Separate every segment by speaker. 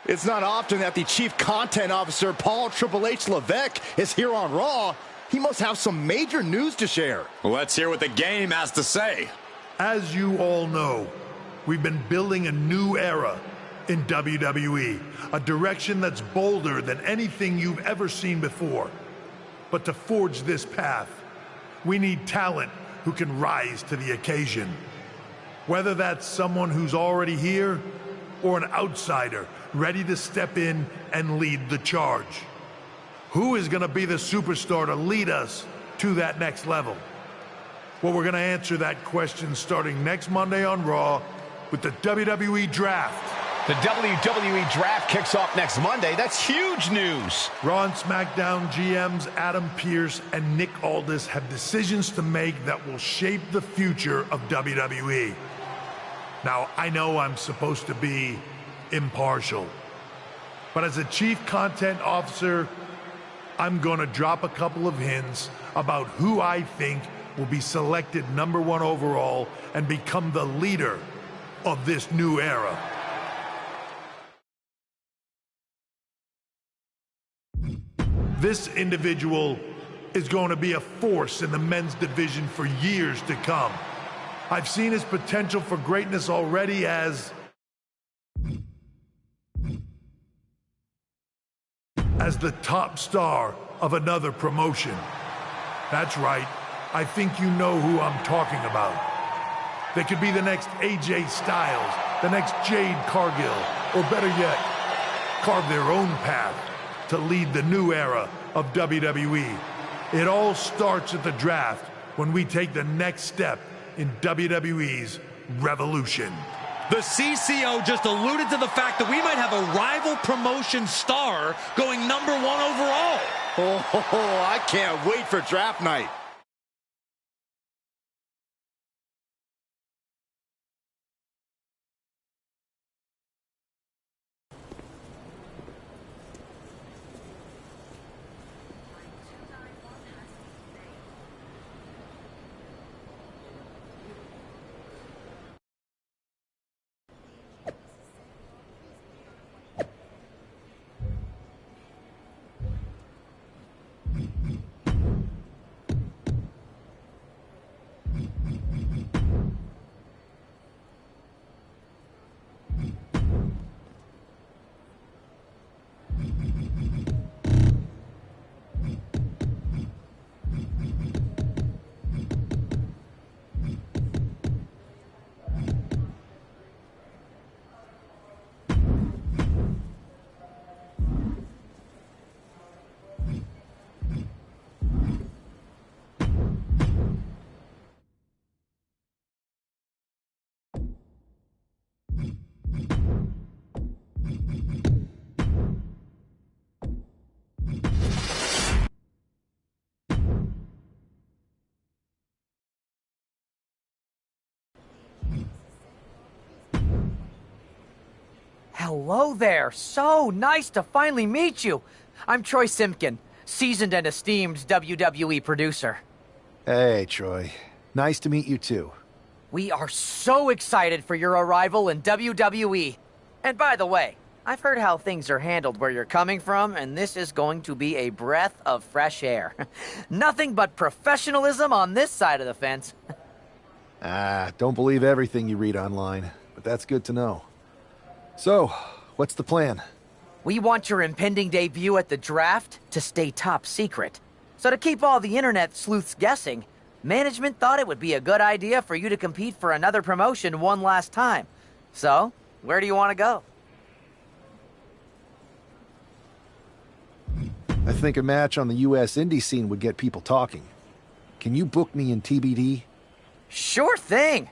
Speaker 1: It's not often that the Chief Content Officer, Paul Triple H Levesque, is here on Raw. He must have some major news to share.
Speaker 2: Let's hear what the game has to say.
Speaker 3: As you all know, we've been building a new era in WWE, a direction that's bolder than anything you've ever seen before. But to forge this path, we need talent who can rise to the occasion. Whether that's someone who's already here or an outsider ready to step in and lead the charge. Who is going to be the superstar to lead us to that next level? Well, we're going to answer that question starting next Monday on Raw with the WWE Draft.
Speaker 4: The WWE Draft kicks off next Monday. That's huge news.
Speaker 3: Raw and SmackDown GMs Adam Pearce and Nick Aldis have decisions to make that will shape the future of WWE. Now, I know I'm supposed to be impartial, but as a Chief Content Officer, I'm going to drop a couple of hints about who I think will be selected #1 overall and become the leader of this new era. This individual is going to be a force in the men's division for years to come. I've seen his potential for greatness already as the top star of another promotion. That's right, I think you know who I'm talking about. They could be the next AJ Styles, the next Jade Cargill, or better yet, carve their own path to lead the new era of WWE. It all starts at the draft when we take the next step in WWE's revolution.
Speaker 5: The CCO just alluded to the fact that we might have a rival promotion star going #1 overall.
Speaker 1: I can't wait for draft night.
Speaker 6: Hello there. So nice to finally meet you. I'm Troy Simpkin, seasoned and esteemed WWE producer.
Speaker 7: Hey, Troy. Nice to meet you, too.
Speaker 6: We are so excited for your arrival in WWE. And by the way, I've heard how things are handled where you're coming from, and this is going to be a breath of fresh air. Nothing but professionalism on this side of the fence.
Speaker 7: Don't believe everything you read online, but that's good to know. So, what's the plan?
Speaker 6: We want your impending debut at the draft to stay top secret. So to keep all the internet sleuths guessing, management thought it would be a good idea for you to compete for another promotion one last time. So, where do you want to go?
Speaker 7: I think a match on the US indie scene would get people talking. Can you book me in TBD?
Speaker 6: Sure thing.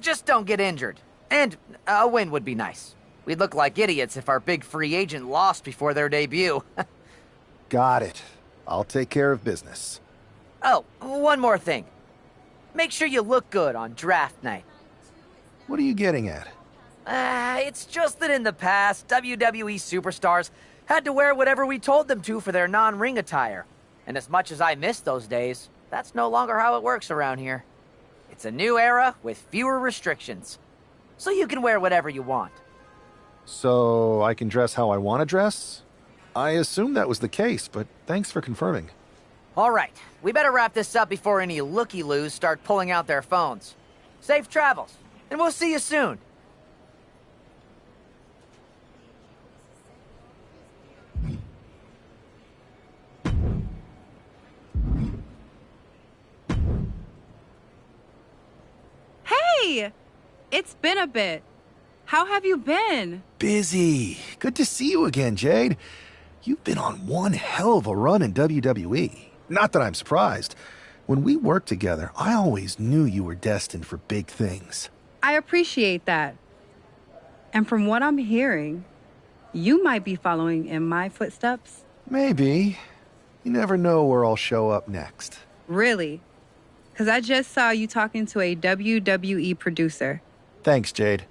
Speaker 6: Just don't get injured. And a win would be nice. We'd look like idiots if our big free agent lost before their debut.
Speaker 7: Got it. I'll take care of business.
Speaker 6: Oh, one more thing. Make sure you look good on draft night.
Speaker 7: What are you getting at?
Speaker 6: It's just that in the past, WWE superstars had to wear whatever we told them to for their non-ring attire. And as much as I miss those days, that's no longer how it works around here. It's a new era with fewer restrictions. So you can wear whatever you want.
Speaker 7: So I can dress how I want to dress? I assumed that was the case, but thanks for confirming.
Speaker 6: All right, we better wrap this up before any looky-loos start pulling out their phones. Safe travels, and we'll see you soon.
Speaker 8: Hey! It's been a bit. How have you been?
Speaker 7: Busy. Good to see you again, Jade. You've been on one hell of a run in WWE. Not that I'm surprised. When we worked together, I always knew you were destined for big things.
Speaker 8: I appreciate that. And from what I'm hearing, you might be following in my footsteps.
Speaker 7: Maybe. You never know where I'll show up next.
Speaker 8: Really? Because I just saw you talking to a WWE producer.
Speaker 7: Thanks, Jade.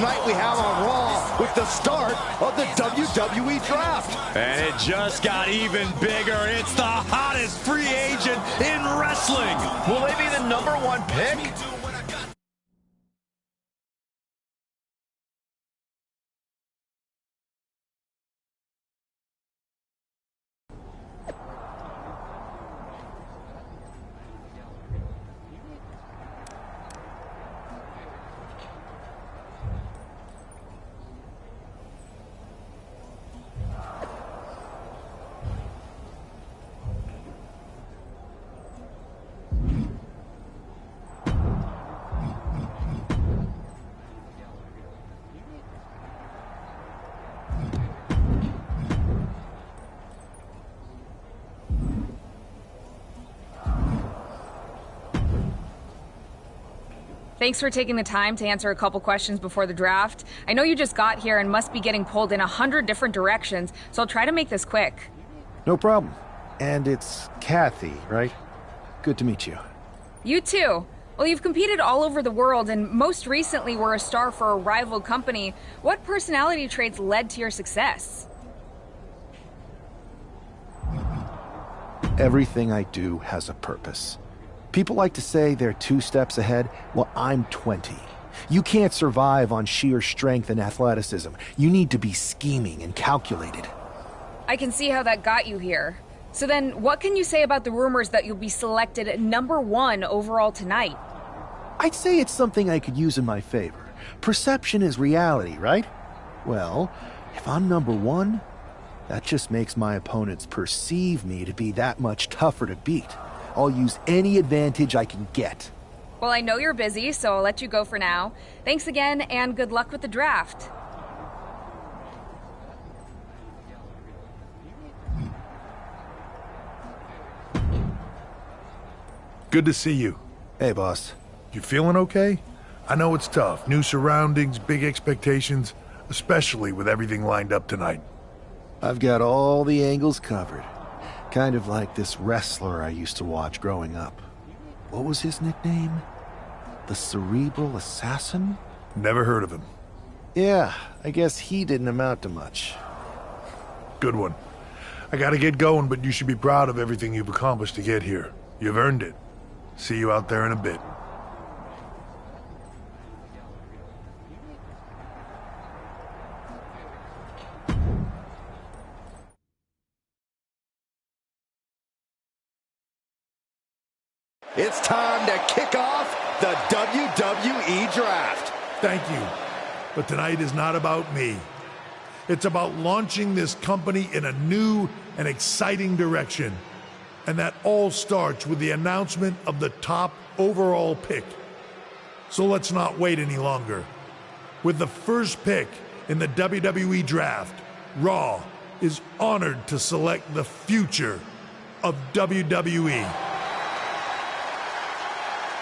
Speaker 1: night we have on Raw with the start of the WWE Draft.
Speaker 2: And it just got even bigger. It's the hottest free agent in wrestling.
Speaker 4: Will they be the #1 pick?
Speaker 9: Thanks for taking the time to answer a couple questions before the draft. I know you just got here and must be getting pulled in 100 different directions, so I'll try to make this quick.
Speaker 7: No problem. And it's Kathy, right? Good to meet you.
Speaker 9: You too. Well, you've competed all over the world and most recently were a star for a rival company. What personality traits led to your success?
Speaker 7: Everything I do has a purpose. People like to say they're 2 steps ahead. Well, I'm 20. You can't survive on sheer strength and athleticism. You need to be scheming and calculated.
Speaker 9: I can see how that got you here. So then, what can you say about the rumors that you'll be selected #1 overall tonight?
Speaker 7: I'd say it's something I could use in my favor. Perception is reality, right? Well, if I'm #1, that just makes my opponents perceive me to be that much tougher to beat. I'll use any advantage I can get.
Speaker 9: Well, I know you're busy, so I'll let you go for now. Thanks again, and good luck with the draft.
Speaker 3: Good to see you.
Speaker 7: Hey, boss.
Speaker 3: You feeling okay? I know it's tough. New surroundings, big expectations, especially with everything lined up tonight.
Speaker 7: I've got all the angles covered. Kind of like this wrestler I used to watch growing up. What was his nickname? The Cerebral Assassin?
Speaker 3: Never heard of him.
Speaker 7: Yeah, I guess he didn't amount to much.
Speaker 3: Good one. I gotta get going, but you should be proud of everything you've accomplished to get here. You've earned it. See you out there in a bit.
Speaker 1: It's time to kick off the WWE Draft.
Speaker 3: Thank you. But tonight is not about me. It's about launching this company in a new and exciting direction. And that all starts with the announcement of the top overall pick. So let's not wait any longer. With the first pick in the WWE Draft, Raw is honored to select the future of WWE.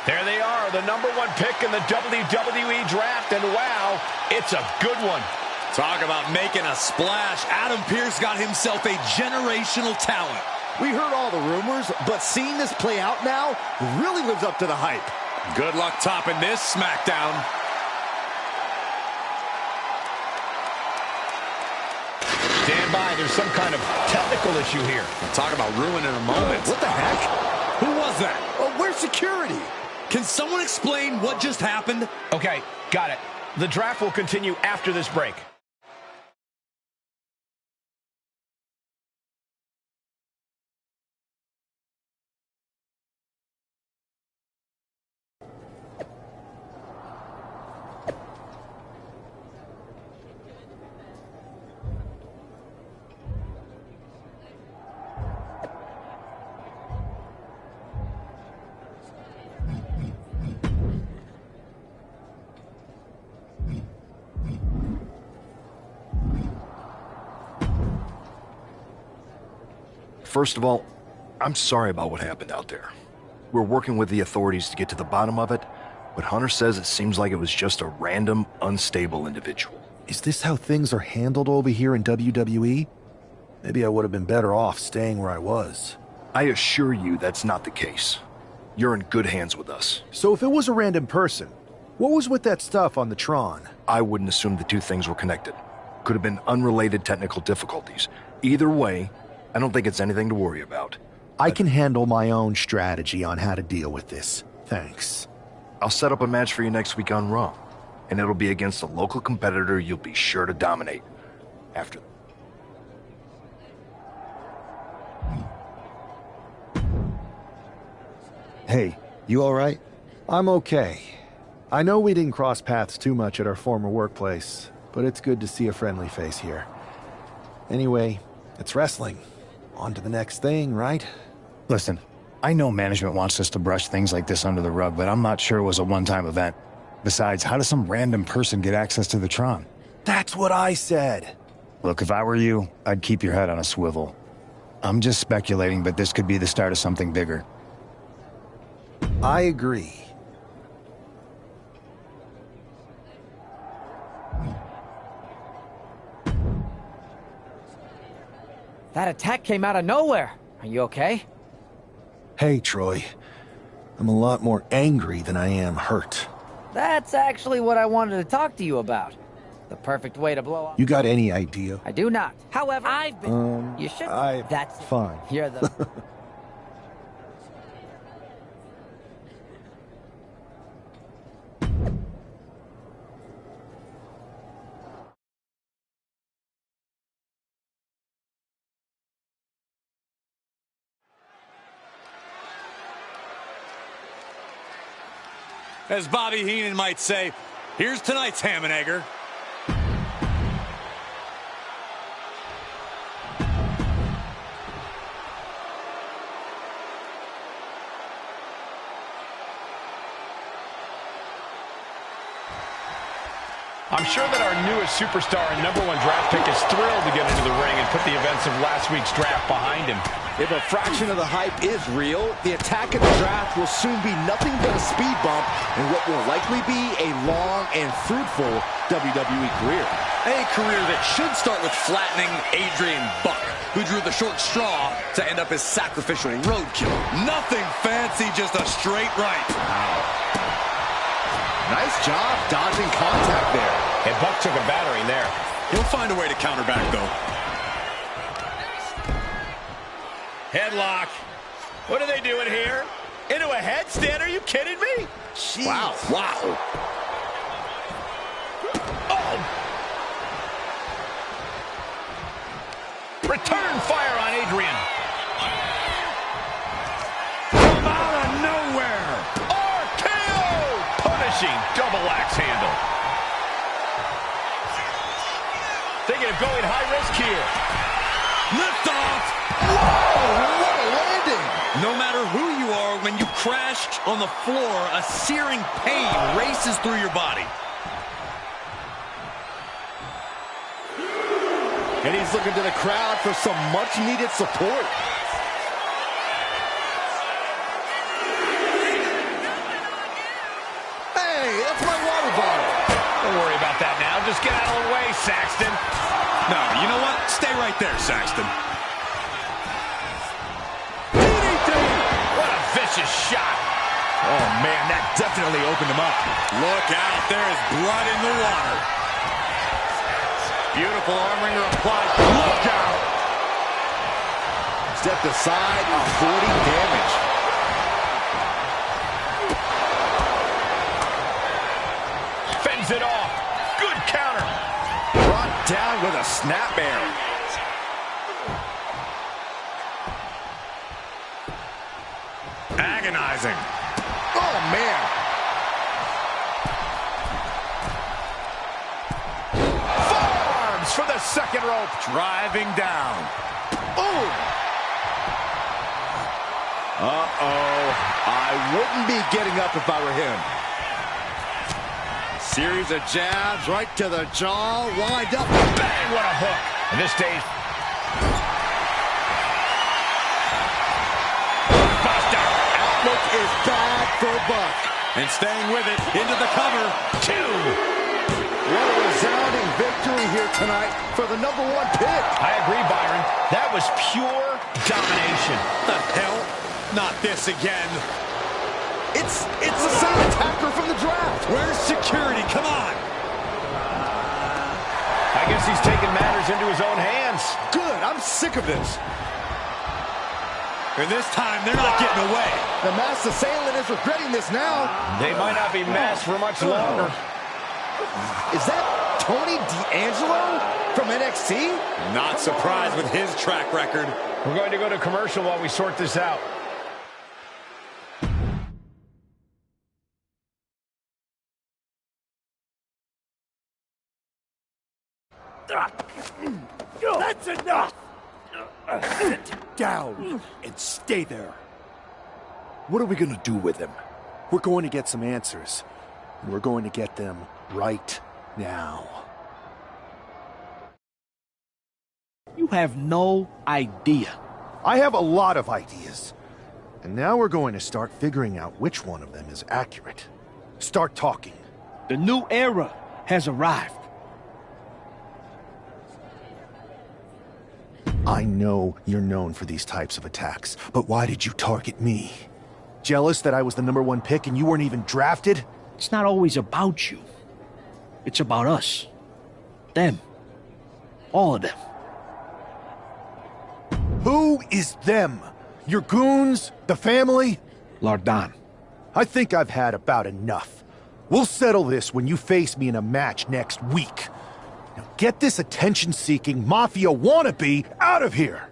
Speaker 4: There they are, the #1 pick in the WWE Draft, and wow, it's a good one.
Speaker 2: Talk about making a splash.
Speaker 5: Adam Pearce got himself a generational talent.
Speaker 1: We heard all the rumors, but seeing this play out now really lives up to the hype.
Speaker 2: Good luck topping this SmackDown.
Speaker 4: Stand by, there's some kind of technical issue here.
Speaker 2: Talk about ruining a moment.
Speaker 1: What the heck?
Speaker 5: Who was that?
Speaker 1: Where's security?
Speaker 5: Can someone explain what just happened?
Speaker 4: Okay, got it. The draft will continue after this break.
Speaker 10: First of all, I'm sorry about what happened out there. We're working with the authorities to get to the bottom of it, but Hunter says it seems like it was just a random, unstable individual.
Speaker 7: Is this how things are handled over here in WWE? Maybe I would have been better off staying where I was.
Speaker 10: I assure you that's not the case. You're in good hands with us.
Speaker 7: So if it was a random person, What was with that stuff on the Tron?
Speaker 10: I wouldn't assume the two things were connected. Could have been unrelated technical difficulties. Either way, I don't think it's anything to worry about.
Speaker 7: I can handle my own strategy on how to deal with this. Thanks.
Speaker 10: I'll set up a match for you next week on Raw, and it'll be against a local competitor you'll be sure to dominate. After.
Speaker 7: Hey, you all right? I'm okay. I know we didn't cross paths too much at our former workplace, but it's good to see a friendly face here. Anyway, it's wrestling. On to the next thing, right?
Speaker 11: Listen, I know management wants us to brush things like this under the rug, but I'm not sure it was a one-time event. Besides, how does some random person get access to the Tron?
Speaker 7: That's what I said.
Speaker 11: Look, if I were you, I'd keep your head on a swivel. I'm just speculating, but this could be the start of something bigger.
Speaker 7: I agree.
Speaker 6: That attack came out of nowhere. Are you okay?
Speaker 7: Hey, Troy. I'm a lot more angry than I am hurt.
Speaker 6: That's actually what I wanted to talk to you about. The perfect way to blow up.
Speaker 7: You got any idea?
Speaker 6: I do not. However, I've been... you should... That's
Speaker 7: fine.
Speaker 6: You're the...
Speaker 2: As Bobby Heenan might say, here's tonight's ham and egger.
Speaker 4: I'm sure that our newest superstar and #1 draft pick is thrilled to get into the ring and put the events of last week's draft behind him.
Speaker 1: If a fraction of the hype is real, the attack in the draft will soon be nothing but a speed bump in what will likely be a long and fruitful WWE career.
Speaker 5: A career that should start with flattening Adrian Buck, who drew the short straw to end up as sacrificial roadkill. Nothing fancy, just a straight right.
Speaker 1: Nice job dodging contact there.
Speaker 4: And Buck took a battering there.
Speaker 5: He'll find a way to counter back, though.
Speaker 4: Headlock. What are they doing here? Into a headstand? Are you kidding me?
Speaker 1: Jeez.
Speaker 5: Wow.
Speaker 4: Oh! Return fire on Adrian.
Speaker 2: From out of nowhere.
Speaker 4: RKO! Punishing double axe handle. Thinking of going high risk here.
Speaker 5: Lift off.
Speaker 1: Whoa, what a landing.
Speaker 5: No matter who you are, when you crash on the floor, a searing pain races through your body.
Speaker 1: And he's looking to the crowd for some much-needed support. Hey, that's my water bottle.
Speaker 4: Don't worry about that now. Just get out of the way, Saxton.
Speaker 5: No, you know what? Stay right there, Saxton.
Speaker 4: DDT! What a vicious shot.
Speaker 1: Oh, man, that definitely opened him up.
Speaker 5: Look out, there is blood in the water.
Speaker 4: Beautiful arm wringer applied. Look out!
Speaker 1: Stepped aside, avoiding damage.
Speaker 4: Fends it off. Good counter.
Speaker 1: Brought down with a snapmare.
Speaker 5: Agonizing.
Speaker 1: Oh, man.
Speaker 4: Forearms for the second rope.
Speaker 5: Driving down.
Speaker 1: Boom. Uh-oh. I wouldn't be getting up if I were him. Series of jabs right to the jaw. Wind up.
Speaker 4: Bang, what a hook. And this stage. Buster.
Speaker 1: Outlook is bad for Buck.
Speaker 5: And staying with it, into the cover.
Speaker 4: 2.
Speaker 1: What a resounding victory here tonight for the #1 pick.
Speaker 4: I agree, Byron. That was pure domination.
Speaker 5: The hell? Not this again.
Speaker 1: It's the same attacker from the draft.
Speaker 2: Where's security? Come on.
Speaker 4: I guess he's taking matters into his own hands.
Speaker 1: Good, I'm sick of this.
Speaker 2: And this time, they're not getting away.
Speaker 1: The masked assailant is regretting this now.
Speaker 4: They might not be masked for much longer.
Speaker 1: Is that Tony D'Angelo from NXT?
Speaker 2: Not surprised with his track record.
Speaker 4: We're going to go to commercial while we sort this out.
Speaker 12: That's enough! Sit down and stay there.
Speaker 7: What are we gonna do with him? We're going to get some answers. And we're going to get them right now.
Speaker 12: You have no idea.
Speaker 7: I have a lot of ideas. And now we're going to start figuring out which one of them is accurate. Start talking.
Speaker 12: The new era has arrived.
Speaker 7: I know you're known for these types of attacks, but why did you target me? Jealous that I was the #1 pick and you weren't even drafted?
Speaker 12: It's not always about you. It's about us. Them. All of them.
Speaker 7: Who is them? Your goons? The family?
Speaker 12: Lardan.
Speaker 7: I think I've had about enough. We'll settle this when you face me in a match next week. Now get this attention-seeking mafia wannabe out of here!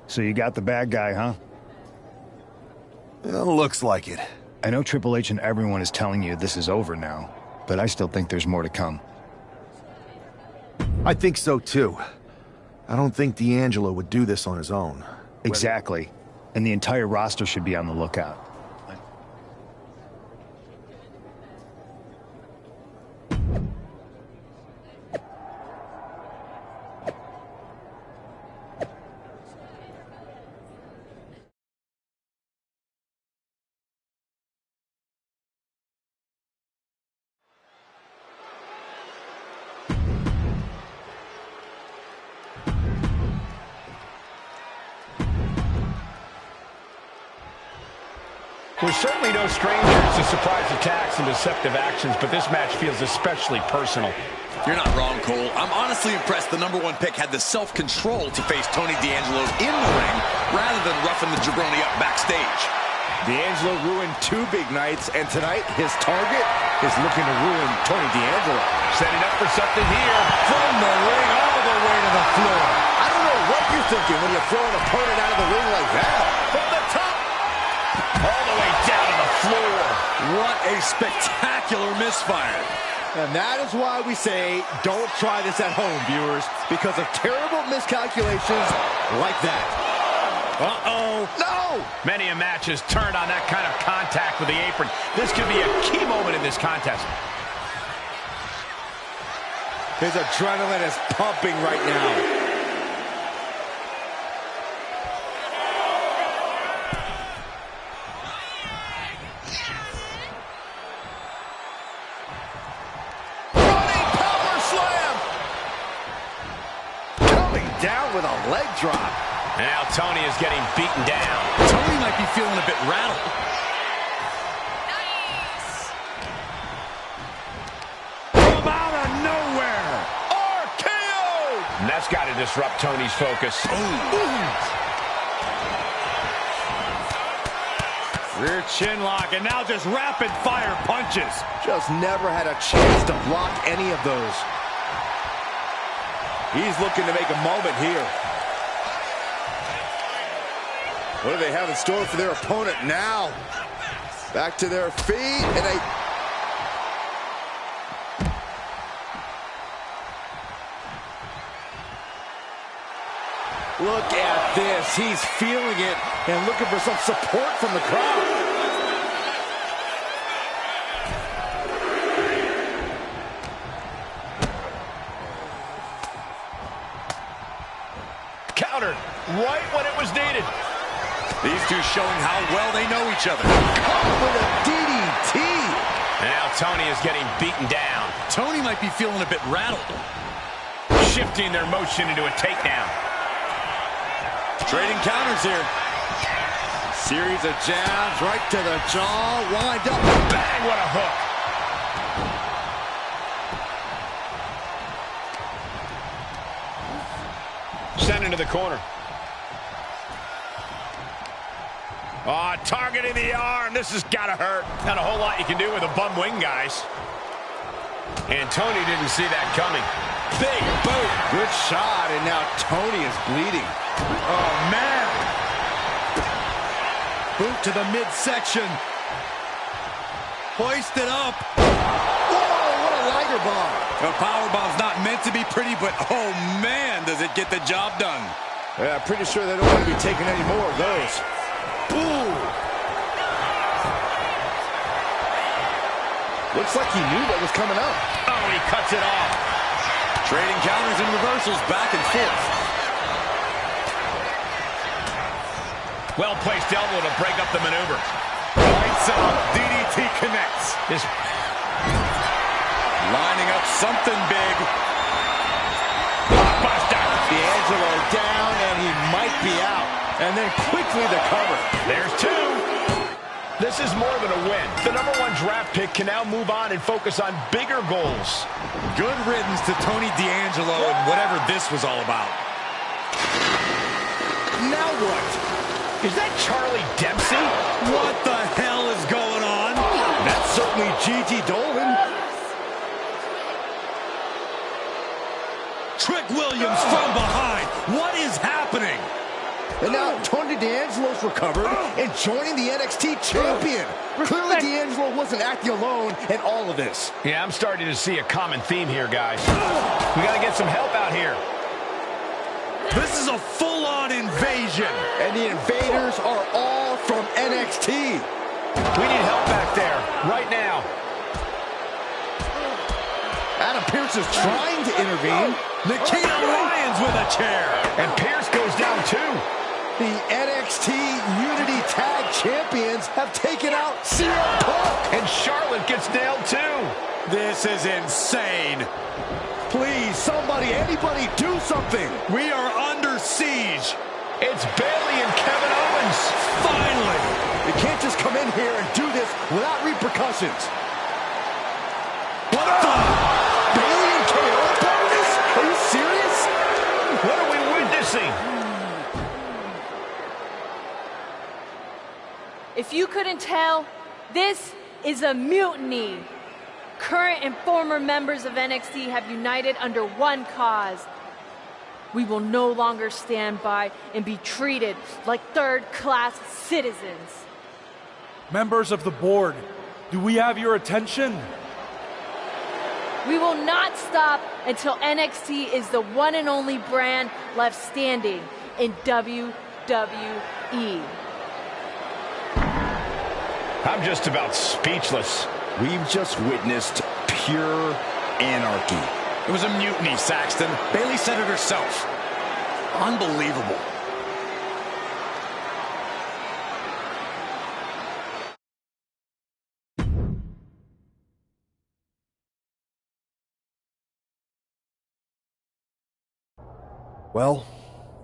Speaker 11: So you got the bad guy, huh?
Speaker 7: Looks like it.
Speaker 11: I know Triple H and everyone is telling you this is over now, but I still think there's more to come.
Speaker 7: I think so too. I don't think D'Angelo would do this on his own.
Speaker 11: Exactly. And the entire roster should be on the lookout.
Speaker 4: We're certainly no strangers to surprise attacks and deceptive actions, but this match feels especially personal.
Speaker 5: You're not wrong, Cole. I'm honestly impressed the #1 pick had the self-control to face Tony D'Angelo in the ring rather than roughing the jabroni up backstage.
Speaker 1: D'Angelo ruined 2 big nights, and tonight his target is looking to ruin Tony D'Angelo.
Speaker 4: Setting up for something here.
Speaker 1: From the ring all the way to the floor. I don't know what you're thinking when you throw an opponent out of the ring like that. From the top.
Speaker 4: All the way down to the floor.
Speaker 5: What a spectacular misfire.
Speaker 1: And that is why we say don't try this at home, viewers, because of terrible miscalculations like that. Uh-oh. No!
Speaker 4: Many a match has turned on that kind of contact with the apron. This could be a key moment in this contest.
Speaker 1: His adrenaline is pumping right now. Down with a leg drop.
Speaker 4: Now Tony is getting beaten down.
Speaker 5: Tony might be feeling a bit rattled.
Speaker 12: Nice. From out of nowhere.
Speaker 1: RKO.
Speaker 4: And that's got to disrupt Tony's focus.
Speaker 2: Rear chin lock, and now just rapid fire punches.
Speaker 1: Just never had a chance to block any of those. He's looking to make a moment here. What do they have in store for their opponent now? Back to their feet, and they... Look at this. He's feeling it and looking for some support from the crowd.
Speaker 4: Countered right when it was needed.
Speaker 5: These two showing how well they know each other.
Speaker 1: Caught with a DDT.
Speaker 4: Now Tony is getting beaten down.
Speaker 5: Tony might be feeling a bit rattled.
Speaker 4: Shifting their motion into a takedown.
Speaker 5: Trading counters here. Series of jabs right to the jaw. Wind up.
Speaker 4: Bang, what a hook. Sent into the corner. Oh, targeting the arm. This has got to hurt. Not a whole lot you can do with a bum wing, guys. And Tony didn't see that coming.
Speaker 5: Big boot. Good shot, and now Tony is bleeding. Oh, man. Boot to the midsection. Hoisted up. Whoa, what a lighter bomb. A power bomb's not meant to be pretty, but oh, man, does it get the job done.
Speaker 1: Yeah, pretty sure they don't want to be taking any more of those.
Speaker 5: Ooh.
Speaker 1: Looks like he knew what was coming up.
Speaker 4: Oh, he cuts it off.
Speaker 5: Trading counters and reversals back and forth.
Speaker 4: Well-placed elbow to break up the maneuver.
Speaker 5: Lights out. DDT connects.
Speaker 4: This
Speaker 5: lining up something big.
Speaker 4: Buster.
Speaker 1: D'Angelo down, and he might be out. And then quickly the cover.
Speaker 4: There's two. This is more than a win. The #1 draft pick can now move on and focus on bigger goals.
Speaker 5: Good riddance to Tony D'Angelo and whatever this was all about. Now what?
Speaker 4: Is that Charlie Dempsey?
Speaker 5: What the hell is going on?
Speaker 1: That's certainly Gigi Dolan.
Speaker 5: Trick Williams from behind. What is happening?
Speaker 1: And now Tony D'Angelo's recovered and joining the NXT champion. Clearly D'Angelo wasn't acting alone in all of this.
Speaker 4: Yeah, I'm starting to see a common theme here, guys. We got to get some help out here.
Speaker 5: This is a full-on invasion.
Speaker 1: And the invaders are all from NXT.
Speaker 4: We need help back there, right now.
Speaker 1: Adam Pearce is trying to intervene.
Speaker 5: Nikita Lyons with a chair.
Speaker 4: And Pearce goes down too.
Speaker 1: The NXT Unity Tag Champions have taken out CM Punk.
Speaker 4: And Charlotte gets nailed too.
Speaker 5: This is insane.
Speaker 1: Please, somebody, anybody, do something.
Speaker 5: We are under siege.
Speaker 4: It's Bayley and Kevin Owens.
Speaker 5: Finally.
Speaker 1: You can't just come in here and do this without repercussions.
Speaker 5: What the?
Speaker 1: Bayley and KO part of this? Are you serious?
Speaker 4: What are we witnessing?
Speaker 13: If you couldn't tell, this is a mutiny. Current and former members of NXT have united under one cause. We will no longer stand by and be treated like third-class citizens.
Speaker 14: Members of the board, do we have your attention?
Speaker 13: We will not stop until NXT is the one and only brand left standing in WWE.
Speaker 4: I'm just about speechless.
Speaker 1: We've just witnessed pure anarchy.
Speaker 5: It was a mutiny, Saxton. Bayley said it herself. Unbelievable.
Speaker 10: Well,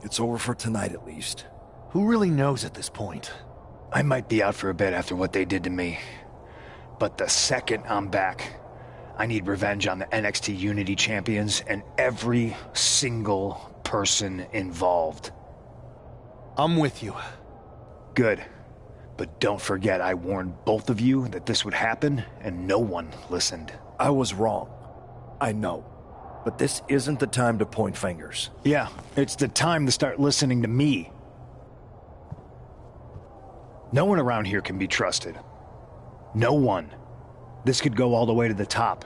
Speaker 10: it's over for tonight at least.
Speaker 7: Who really knows at this point?
Speaker 11: I might be out for a bit after what they did to me. But the second I'm back, I need revenge on the NXT Unity Champions and every single person involved.
Speaker 7: I'm with you.
Speaker 11: Good. But don't forget I warned both of you that this would happen, and no one listened.
Speaker 10: I was wrong. I know. But this isn't the time to point fingers.
Speaker 11: Yeah, it's the time to start listening to me. No one around here can be trusted. No one. This could go all the way to the top.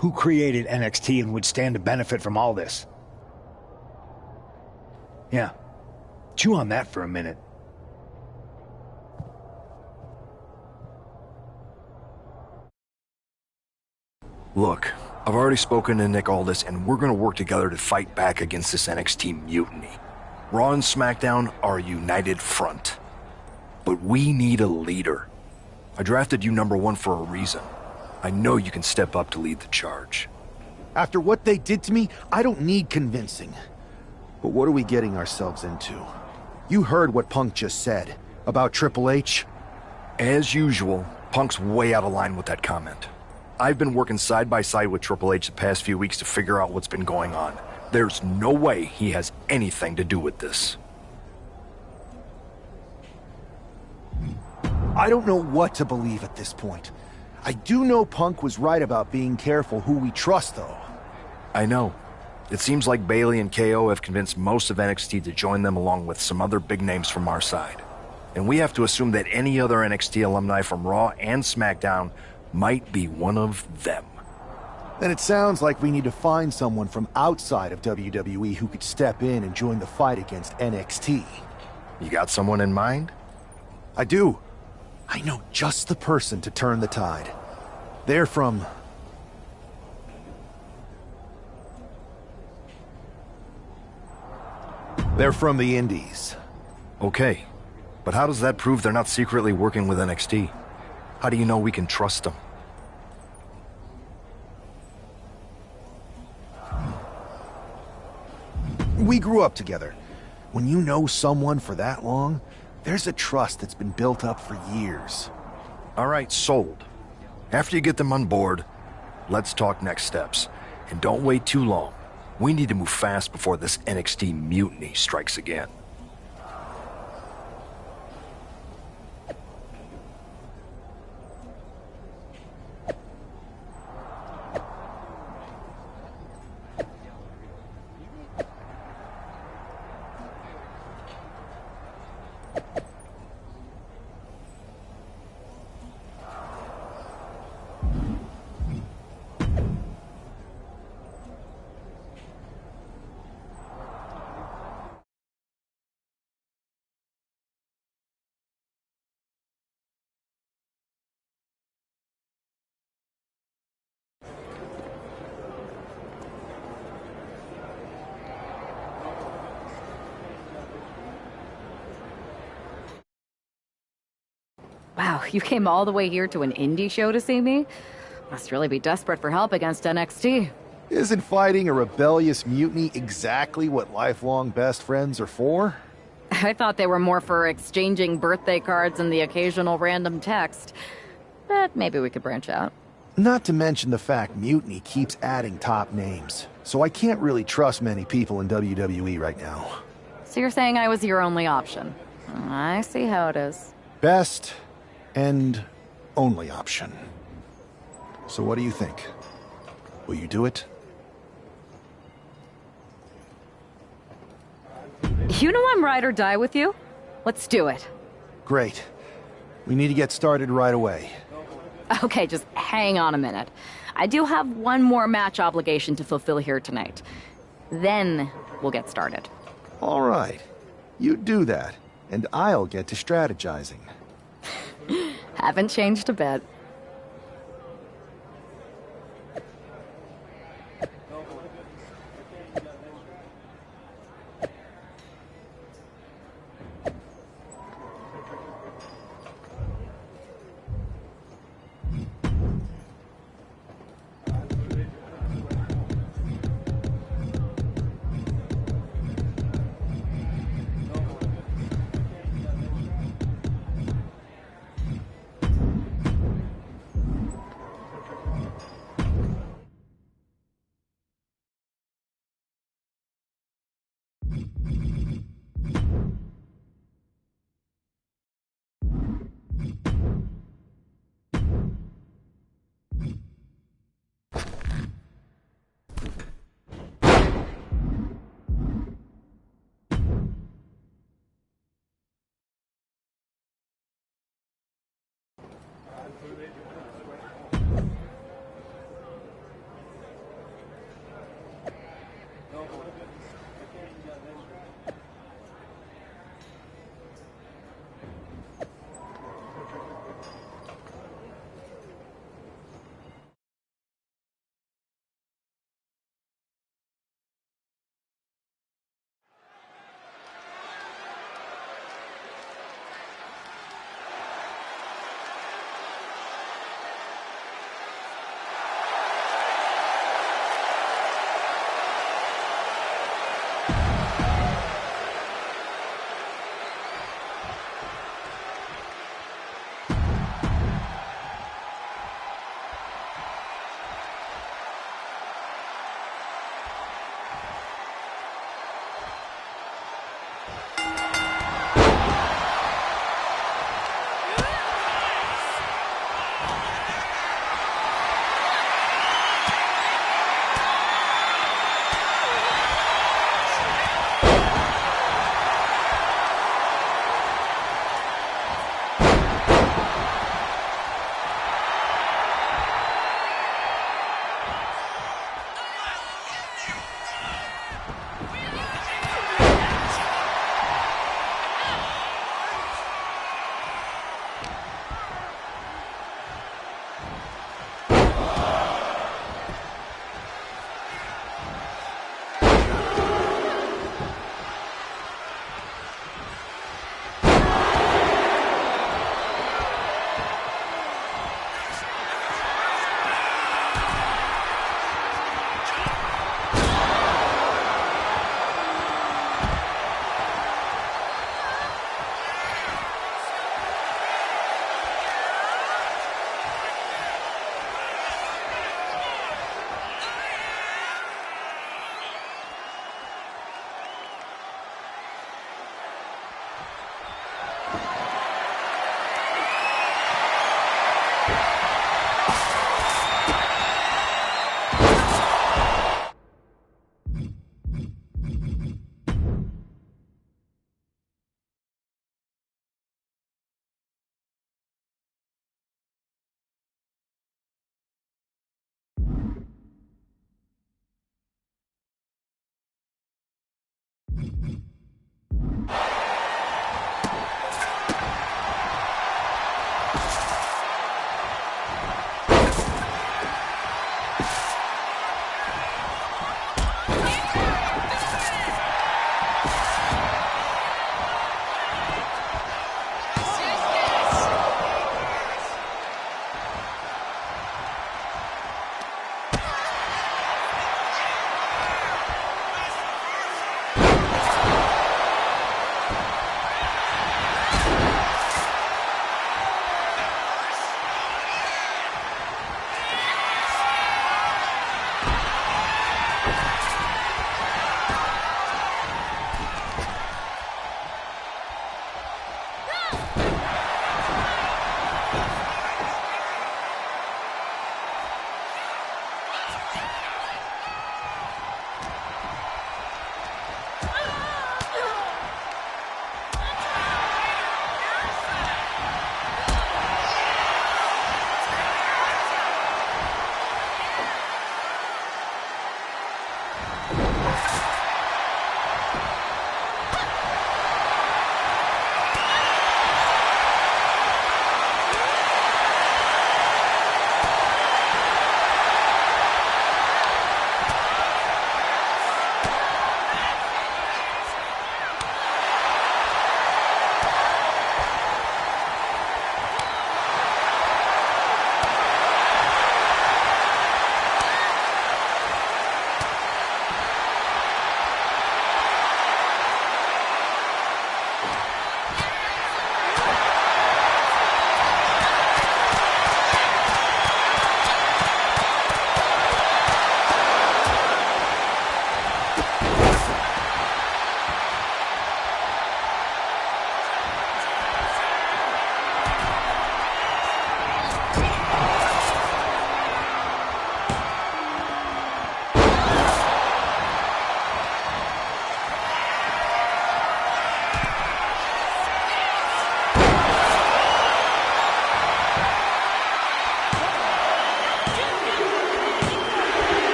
Speaker 11: Who created NXT and would stand to benefit from all this? Yeah. Chew on that for a minute.
Speaker 10: Look, I've already spoken to Nick Aldis, and we're gonna work together to fight back against this NXT mutiny. Raw and SmackDown are a united front. But we need a leader. I drafted you #1 for a reason. I know you can step up to lead the charge.
Speaker 7: After what they did to me, I don't need convincing. But what are we getting ourselves into? You heard what Punk just said about Triple H?
Speaker 10: As usual, Punk's way out of line with that comment. I've been working side by side with Triple H the past few weeks to figure out what's been going on. There's no way he has anything to do with this.
Speaker 7: I don't know what to believe at this point. I do know Punk was right about being careful who we trust, though.
Speaker 10: I know. It seems like Bayley and KO have convinced most of NXT to join them along with some other big names from our side. And we have to assume that any other NXT alumni from Raw and SmackDown might be one of them.
Speaker 7: Then it sounds like we need to find someone from outside of WWE who could step in and join the fight against NXT.
Speaker 10: You got someone in mind?
Speaker 7: I do. I know just the person to turn the tide. They're from the Indies.
Speaker 10: Okay, but how does that prove they're not secretly working with NXT? How do you know we can trust them?
Speaker 7: We grew up together. When you know someone for that long, there's a trust that's been built up for years.
Speaker 10: All right, sold. After you get them on board, let's talk next steps. And don't wait too long. We need to move fast before this NXT mutiny strikes again.
Speaker 15: Wow, you came all the way here to an indie show to see me? Must really be desperate for help against NXT.
Speaker 7: Isn't fighting a rebellious mutiny exactly what lifelong best friends are for?
Speaker 15: I thought they were more for exchanging birthday cards and the occasional random text. But maybe we could branch out.
Speaker 7: Not to mention the fact Mutiny keeps adding top names, so I can't really trust many people in WWE right now.
Speaker 15: So you're saying I was your only option? I see how it is.
Speaker 7: Best and only option. So what do you think? Will you do it?
Speaker 15: You know I'm ride or die with you. Let's do it.
Speaker 7: Great. We need to get started right away.
Speaker 15: Okay, just hang on a minute. I do have one more match obligation to fulfill here tonight. Then we'll get started.
Speaker 7: All right. You do that, and I'll get to strategizing.
Speaker 15: Haven't changed a bit.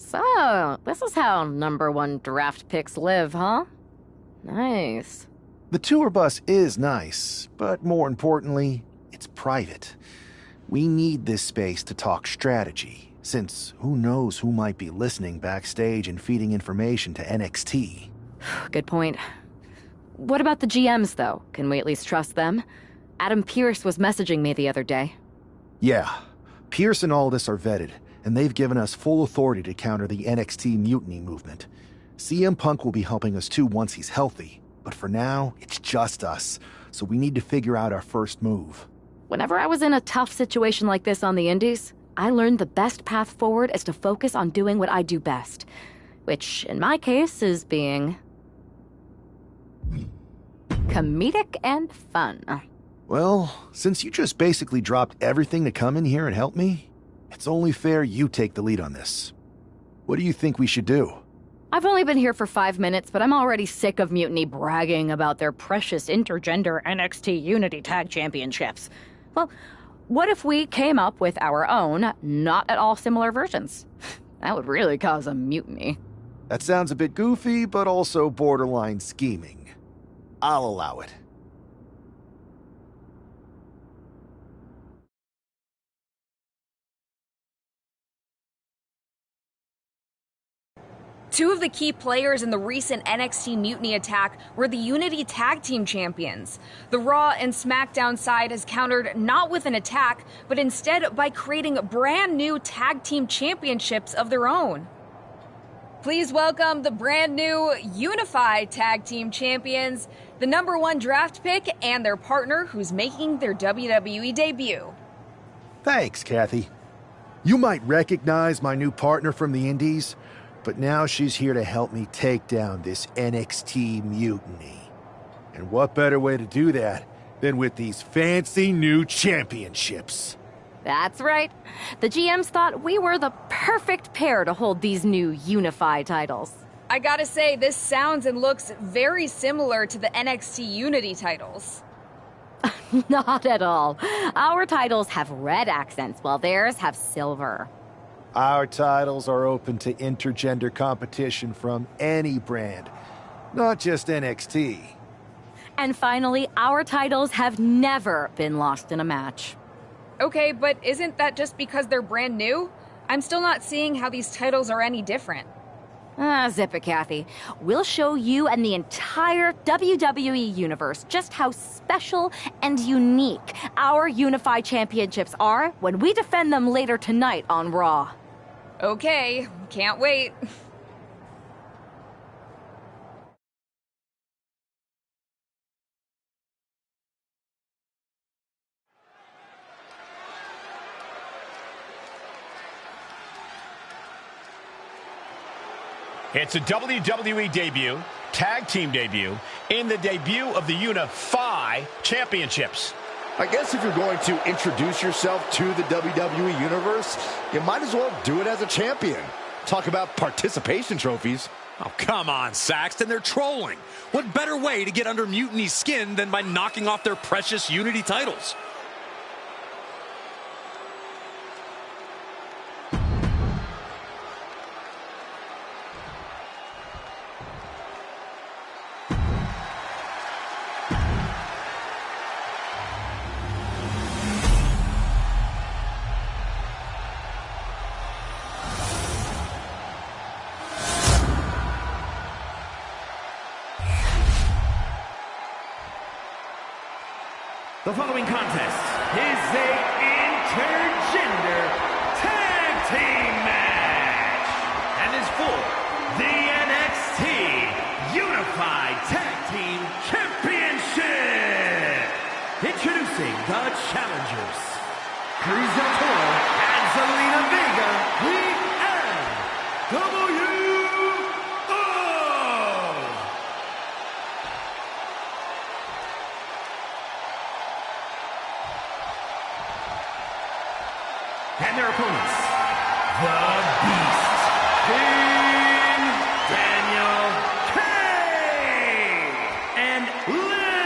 Speaker 15: So, this is how #1 draft picks live, huh? Nice.
Speaker 7: The tour bus is nice, but more importantly, it's private. We need this space to talk strategy, since who knows who might be listening backstage and feeding information to NXT.
Speaker 15: Good point. What about the GMs, though? Can we at least trust them? Adam Pearce was messaging me the other day.
Speaker 7: Yeah, Pierce and Aldis are vetted, and they've given us full authority to counter the NXT mutiny movement. CM Punk will be helping us too once he's healthy, but for now, it's just us, so we need to figure out our first move.
Speaker 15: Whenever I was in a tough situation like this on the Indies, I learned the best path forward is to focus on doing what I do best, which, in my case, is being comedic and fun.
Speaker 7: Well, since you just basically dropped everything to come in here and help me, it's only fair you take the lead on this. What do you think we should do?
Speaker 15: I've only been here for 5 minutes, but I'm already sick of Mutiny bragging about their precious intergender NXT Unity Tag Championships. Well, what if we came up with our own, not at all similar versions? That would really cause a mutiny.
Speaker 7: That sounds a bit goofy, but also borderline scheming. I'll allow it.
Speaker 9: Two of the key players in the recent NXT Mutiny attack were the Unity Tag Team Champions. The Raw and SmackDown side has countered not with an attack, but instead by creating brand new Tag Team Championships of their own. Please welcome the brand new Unified Tag Team Champions, the #1 draft pick, and their partner who's making their WWE debut.
Speaker 7: Thanks, Kathy. You might recognize my new partner from the Indies, but now she's here to help me take down this NXT mutiny. And what better way to do that than with these fancy new championships?
Speaker 15: That's right. The GMs thought we were the perfect pair to hold these new unified titles.
Speaker 9: I gotta say, this sounds and looks very similar to the NXT Unity titles.
Speaker 15: Not at all. Our titles have red accents, while theirs have silver.
Speaker 7: Our titles are open to intergender competition from any brand, not just NXT.
Speaker 15: And finally, our titles have never been lost in a match.
Speaker 9: Okay, but isn't that just because they're brand new? I'm still not seeing how these titles are any different.
Speaker 15: Zip it, Kathy. We'll show you and the entire WWE universe just how special and unique our unified championships are when we defend them later tonight on Raw.
Speaker 9: Okay, can't wait.
Speaker 4: It's a WWE debut, tag team debut, in the debut of the Unify Championships.
Speaker 1: I guess if you're going to introduce yourself to the WWE Universe, you might as well do it as a champion. Talk about participation trophies.
Speaker 2: Oh, come on, Saxton. They're trolling. What better way to get under Mutiny's skin than by knocking off their precious Unity titles?
Speaker 16: The following contest is a intergender tag team match and is for the NXT Unified Tag Team Championship. Introducing the challengers, Cruz del Toro and Zelina Vega, the NWO. And their opponents, the Beast, King Daniel Kay, and Lilith.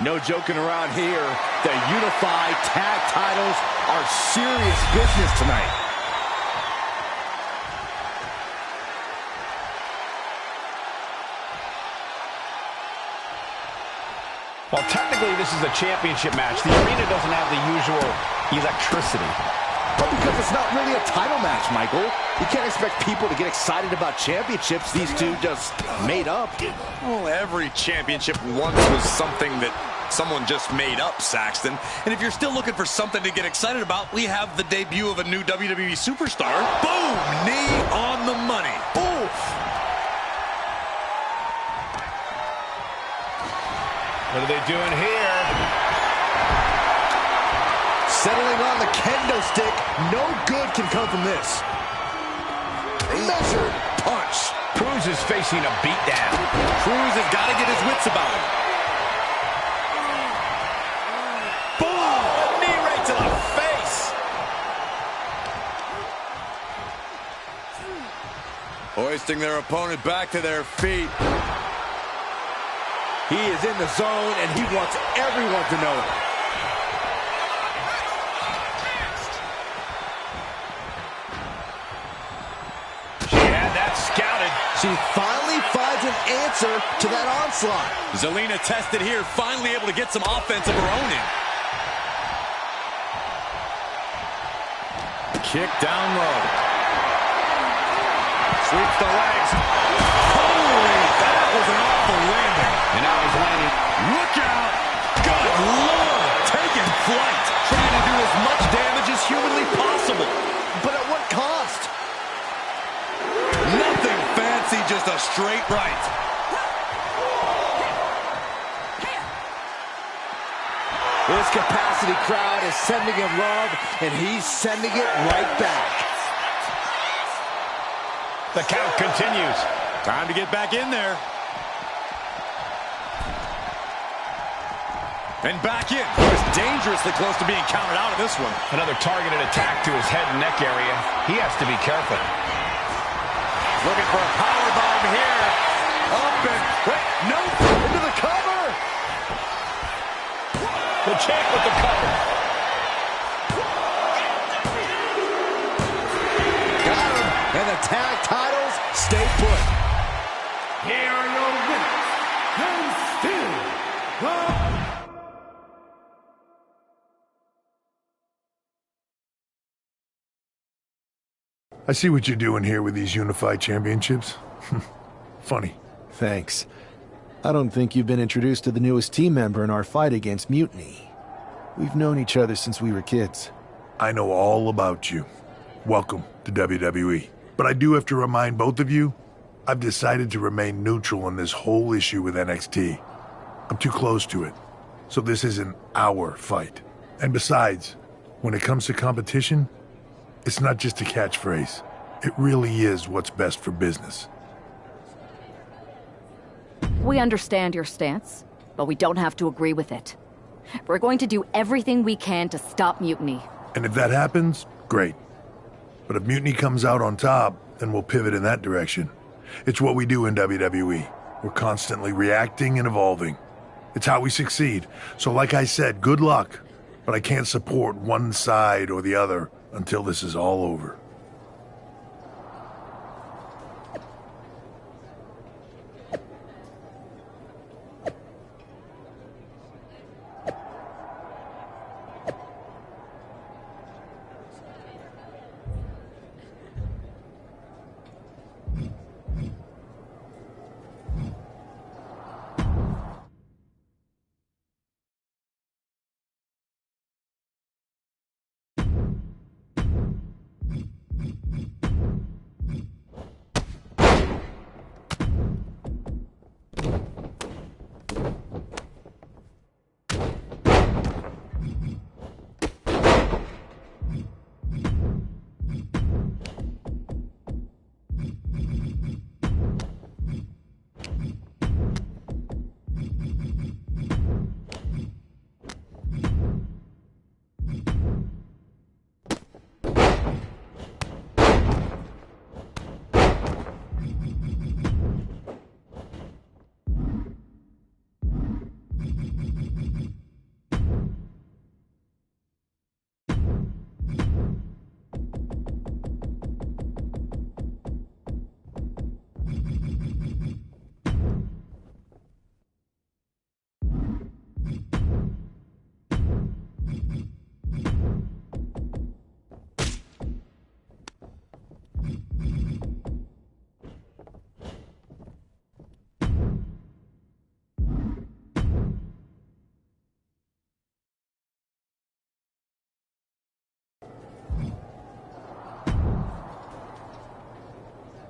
Speaker 1: No joking around here. The unified tag titles are serious business tonight.
Speaker 4: Well, technically, this is a championship match. The arena doesn't have the usual electricity.
Speaker 1: Well, because it's not really a title match, Michael. You can't expect people to get excited about championships these two just made up.
Speaker 2: Well, every championship once was something that someone just made up, Saxton. And if you're still looking for something to get excited about, we have the debut of a new WWE superstar. Boom! Knee on the money. Oof!
Speaker 4: What are they doing here?
Speaker 1: Settling on the kendo stick. No good can come from this. Measured punch.
Speaker 4: Cruz is facing a beatdown.
Speaker 2: Cruz has got to get his wits about him. Boom! A knee right to the face.
Speaker 5: Hoisting their opponent back to their feet.
Speaker 1: He is in the zone, and he wants everyone to know it. She finally finds an answer to that onslaught.
Speaker 2: Zelina tested here, finally able to get some offense of her own in. Kick down low. Sweeps the legs. Holy, that was an awful landing.
Speaker 4: And now he's landing.
Speaker 2: Look out! Good Lord! Taking flight. Trying to do as much damage as humanly possible.
Speaker 1: But at what cost?
Speaker 5: Nothing fancy, just a straight right.
Speaker 1: This capacity crowd is sending him love, and he's sending it right back.
Speaker 4: The count continues.
Speaker 2: Time to get back in there. And back in. He was dangerously close to being counted out of this one.
Speaker 4: Another targeted attack to his head and neck area. He has to be careful.
Speaker 2: Looking for a powerbomb here. Up and, wait, no, into the cover.
Speaker 4: The champ with the cover.
Speaker 1: Got him. And the tag titles stay put.
Speaker 16: Here are your winners, and still the...
Speaker 3: I see what you're doing here with these unified championships. Funny.
Speaker 7: Thanks. I don't think you've been introduced to the newest team member in our fight against Mutiny. We've known each other since we were kids.
Speaker 3: I know all about you. Welcome to WWE. But I do have to remind both of you, I've decided to remain neutral on this whole issue with NXT. I'm too close to it. So this isn't our fight. And besides, when it comes to competition, it's not just a catchphrase. It really is what's best for business.
Speaker 15: We understand your stance, but we don't have to agree with it. We're going to do everything we can to stop Mutiny.
Speaker 3: And if that happens, great. But if Mutiny comes out on top, then we'll pivot in that direction. It's what we do in WWE. We're constantly reacting and evolving. It's how we succeed. So like I said, good luck. But I can't support one side or the other until this is all over.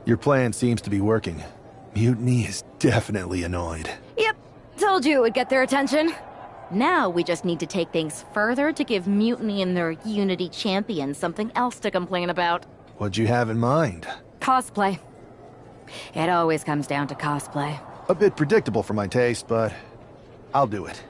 Speaker 7: Your plan seems to be working. Mutiny is definitely annoyed.
Speaker 15: Yep, told you it would get their attention. Now we just need to take things further to give Mutiny and their Unity champion something else to complain about.
Speaker 7: What'd you have in mind?
Speaker 15: Cosplay. It always comes down to cosplay.
Speaker 7: A bit predictable for my taste, but I'll do it.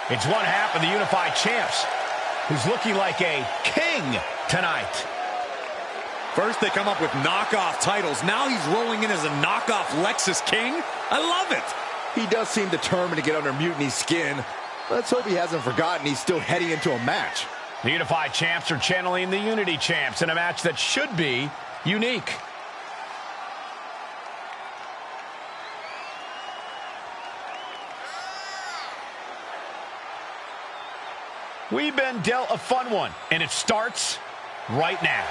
Speaker 4: It's one half of the Unified Champs, who's looking like a king tonight.
Speaker 2: First they come up with knockoff titles. Now he's rolling in as a knockoff Lexus King. I love it.
Speaker 1: He does seem determined to get under Mutiny's skin. Let's hope he hasn't forgotten he's still heading into a match.
Speaker 4: The Unified Champs are channeling the Unity Champs in a match that should be unique. We've been dealt a fun one, and it starts right now.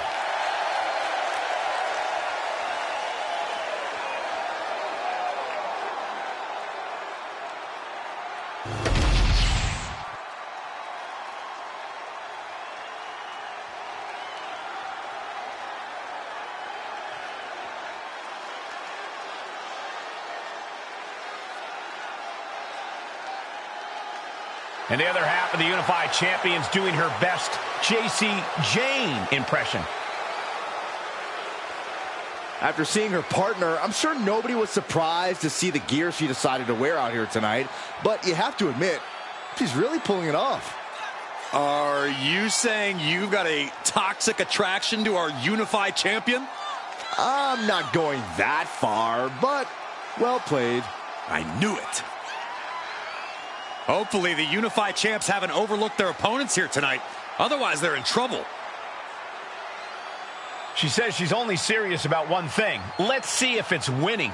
Speaker 4: And the other half of the Unified Champions doing her best JC Jane impression.
Speaker 1: After seeing her partner, I'm sure nobody was surprised to see the gear she decided to wear out here tonight. But you have to admit, she's really pulling it off.
Speaker 2: Are you saying you've got a toxic attraction to our Unified Champion?
Speaker 1: I'm not going that far, but well played.
Speaker 2: I knew it. Hopefully the Unified Champs haven't overlooked their opponents here tonight. Otherwise, they're in trouble.
Speaker 4: She says she's only serious about one thing. Let's see if it's winning.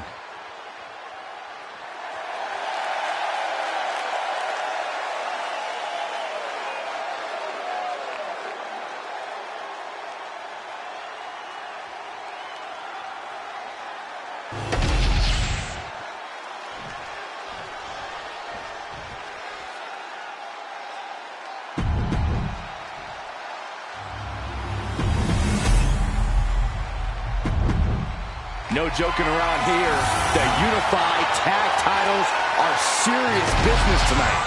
Speaker 1: No joking around here. The Unified Tag Titles are serious business tonight.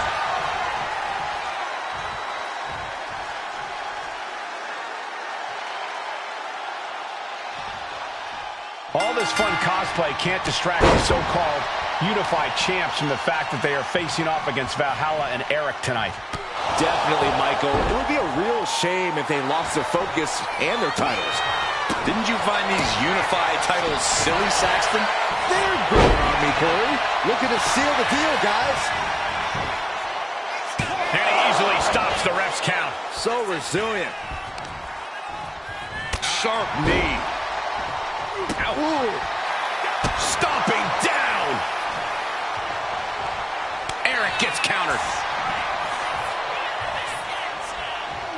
Speaker 4: All this fun cosplay can't distract the so-called Unified Champs from the fact that they are facing off against Valhalla and Eric tonight.
Speaker 1: Definitely, Michael. It would be a real shame if they lost their focus and their titles.
Speaker 2: Didn't you find these Unified titles silly, Saxton?
Speaker 1: They're good on me, Corey. Looking to seal the deal, guys.
Speaker 4: And he easily stops the ref's count.
Speaker 1: So resilient.
Speaker 2: Sharp knee.
Speaker 4: Ooh. Stomping down. Eric gets countered.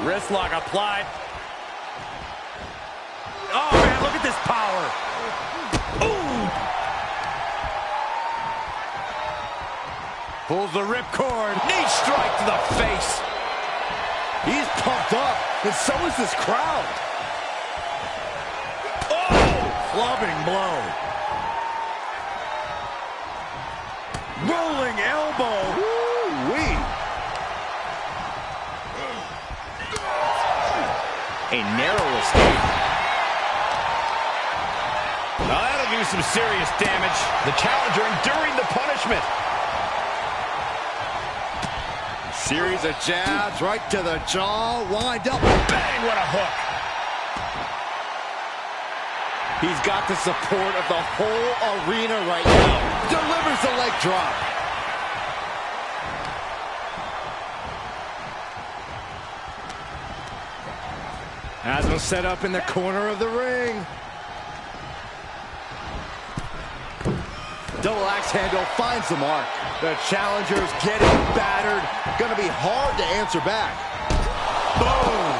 Speaker 2: Wrist lock applied. Oh, man, look at this power. Ooh. Pulls the ripcord.
Speaker 4: Knee strike to the face.
Speaker 1: He's pumped up, and so is this crowd.
Speaker 2: Oh, clubbing blow. Rolling elbow.
Speaker 1: Woo-wee. A narrow escape.
Speaker 4: Now that'll do some serious damage. The challenger enduring the punishment.
Speaker 1: Series of jabs right to the jaw, wind up,
Speaker 4: Bang, what a hook.
Speaker 1: He's got the support of the whole arena right now. Delivers the leg drop. Has him set up in the corner of the ring. Double axe handle finds the mark. The challenger's getting battered. Gonna be hard to answer back. Boom!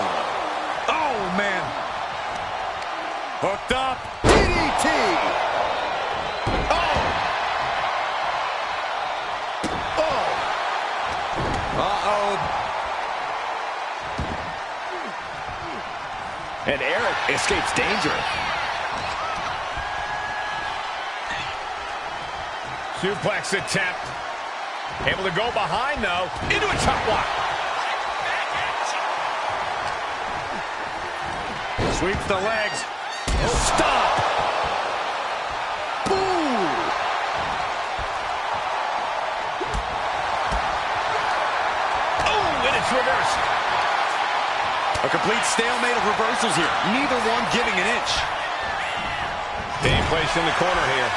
Speaker 1: Oh, man. Hooked up. DDT! Oh! Oh! Uh-oh.
Speaker 4: And Eric escapes danger. Suplex attempt. Able to go behind, though. Into a chop block. Sweeps the legs.
Speaker 1: Stop! Boom!
Speaker 4: Oh, and it's reversed.
Speaker 2: A complete stalemate of reversals here. Neither one giving an inch.
Speaker 4: Being placed in the corner here.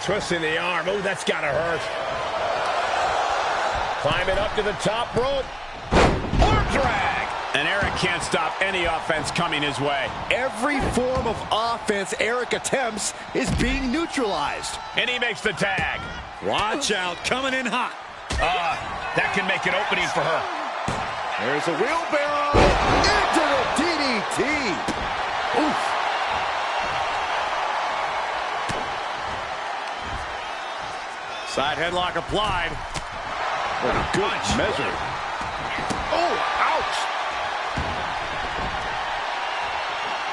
Speaker 4: Twisting the arm. Oh, that's got to hurt. Climbing up to the top rope. Arm drag. And Eric can't stop any offense coming his way.
Speaker 1: Every form of offense Eric attempts is being neutralized.
Speaker 4: And he makes the tag.
Speaker 1: Watch out, coming in hot.
Speaker 4: That can make an opening for her.
Speaker 1: There's a wheelbarrow into the DDT. Oof.
Speaker 2: Side headlock applied.
Speaker 1: What a good measure. Oh, ouch.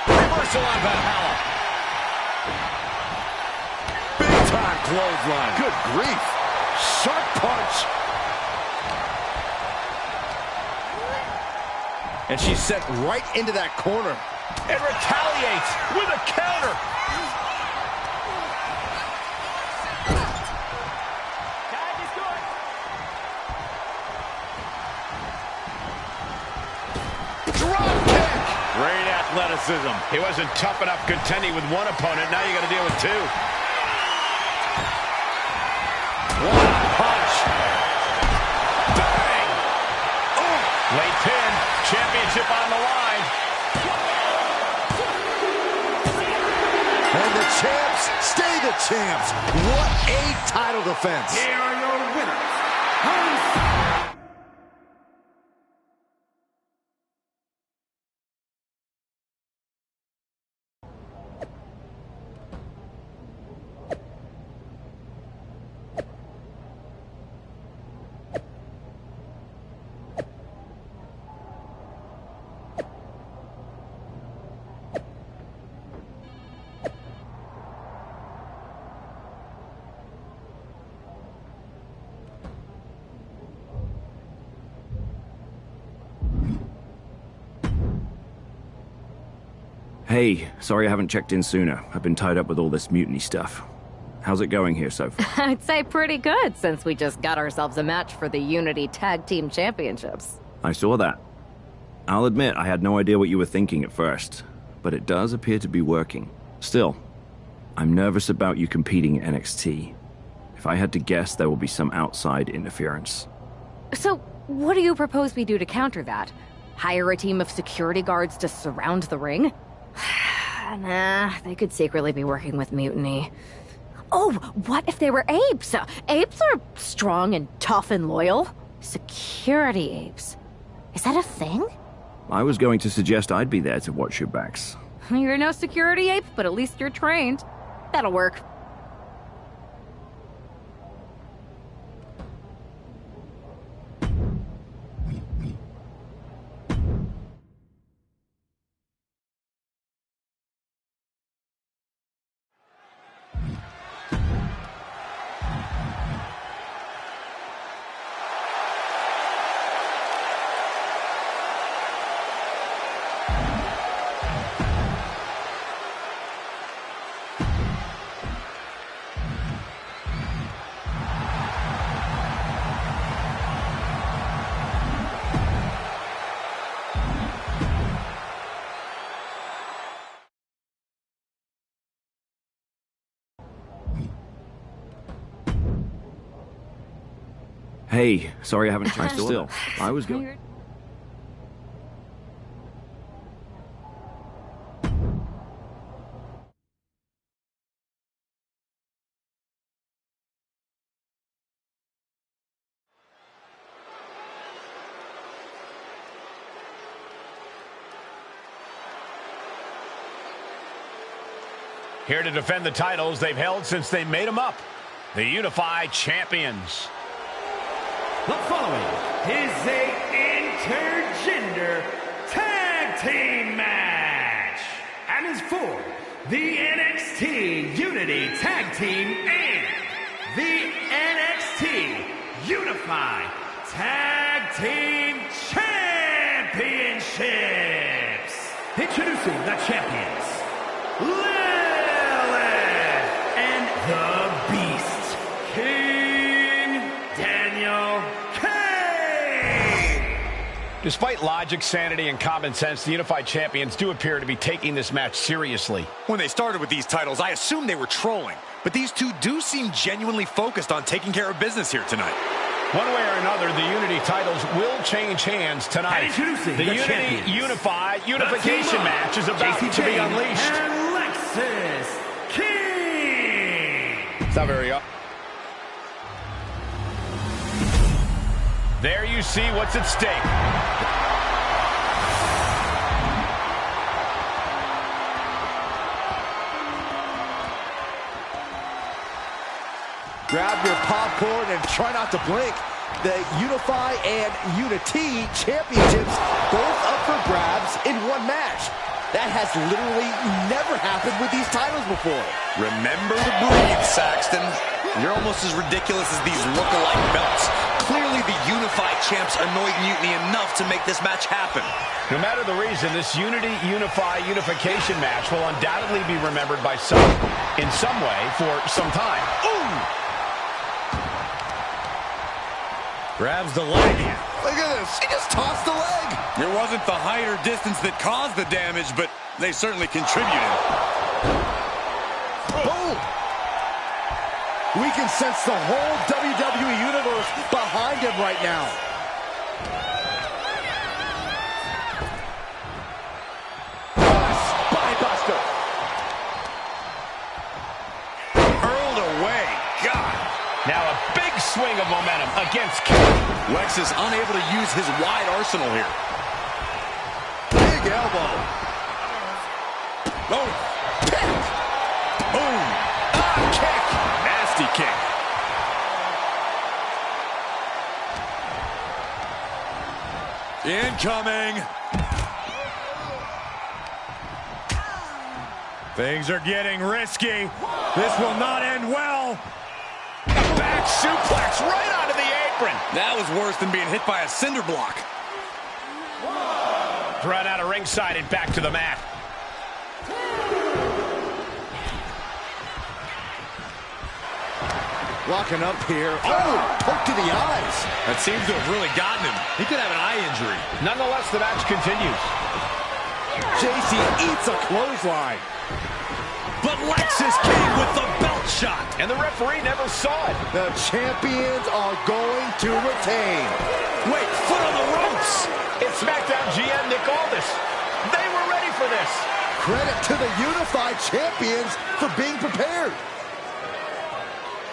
Speaker 2: Reversal on Valhalla.
Speaker 1: Big time clothesline. Good grief. Sharp punch. And she's set right into that corner.
Speaker 4: And retaliates with a counter.
Speaker 2: Great athleticism.
Speaker 4: He wasn't tough enough contending with one opponent. Now you got to deal with two.
Speaker 1: One punch.
Speaker 4: Bang! Oh! Late pin. Championship on the line.
Speaker 1: And the champs stay the champs. What a title defense.
Speaker 16: Here are your winners.
Speaker 17: Hey, sorry I haven't checked in sooner. I've been tied up with all this mutiny stuff. How's it going here so far?
Speaker 15: I'd say pretty good, since we just got ourselves a match for the Unity Tag Team Championships.
Speaker 17: I saw that. I'll admit I had no idea what you were thinking at first, but it does appear to be working. Still, I'm nervous about you competing in NXT. If I had to guess, there will be some outside interference.
Speaker 15: So, what do you propose we do to counter that? Hire a team of security guards to surround the ring? Nah, they could secretly be working with Mutiny. Oh, what if they were apes? Apes are strong and tough and loyal. Security apes. Is that a thing?
Speaker 17: I was going to suggest I'd be there to watch your backs.
Speaker 15: You're no security ape, but at least you're trained. That'll work.
Speaker 17: Hey, sorry I haven't checked still. I was going.
Speaker 4: Here to defend the titles they've held since they made them up. The Unified Champions.
Speaker 16: The following is a intergender tag team match and is for the NXT Unity Tag Team and the NXT Unified Tag Team Championships. Introducing the champions, Lilith and the Beast, King Daniel Kane.
Speaker 4: Despite logic, sanity, and common sense, the Unified Champions do appear to be taking this match seriously.
Speaker 2: When they started with these titles, I assumed they were trolling. But these two do seem genuinely focused on taking care of business here tonight.
Speaker 4: One way or another, the Unity titles will change hands tonight.
Speaker 16: Introducing
Speaker 4: the Unity
Speaker 16: champions.
Speaker 4: Unification match is about to be unleashed.
Speaker 16: And Lexis King.
Speaker 2: It's not very up.
Speaker 4: There you see what's at stake.
Speaker 1: Grab your popcorn and try not to blink. The Unify and Unity championships both up for grabs in one match. That has literally never happened with these titles before.
Speaker 2: Remember to breathe, Saxton. You're almost as ridiculous as these look-alike belts. Clearly the Unified champs annoyed Mutiny enough to make this match happen.
Speaker 4: No matter the reason, this Unification match will undoubtedly be remembered by some, in some way, for some time.
Speaker 2: Ooh! Grabs the leg.
Speaker 1: Look at this. He just tossed the leg.
Speaker 2: It wasn't the height or distance that caused the damage, but they certainly contributed.
Speaker 1: Boom. We can sense the whole WWE Universe behind him right now. Spine buster.
Speaker 2: Hurled away. God.
Speaker 4: Now a big swing of momentum against Kane.
Speaker 2: Lex is unable to use his wide arsenal here.
Speaker 1: Big elbow.
Speaker 2: Oh, kick. Boom.
Speaker 1: Kick.
Speaker 2: Nasty kick. Incoming. Things are getting risky. This will not end well.
Speaker 4: Back suplex right onto the apron.
Speaker 2: That was worse than being hit by a cinder block.
Speaker 4: Thrown out of ringside and back to the mat.
Speaker 1: Locking up here. Oh, poke to the eyes.
Speaker 2: That seems to have really gotten him. He could have an eye injury.
Speaker 4: Nonetheless, the match continues.
Speaker 1: JC eats a clothesline.
Speaker 2: But Lexis came with the belt shot.
Speaker 4: And the referee never saw it.
Speaker 1: The champions are going to retain.
Speaker 2: Wait, foot on the ropes.
Speaker 4: It's SmackDown GM Nick Aldis. They were ready for this.
Speaker 1: Credit to the Unified champions for being prepared.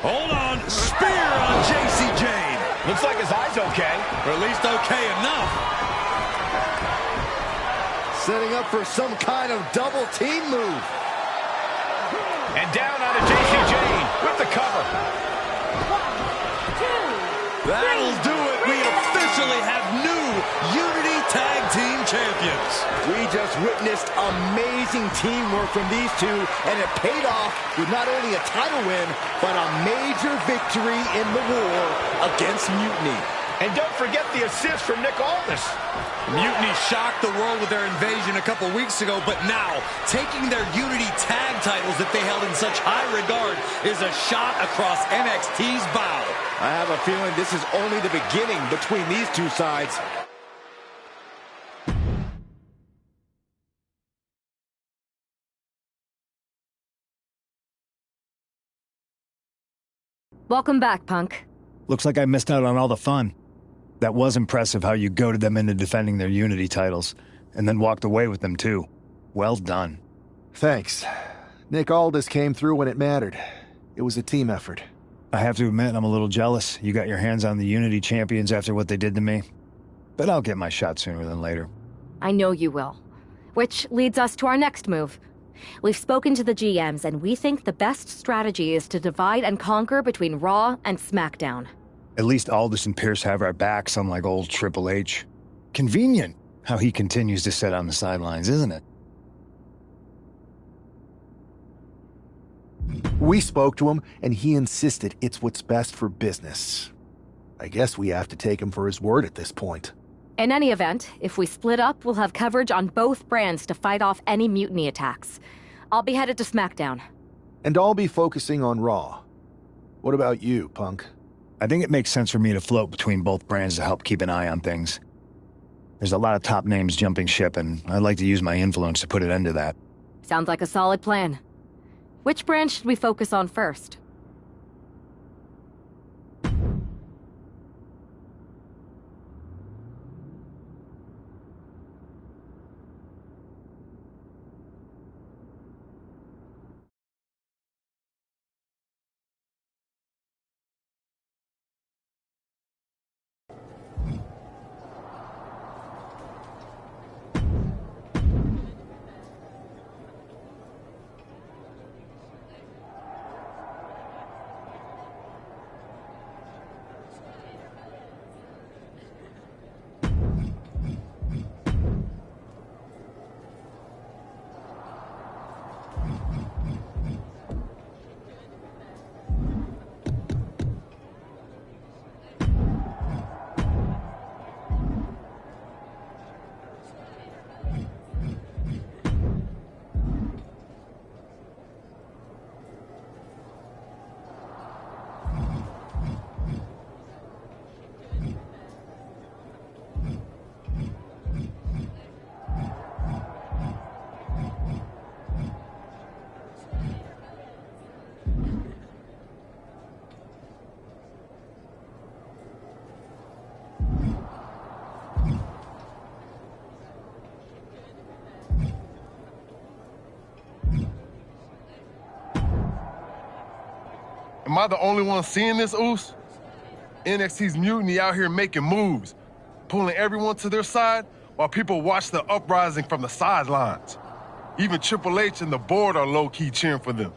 Speaker 2: Hold on. Spear on JC Jane.
Speaker 4: Looks like his eye's okay.
Speaker 2: Or at least okay enough.
Speaker 1: Setting up for some kind of double team move.
Speaker 4: And down onto JC Jane with the cover.
Speaker 13: 1, 2,
Speaker 2: That'll do it. We officially have new Unity Tag Team Champions.
Speaker 1: We just witnessed amazing teamwork from these two, and it paid off with not only a title win, but a major victory in the war against Mutiny.
Speaker 4: And don't forget the assist from Nick Aldis.
Speaker 2: Mutiny shocked the world with their invasion a couple weeks ago, but now taking their Unity tag titles that they held in such high regard is a shot across NXT's bow.
Speaker 1: I have a feeling this is only the beginning between these two sides.
Speaker 15: Welcome back, Punk.
Speaker 11: Looks like I missed out on all the fun. That was impressive how you goaded them into defending their Unity titles, and then walked away with them too. Well done.
Speaker 7: Thanks. Nick Aldis came through when it mattered. It was a team effort.
Speaker 11: I have to admit, I'm a little jealous. You got your hands on the Unity champions after what they did to me. But I'll get my shot sooner than later.
Speaker 15: I know you will. Which leads us to our next move. We've spoken to the GMs, and we think the best strategy is to divide and conquer between Raw and SmackDown.
Speaker 11: At least Aldis and Pierce have our backs, unlike old Triple H. Convenient how he continues to sit on the sidelines, isn't it?
Speaker 7: We spoke to him, and he insisted it's what's best for business. I guess we have to take him for his word at this point.
Speaker 15: In any event, if we split up, we'll have coverage on both brands to fight off any mutiny attacks. I'll be headed to SmackDown.
Speaker 7: And I'll be focusing on Raw. What about you, Punk?
Speaker 11: I think it makes sense for me to float between both brands to help keep an eye on things. There's a lot of top names jumping ship, and I'd like to use my influence to put an end to that.
Speaker 15: Sounds like a solid plan. Which brand should we focus on first?
Speaker 18: Am I the only one seeing this, Oos? NXT's mutiny out here making moves, pulling everyone to their side while people watch the uprising from the sidelines. Even Triple H and the board are low-key cheering for them.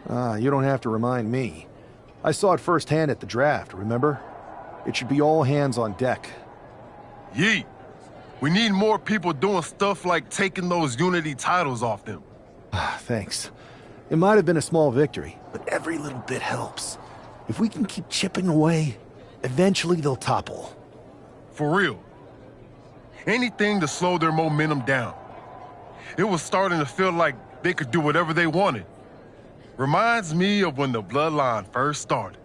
Speaker 7: You don't have to remind me. I saw it firsthand at the draft, remember? It should be all hands on deck.
Speaker 18: Yeet. We need more people doing stuff like taking those Unity titles off them.
Speaker 7: Thanks. It might have been a small victory, but every little bit helps. If we can keep chipping away, eventually they'll topple.
Speaker 18: For real. Anything to slow their momentum down. It was starting to feel like they could do whatever they wanted. Reminds me of when the Bloodline first started.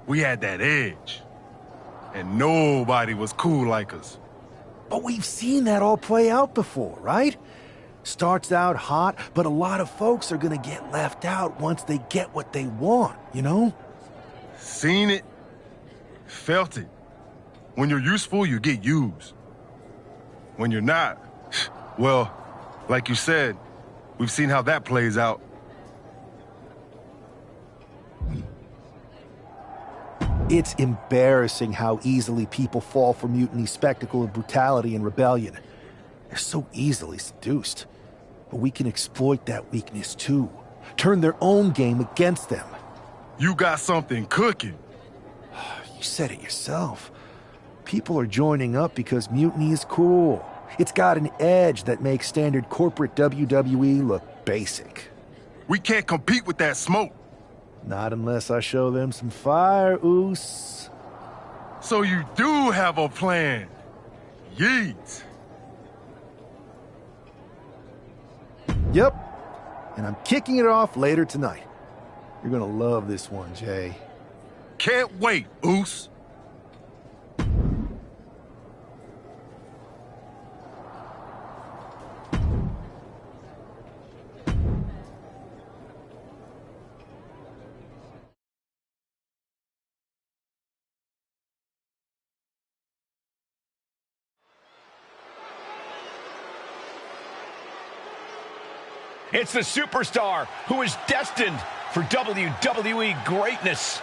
Speaker 18: We had that edge. And nobody was cool like us.
Speaker 7: But we've seen that all play out before, right? Starts out hot, but a lot of folks are gonna get left out once they get what they want, you know?
Speaker 18: Seen it, felt it. When you're useful, you get used. When you're not, well, like you said, we've seen how that plays out.
Speaker 7: It's embarrassing how easily people fall for mutiny, spectacle, of brutality and rebellion. They're so easily seduced. But we can exploit that weakness too. Turn their own game against them.
Speaker 18: You got something cooking.
Speaker 7: You said it yourself. People are joining up because mutiny is cool. It's got an edge that makes standard corporate WWE look basic.
Speaker 18: We can't compete with that smoke.
Speaker 7: Not unless I show them some fire, Oos.
Speaker 18: So you do have a plan. Yeet.
Speaker 7: Yep. And I'm kicking it off later tonight. You're gonna love this one, Jay.
Speaker 18: Can't wait, Oos.
Speaker 4: It's the superstar who is destined for WWE greatness.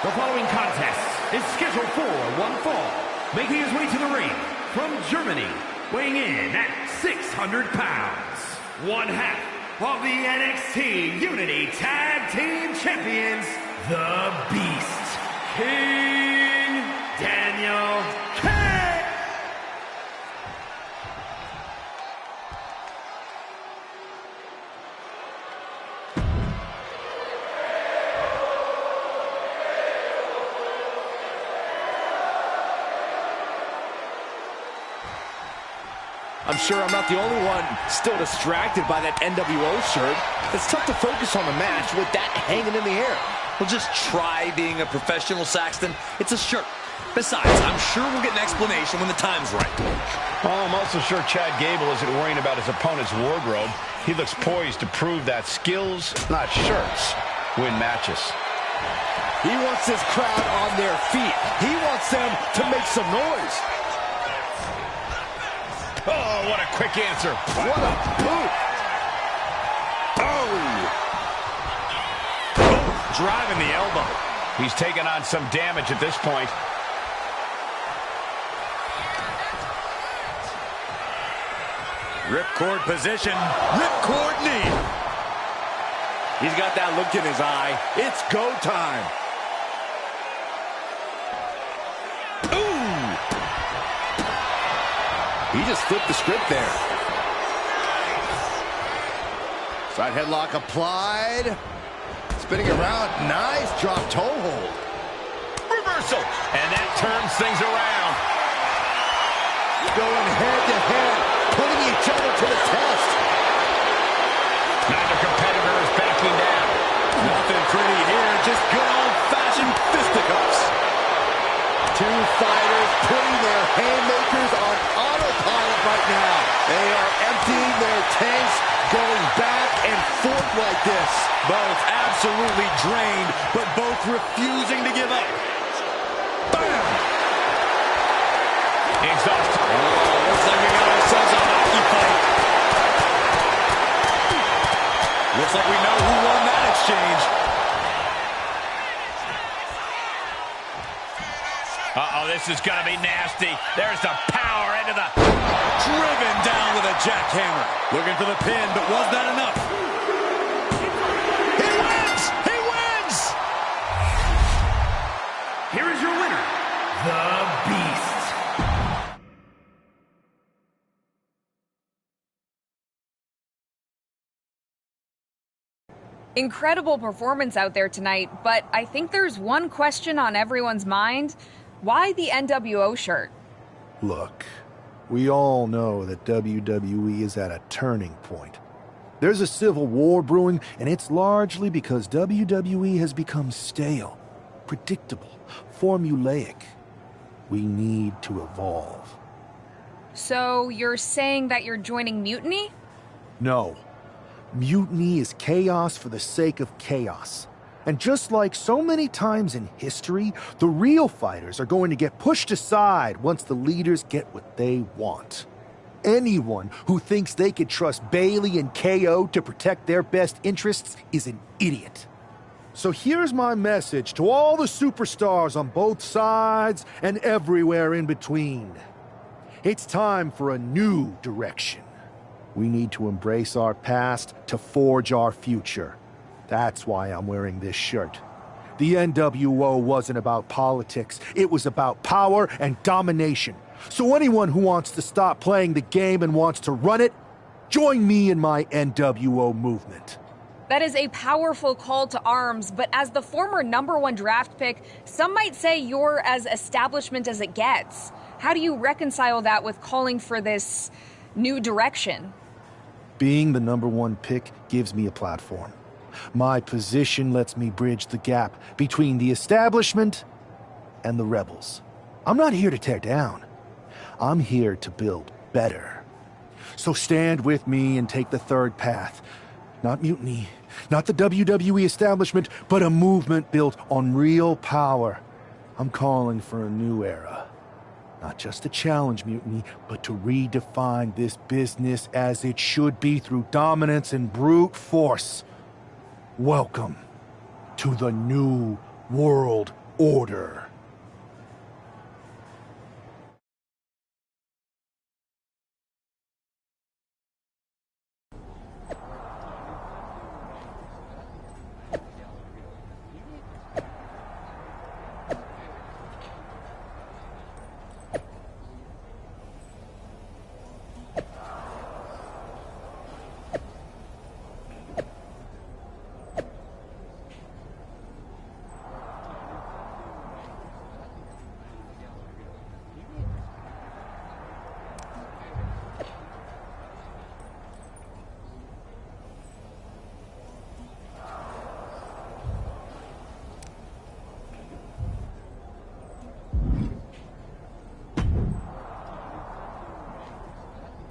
Speaker 16: The following contest is scheduled for one fall. Making his way to the ring from Germany, weighing in at 600 pounds. One half of the NXT Unity Tag Team Champions, the Beast, King Daniel King.
Speaker 1: I'm sure I'm not the only one still distracted by that NWO shirt. It's tough to focus on the match with that hanging in the air.
Speaker 5: Well, just try being a professional, Saxton. It's a shirt. Besides, I'm sure we'll get an explanation when the time's right.
Speaker 4: Oh, I'm also sure Chad Gable isn't worrying about his opponent's wardrobe. He looks poised to prove that skills, not shirts, win matches.
Speaker 1: He wants his crowd on their feet. He wants them to make some noise.
Speaker 4: Oh, what a quick answer.
Speaker 1: What a boot.
Speaker 4: Oh, driving the elbow. He's taking on some damage at this point.
Speaker 5: Ripcord position. Ripcord knee.
Speaker 1: He's got that look in his eye. It's go time. He just flipped the script there. Side headlock applied. Spinning around. Nice drop toe hold.
Speaker 4: Reversal. And that turns things around.
Speaker 1: Going head to head. Putting each other to the test.
Speaker 4: Neither competitor is backing down.
Speaker 1: Nothing pretty here. Just good old-fashioned fisticuffs. Two fighters putting their haymakers on autopilot right now. They are emptying their tanks, going back and forth like this.
Speaker 5: Both absolutely drained, but both refusing to give up.
Speaker 1: Bam!
Speaker 4: Exhausted.
Speaker 5: Oh, looks like we got ourselves a hockey fight. Looks like we know who won that exchange.
Speaker 4: Uh-oh, this is going to be nasty. There's the power into the...
Speaker 5: Driven down with a jackhammer. Looking for the pin, but was that enough?
Speaker 1: He wins! He wins!
Speaker 16: Here is your winner, the Beast.
Speaker 9: Incredible performance out there tonight, but I think there's one question on everyone's mind. Why the NWO shirt?
Speaker 7: Look, we all know that WWE is at a turning point. There's a civil war brewing, and it's largely because WWE has become stale, predictable, formulaic. We need to evolve.
Speaker 9: So you're saying that you're joining Mutiny?
Speaker 7: No. Mutiny is chaos for the sake of chaos. And just like so many times in history, the real fighters are going to get pushed aside once the leaders get what they want. Anyone who thinks they could trust Bayley and KO to protect their best interests is an idiot. So here's my message to all the superstars on both sides and everywhere in between. It's time for a new direction. We need to embrace our past to forge our future. That's why I'm wearing this shirt. The NWO wasn't about politics. It was about power and domination. So anyone who wants to stop playing the game and wants to run it, join me in my NWO movement.
Speaker 9: That is a powerful call to arms, but as the former #1 draft pick, some might say you're as establishment as it gets. How do you reconcile that with calling for this new direction?
Speaker 7: Being the #1 pick gives me a platform. My position lets me bridge the gap between the establishment and the rebels. I'm not here to tear down. I'm here to build better. So stand with me and take the third path. Not mutiny, not the WWE establishment, but a movement built on real power. I'm calling for a new era. Not just to challenge Mutiny, but to redefine this business as it should be through dominance and brute force. Welcome to the New World Order.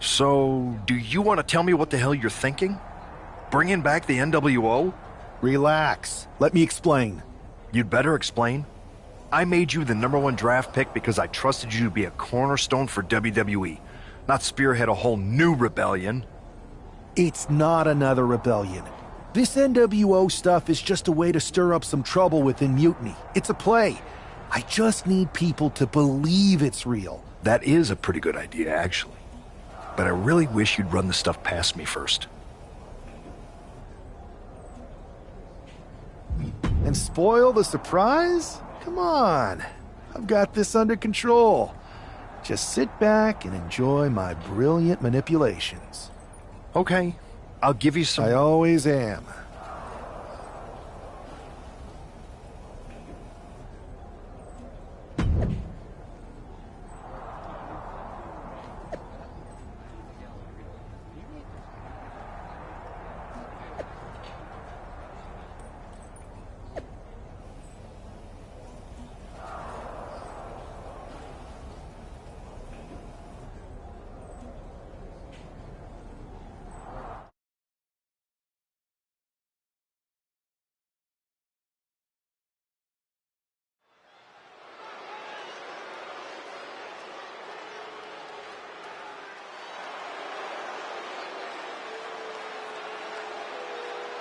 Speaker 10: So, do you want to tell me what the hell you're thinking? Bringing back the NWO?
Speaker 7: Relax. Let me explain.
Speaker 10: You'd better explain. I made you the #1 draft pick because I trusted you to be a cornerstone for WWE, not spearhead a whole new rebellion.
Speaker 7: It's not another rebellion. This NWO stuff is just a way to stir up some trouble within Mutiny. It's a play. I just need people to believe it's real.
Speaker 10: That is a pretty good idea, actually. But I really wish you'd run the stuff past me first.
Speaker 7: And spoil the surprise? Come on. I've got this under control. Just sit back and enjoy my brilliant manipulations.
Speaker 10: Okay, I'll give you some...
Speaker 7: I always am.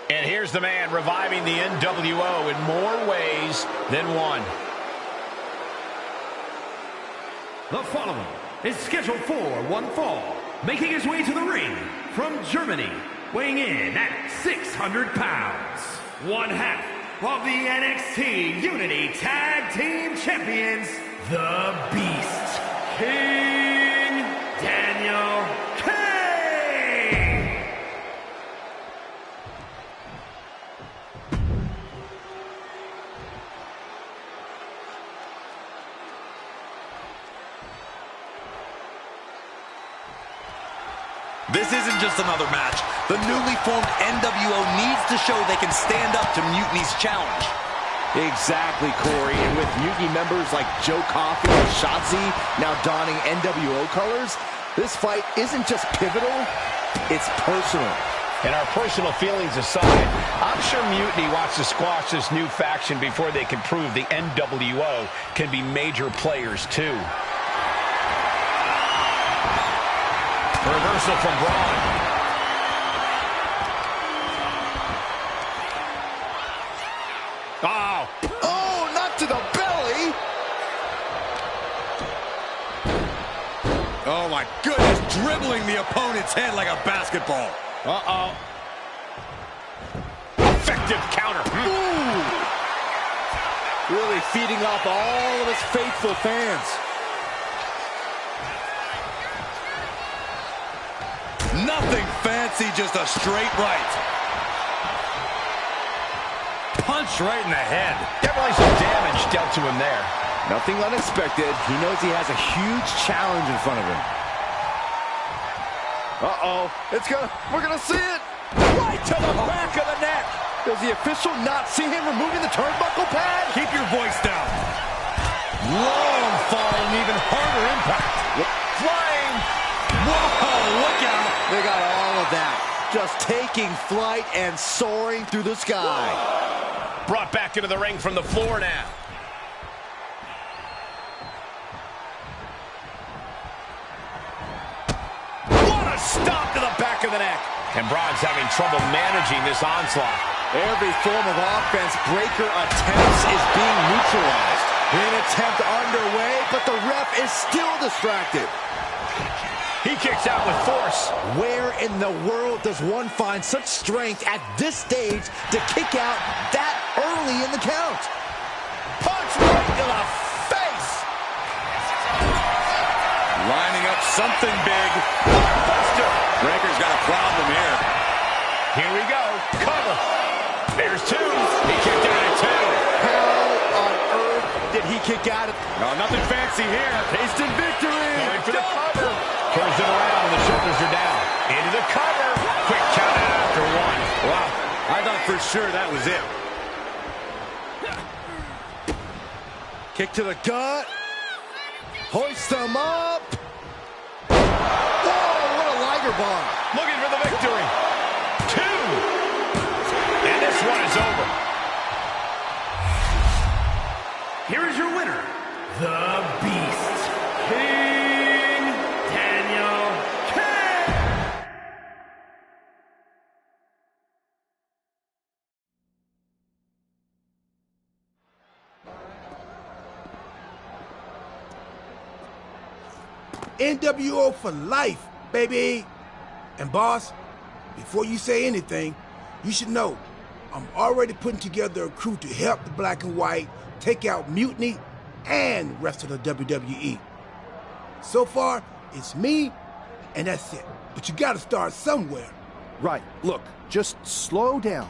Speaker 4: And here's the man reviving the NWO in more ways than one.
Speaker 16: The following is scheduled for one fall, making his way to the ring from Germany, weighing in at 600 pounds, one half of the NXT Unity Tag Team Champions, the Beast, King Daniel Kane.
Speaker 2: This isn't just another match. The newly formed NWO needs to show they can stand up to Mutiny's challenge.
Speaker 1: Exactly, Corey. And with Mutiny members like Joe Coffey and Shotzi now donning NWO colors, this fight isn't just pivotal, it's personal.
Speaker 4: And our personal feelings aside, I'm sure Mutiny wants to squash this new faction before they can prove the NWO can be major players too. Reversal from Braun.
Speaker 2: Oh! Oh, not to the belly! Oh, my goodness, dribbling the opponent's head like a basketball.
Speaker 4: Uh-oh. Effective counter.
Speaker 1: Ooh. Really feeding off all of his faithful fans.
Speaker 2: Nothing fancy, just a straight right. Punch right in the head.
Speaker 4: Definitely some damage dealt to him there.
Speaker 1: Nothing unexpected. He knows he has a huge challenge in front of him. Uh-oh. We're gonna see it. Right to the back of the neck. Does the official not see him removing the turnbuckle pad?
Speaker 2: Keep your voice down. Long fall and even harder impact.
Speaker 1: Flying.
Speaker 2: Whoa, look out.
Speaker 1: They got all of that. Just taking flight and soaring through the sky.
Speaker 4: Brought back into the ring from the floor now. a stomp to the back of the neck. And Braun's having trouble managing this onslaught.
Speaker 1: Every form of offense Breaker attempts is being neutralized. An attempt underway, but the ref is still distracted.
Speaker 4: He kicks out with force.
Speaker 1: Where in the world does one find such strength at this stage to kick out that early in the count?
Speaker 4: Punch right to the face.
Speaker 2: Lining up something big.
Speaker 4: Buster.
Speaker 2: Breaker's got a problem here.
Speaker 4: Here we go. Cover. There's two. He kicked out at two.
Speaker 1: How on earth did he kick out?
Speaker 2: No, nothing fancy here.
Speaker 1: Tasting victory.
Speaker 4: Going for the cover. Turns it around and the shoulders are down. Into the cover. Quick count out after one.
Speaker 2: Wow. I thought for sure that was it.
Speaker 1: Kick to the gut. Hoist them up. Whoa, what a Liger bomb.
Speaker 4: Looking for the victory. Two. And this one is over.
Speaker 16: Here is your winner, the Beast, King Daniel King.
Speaker 19: NWO for life, baby. And boss, before you say anything, you should know I'm already putting together a crew to help the Black and White take out Mutiny and rest of the WWE. So far, it's me, and that's it. But you gotta start somewhere.
Speaker 7: Right. Look, just slow down.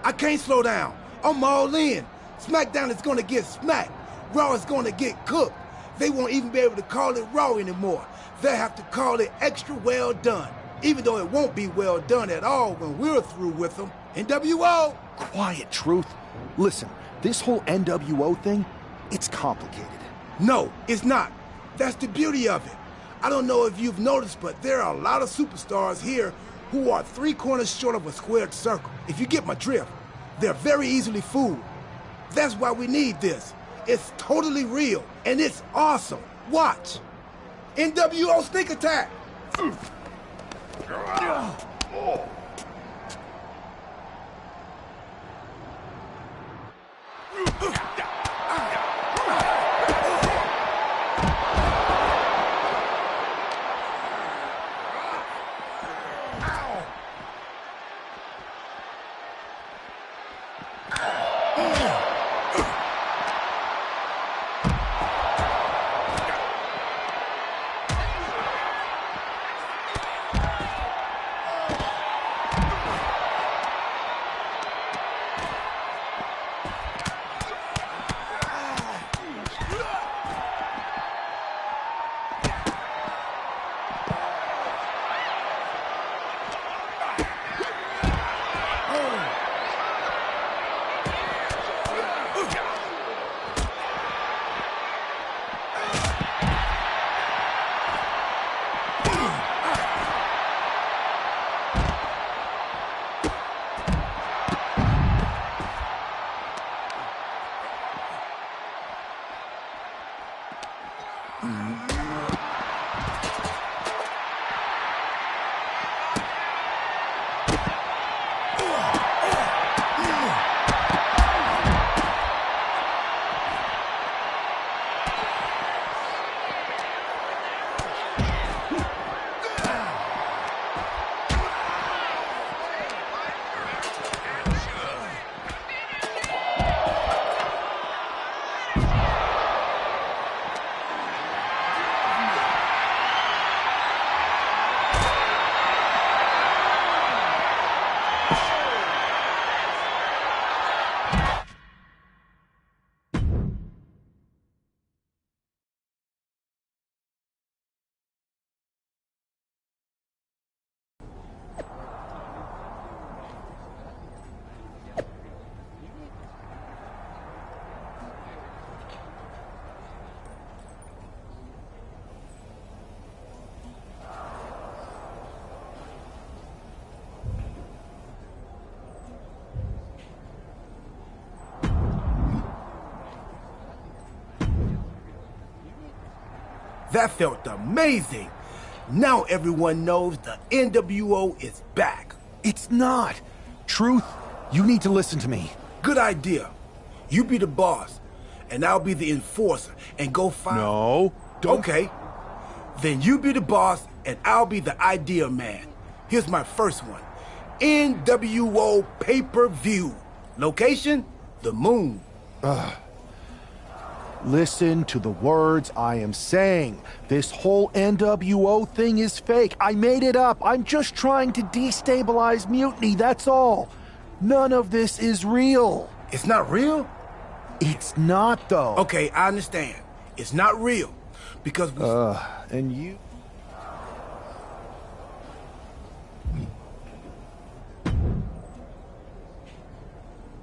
Speaker 19: I can't slow down. I'm all in. SmackDown is gonna get smacked. Raw is gonna get cooked. They won't even be able to call it Raw anymore. They'll have to call it Extra Well Done, even though it won't be well done at all when we're through with them. NWO!
Speaker 7: Quiet, Truth. Listen, this whole NWO thing, it's complicated.
Speaker 19: No, it's not. That's the beauty of it. I don't know if you've noticed, but there are a lot of superstars here who are 3 corners short of a squared circle. If you get my drift, they're very easily fooled. That's why we need this. It's totally real, and it's awesome. Watch. NWO Sneak Attack! That felt amazing. Now everyone knows the NWO is back.
Speaker 7: It's not. Truth, you need to listen to me.
Speaker 19: Good idea. You be the boss, and I'll be the enforcer, and go find...
Speaker 7: No, don't...
Speaker 19: Okay. Then you be the boss, and I'll be the idea man. Here's my first one. NWO pay-per-view. Location? The moon.
Speaker 7: Listen to the words I am saying. This whole NWO thing is fake. I made it up. I'm just trying to destabilize Mutiny, that's all. None of this is real.
Speaker 19: It's not real?
Speaker 7: It's not, though.
Speaker 19: Okay, I understand. It's not real. Because we...
Speaker 7: and you...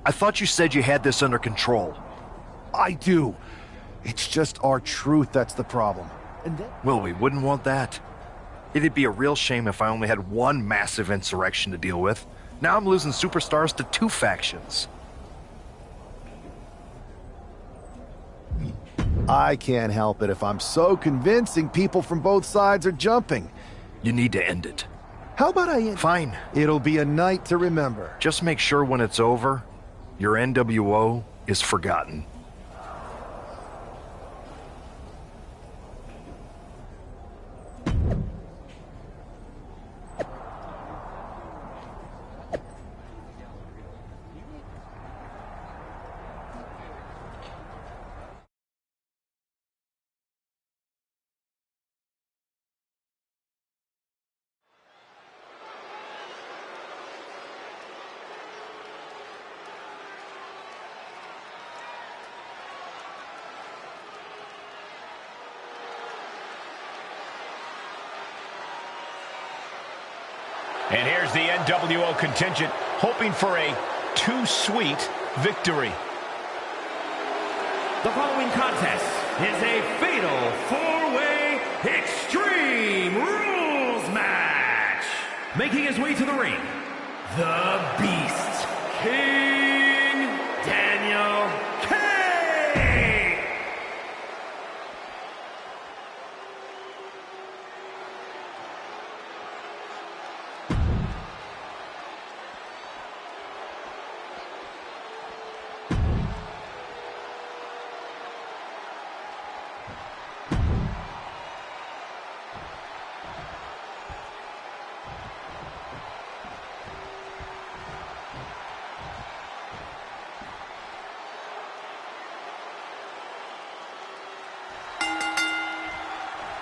Speaker 10: I thought you said you had this under control.
Speaker 7: I do. It's just our truth that's the problem. And then...
Speaker 10: Well, we wouldn't want that. It'd be a real shame if I only had one massive insurrection to deal with. Now I'm losing superstars to 2 factions.
Speaker 7: I can't help it if I'm so convincing people from both sides are jumping.
Speaker 10: You need to end it.
Speaker 7: How about I end...
Speaker 10: Fine.
Speaker 7: It'll be a night to remember.
Speaker 10: Just make sure when it's over, your NWO is forgotten.
Speaker 4: And here's the NWO contingent, hoping for a too-sweet victory.
Speaker 16: The following contest is a fatal 4-way Extreme Rules match. Making his way to the ring, the Beast, King Daniel Kane.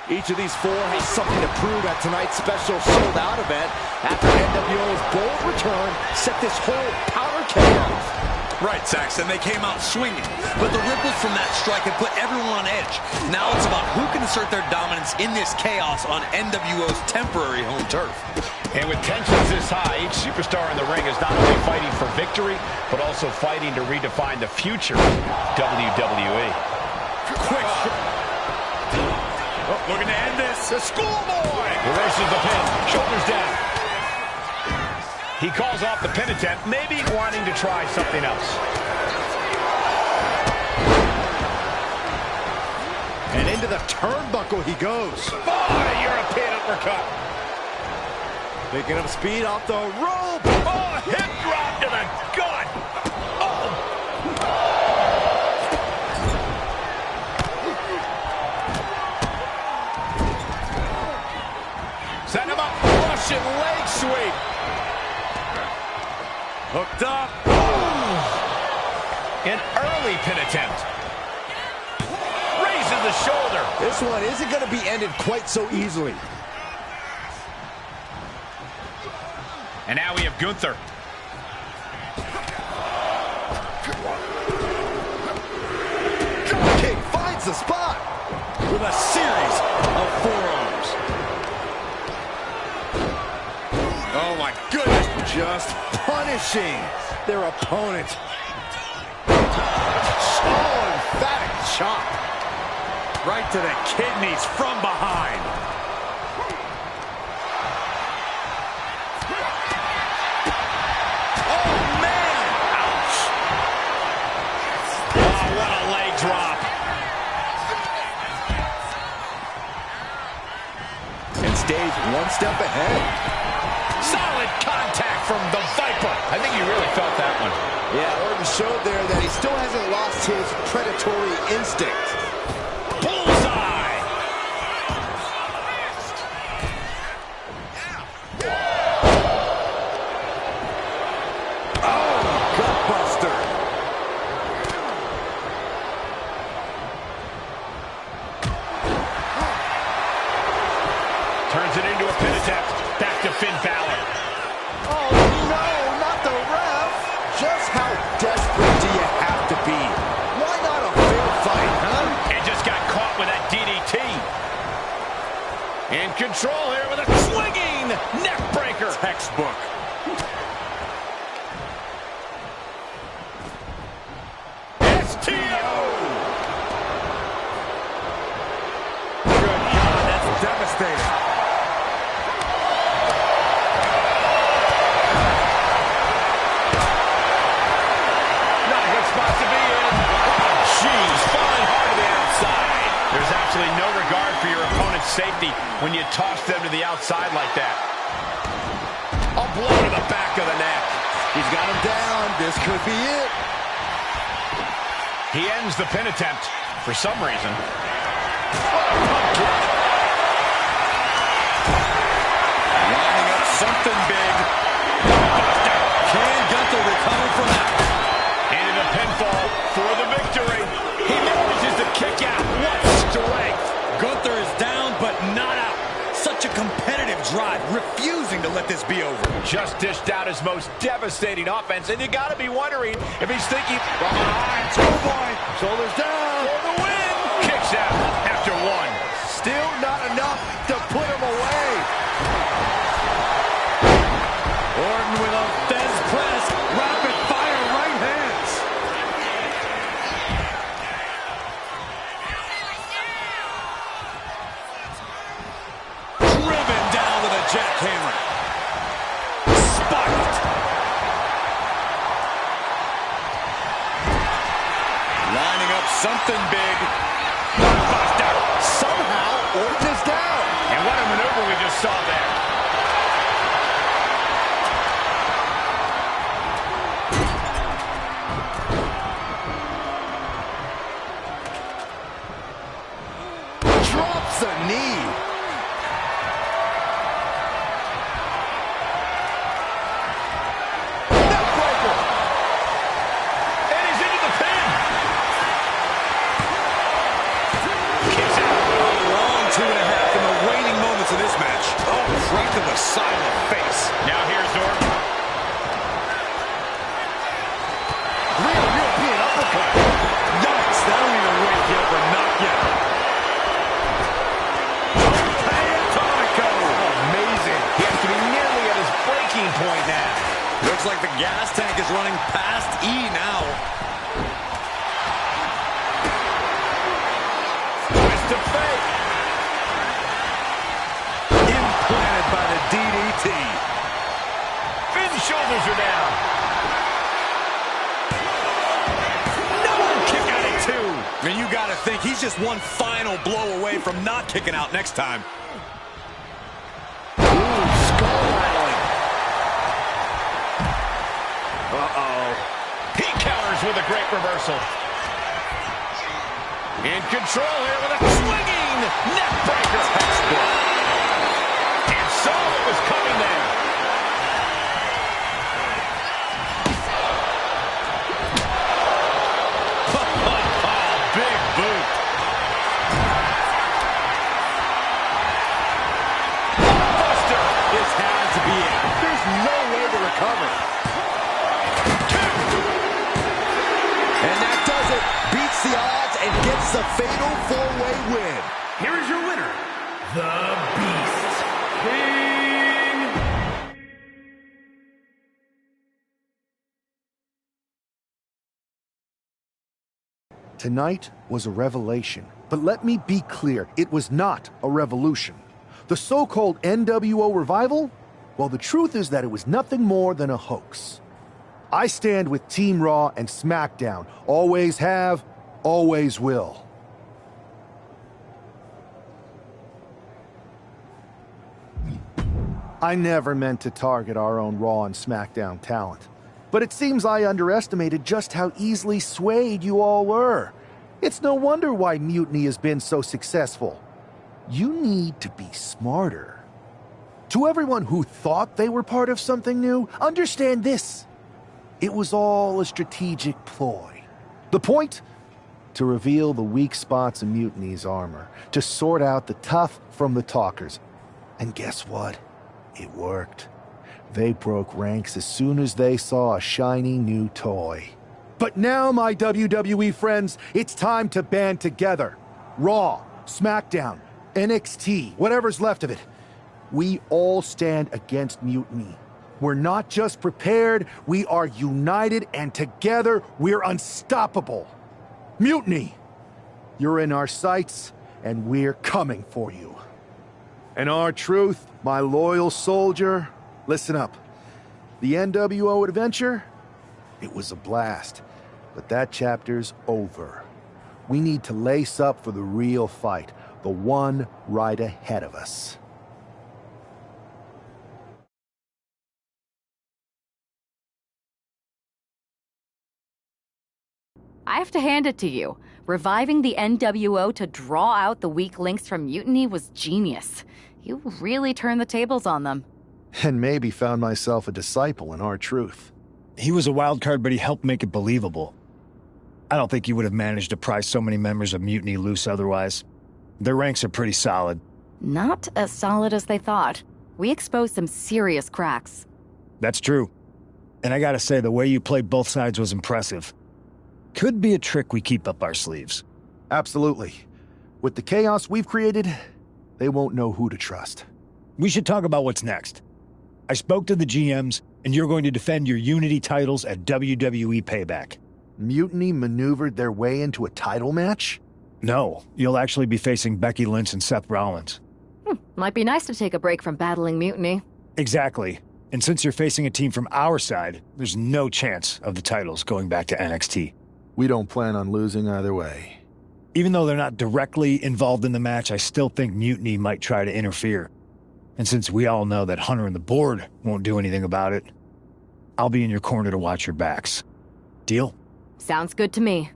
Speaker 1: Each of these 4 has something to prove at tonight's special sold-out event after NWO's bold return set this whole powder keg off.
Speaker 2: Right, Saxton, they came out swinging, but the ripples from that strike had put everyone on edge. Now it's about who can assert their dominance in this chaos on NWO's temporary home turf.
Speaker 4: And with tensions this high, each superstar in the ring is not only fighting for victory, but also fighting to redefine the future of WWE.
Speaker 2: Quick.
Speaker 4: Oh, looking to end this. The schoolboy reverses the pin. Shoulders down. He calls off the pin attempt, maybe wanting to try something else.
Speaker 1: And into the turnbuckle he goes.
Speaker 4: Oh, European uppercut.
Speaker 1: Picking up speed off the rope.
Speaker 4: Oh, hip drop to the gut. Oh. Setting him up. Russian leg sweep.
Speaker 1: Hooked up.
Speaker 4: An early pin attempt. Raises the shoulder.
Speaker 1: This one isn't going to be ended quite so easily.
Speaker 4: And now we have Gunther.
Speaker 1: Kick finds the spot with a series of forearms. Oh my goodness, just punishing their opponent. Oh, emphatic chop. Right to the kidneys from behind. Oh, man! Ouch!
Speaker 4: Oh, what a leg drop.
Speaker 1: And stay one step ahead.
Speaker 4: Solid contact from the Viper. I think he really felt that one.
Speaker 1: Yeah, Orton showed there that he still hasn't lost his predatory instinct.
Speaker 4: Bullseye!
Speaker 1: Oh, gutbuster.
Speaker 4: Turns it into a pin attempt. Back to Finn Balor.
Speaker 1: Oh, no, not the ref. Just how desperate do you have to be? Why not a fair fight, huh?
Speaker 4: And just got caught with that DDT. In control here with a swinging neck breaker.
Speaker 1: Textbook.
Speaker 4: STO!
Speaker 1: Good God, that's devastating.
Speaker 4: Not a good spot to be in. Oh, jeez, falling hard to the outside. There's absolutely no regard for your opponent's safety when you toss them to the outside like that. A blow to the back of the neck.
Speaker 1: He's got him down. This could be it.
Speaker 4: He ends the pin attempt for some reason.
Speaker 1: Lining up something big. Can Gunther recover from that?
Speaker 4: And a pinfall for the victory. He manages to kick out. What strength.
Speaker 5: Gunther is down, but not out. Such a competitive drive, refusing to let this be over.
Speaker 4: Just dished out his most devastating offense, and you got to be wondering if he's thinking, behind, schoolboy, shoulders down, for the win. Kicks out after one.
Speaker 1: Still not enough to put him away. Orton with a Fez press, rapid fire right hands. Driven down with a jackhammer. Spiked. Lining up something big. Somehow, Orton is down.
Speaker 4: And what a maneuver we just saw there.
Speaker 1: Drops a knee. Neckbreaker.
Speaker 4: And he's into the pin. Kicks out.
Speaker 1: A long 2.5 in the waning moments of this match. Oh, right to the side of the face.
Speaker 4: Now here's Orton.
Speaker 1: Real European uppercut. Yikes, that don't even wake you up or knock you out.
Speaker 4: Amazing. He has to be nearly at his breaking point now.
Speaker 1: Looks like the gas tank is running past E now.
Speaker 4: Twist of fate.
Speaker 1: Implanted by the DDT.
Speaker 4: Finn's shoulders are down. No kick out at two.
Speaker 1: I mean, you got to think he's just one final blow away from not kicking out next time.
Speaker 4: He counters with a great reversal. In control here with a swinging neck breaker. And saw what was coming there. Big boot. Buster.
Speaker 1: This has to be it. There's no way to recover. And that does it. Beats the odds and gets the fatal 4-way win.
Speaker 16: Here is your winner, the Beast, King.
Speaker 7: Tonight was a revelation, but let me be clear, it was not a revolution. The so-called NWO revival? Well, the truth is that it was nothing more than a hoax. I stand with Team Raw and SmackDown. Always have, always will. I never meant to target our own Raw and SmackDown talent. But it seems I underestimated just how easily swayed you all were. It's no wonder why Mutiny has been so successful. You need to be smarter. To everyone who thought they were part of something new, understand this. It was all a strategic ploy. The point? To reveal the weak spots in Mutiny's armor, to sort out the tough from the talkers. And guess what? It worked. They broke ranks as soon as they saw a shiny new toy. But now, my WWE friends, it's time to band together. Raw, SmackDown, NXT, whatever's left of it. We all stand against Mutiny. We're not just prepared, we are united, and together we're unstoppable. Mutiny! You're in our sights, and we're coming for you. And R-Truth, my loyal soldier, listen up. The NWO adventure? It was a blast, but that chapter's over. We need to lace up for the real fight, the one right ahead of us.
Speaker 15: I have to hand it to you. Reviving the NWO to draw out the weak links from Mutiny was genius. You really turned the tables on them.
Speaker 7: And maybe found myself a disciple in R-Truth.
Speaker 11: He was a wild card, but he helped make it believable. I don't think you would have managed to pry so many members of Mutiny loose otherwise. Their ranks are pretty solid.
Speaker 15: Not as solid as they thought. We exposed some serious cracks.
Speaker 11: That's true. And I gotta say, the way you played both sides was impressive. Could be a trick we keep up our sleeves.
Speaker 7: Absolutely. With the chaos we've created, they won't know who to trust.
Speaker 11: We should talk about what's next. I spoke to the GMs, and you're going to defend your Unity titles at WWE Payback.
Speaker 7: Mutiny maneuvered their way into a title match?
Speaker 11: No, you'll actually be facing Becky Lynch and Seth Rollins.
Speaker 15: Might be nice to take a break from battling Mutiny.
Speaker 11: Exactly. And since you're facing a team from our side, there's no chance of the titles going back to NXT.
Speaker 7: We don't plan on losing either way.
Speaker 11: Even though they're not directly involved in the match, I still think Mutiny might try to interfere. And since we all know that Hunter and the board won't do anything about it, I'll be in your corner to watch your backs. Deal?
Speaker 15: Sounds good to me.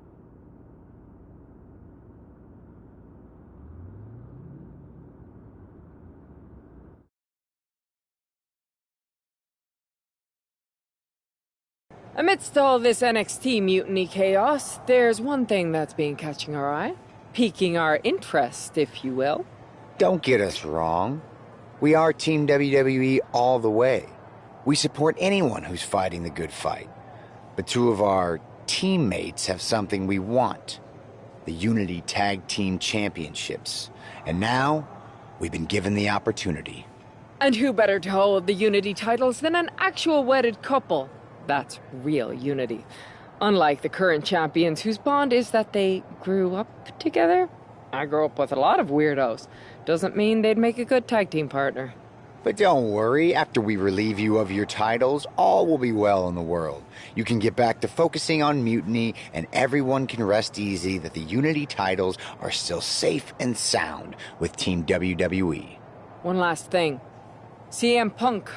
Speaker 20: Amidst all this NXT mutiny chaos, there's one thing that's been catching our eye. Piquing our interest, if you will.
Speaker 21: Don't get us wrong. We are Team WWE all the way. We support anyone who's fighting the good fight. But two of our teammates have something we want. The Unity Tag Team Championships. And now, we've been given the opportunity.
Speaker 20: And who better to hold the Unity titles than an actual wedded couple? That's real unity. Unlike the current champions whose bond is that they grew up together. I grew up with a lot of weirdos. Doesn't mean they'd make a good tag team partner.
Speaker 21: But don't worry, after we relieve you of your titles, all will be well in the world. You can get back to focusing on Mutiny, and everyone can rest easy that the Unity titles are still safe and sound with Team WWE.
Speaker 20: One last thing. CM Punk,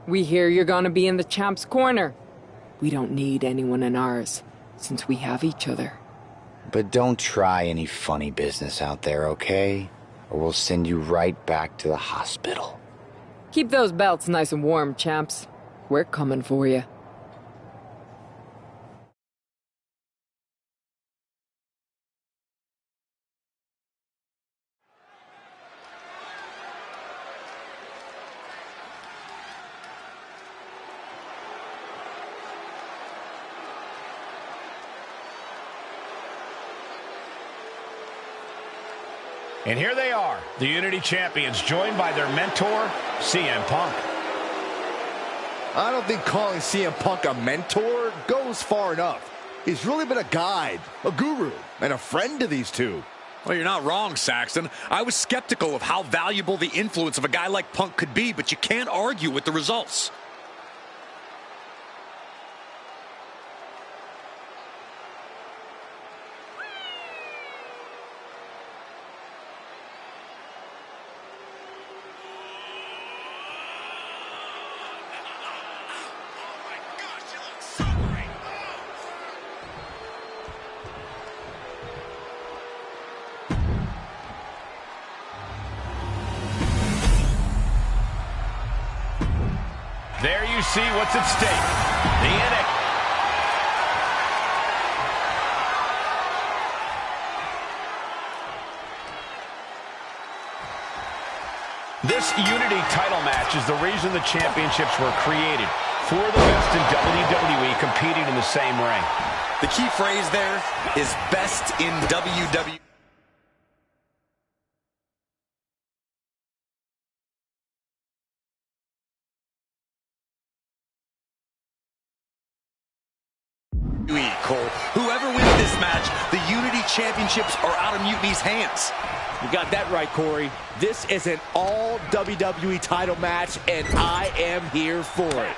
Speaker 20: we hear you're gonna be in the champ's corner. We don't need anyone in ours, since we have each other.
Speaker 21: But don't try any funny business out there, okay? Or we'll send you right back to the hospital.
Speaker 20: Keep those belts nice and warm, champs. We're coming for you.
Speaker 4: And here they are, the Unity Champions, joined by their mentor, CM Punk.
Speaker 1: I don't think calling CM Punk a mentor goes far enough. He's really been a guide, a guru, and a friend to these two.
Speaker 2: Well, you're not wrong, Saxton. I was skeptical of how valuable the influence of a guy like Punk could be, but you can't argue with the results.
Speaker 4: see what's at stake. The NXT. This Unity title match is the reason the championships were created. For the best in WWE competing in the same ring.
Speaker 2: The key phrase there is best in WWE. Cole. Whoever wins this match, the Unity Championships are out of Mutiny's hands.
Speaker 8: You got that right, Corey. This is an all WWE title match, and I am here for it.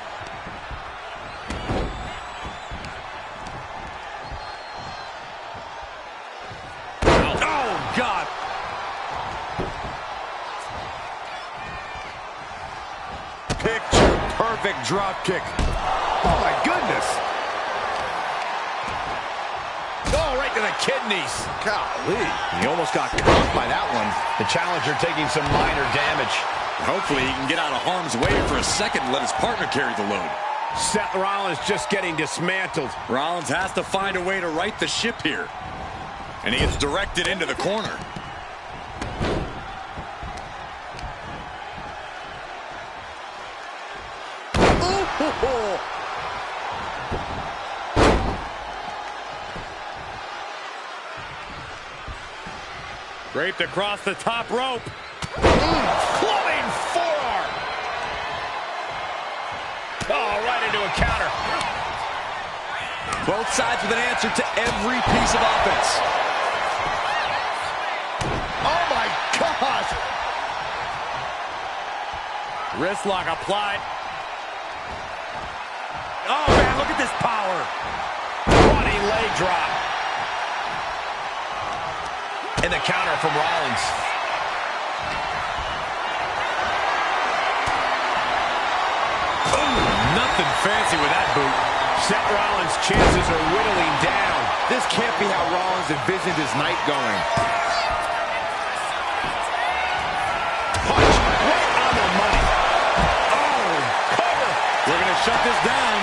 Speaker 2: Oh, God.
Speaker 1: Picture-perfect drop kick. Oh, my goodness.
Speaker 4: Oh, right to the kidneys.
Speaker 1: Golly. He almost got caught by that one.
Speaker 4: The challenger taking some minor damage.
Speaker 2: Hopefully he can get out of harm's way for a second and let his partner carry the load.
Speaker 4: Seth Rollins just getting dismantled.
Speaker 2: Rollins has to find a way to right the ship here. And he gets directed into the corner.
Speaker 1: Oh.
Speaker 4: Draped across the top rope. Clubbing forearm. Oh, right into a counter.
Speaker 2: Both sides with an answer to every piece of offense.
Speaker 1: Oh, my gosh.
Speaker 4: Wrist lock applied. Oh, man, look at this power. Running leg drop. And the counter from Rollins.
Speaker 2: Ooh, nothing fancy with that boot.
Speaker 4: Seth Rollins' chances are whittling down.
Speaker 1: This can't be how Rollins envisioned his night going.
Speaker 4: Punch right on the money. Oh, cover.
Speaker 2: We're going to shut this down.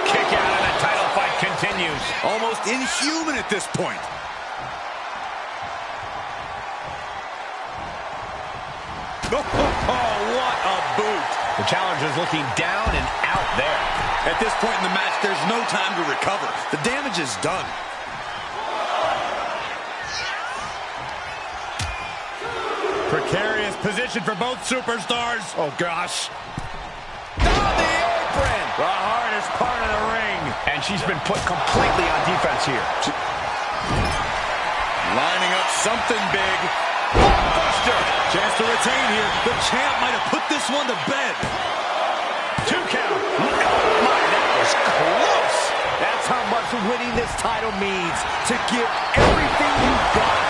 Speaker 4: Kick out and the title fight continues.
Speaker 2: Almost inhuman at this point.
Speaker 4: Oh, what a boot. The challenger's looking down and out there.
Speaker 2: At this point in the match, there's no time to recover. The damage is done.
Speaker 4: Precarious position for both superstars. Oh, gosh. Down the apron. The hardest part of the ring. And she's been put completely on defense here.
Speaker 2: Lining up something big.
Speaker 4: Buster.
Speaker 2: Chance to retain here. The champ might have put this one to bed.
Speaker 4: 2 count. Oh, my, that was close.
Speaker 8: That's how much winning this title means. To give everything you've got.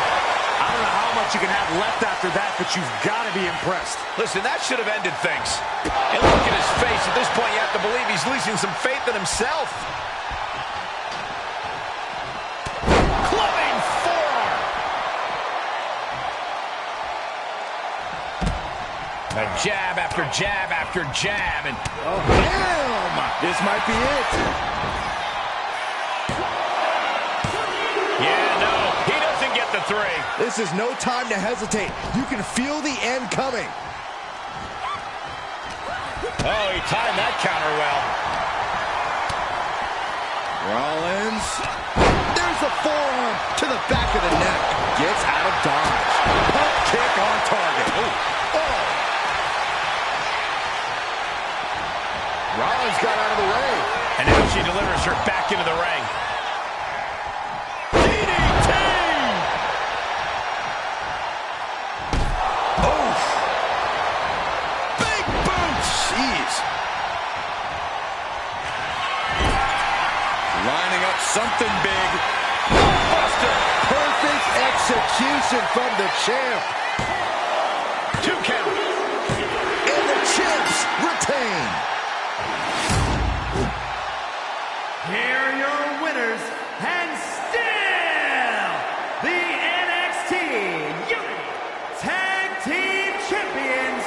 Speaker 1: I don't know how much you can have left after that, but you've got to be impressed.
Speaker 4: Listen, that should have ended things. And look at his face. At this point, you have to believe he's losing some faith in himself. Clubbing forearm. A jab after jab after jab. And
Speaker 1: oh, damn! This might be it.
Speaker 4: Yeah, no, he doesn't get the 3.
Speaker 1: This is no time to hesitate. You can feel the end coming.
Speaker 4: Oh, he timed that counter well.
Speaker 1: Rollins. There's a forearm to the back of the neck. Gets out of dodge. Pump kick on target. Ooh. Oh. Rollins got out of the way.
Speaker 4: And now she delivers her back into the ring.
Speaker 2: Something big.
Speaker 1: Buster. Perfect execution from the champ.
Speaker 4: 2 count.
Speaker 1: And the champs retain.
Speaker 16: Here are your winners, and still the NXT Unity Tag Team Champions,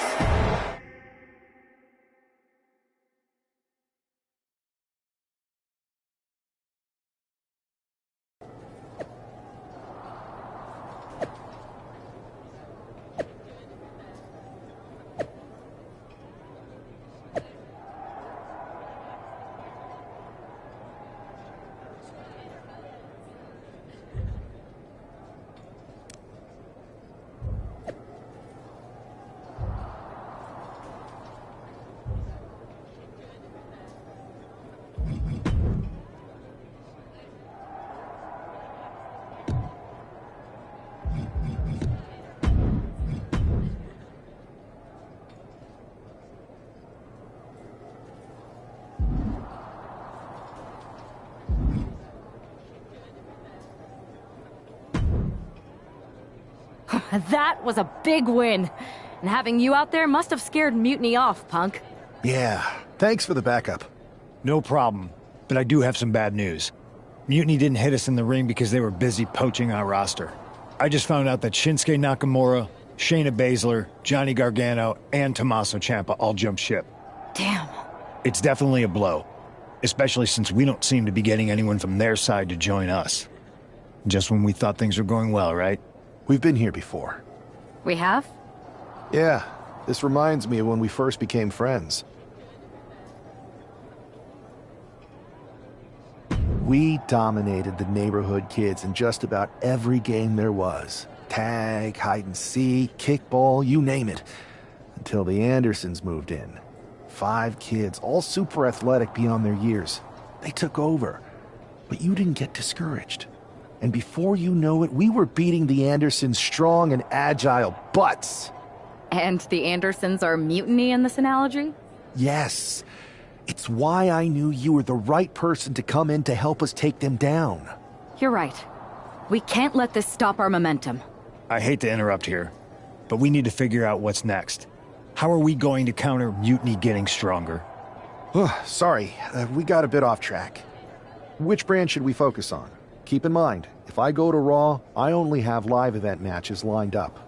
Speaker 15: That was a big win. And having you out there must have scared Mutiny off, Punk.
Speaker 7: Yeah, thanks for the backup.
Speaker 11: No problem, but I do have some bad news. Mutiny didn't hit us in the ring because they were busy poaching our roster. I just found out that Shinsuke Nakamura, Shayna Baszler, Johnny Gargano, and Tommaso Ciampa all jumped ship.
Speaker 15: Damn.
Speaker 11: It's definitely a blow, especially since we don't seem to be getting anyone from their side to join us. Just when we thought things were going well, right?
Speaker 7: We've been here before.
Speaker 15: We have?
Speaker 7: Yeah, this reminds me of when we first became friends. We dominated the neighborhood kids in just about every game there was. Tag, hide and seek, kickball, you name it. Until the Andersons moved in. 5 kids, all super athletic beyond their years. They took over. But you didn't get discouraged. And before you know it, we were beating the Andersons' strong and agile butts.
Speaker 15: And the Andersons are Mutiny in this analogy?
Speaker 7: Yes. It's why I knew you were the right person to come in to help us take them down.
Speaker 15: You're right. We can't let this stop our momentum.
Speaker 11: I hate to interrupt here, but we need to figure out what's next. How are we going to counter Mutiny getting stronger?
Speaker 7: Sorry, we got a bit off track. Which brand should we focus on? Keep in mind, if I go to Raw, I only have live event matches lined up.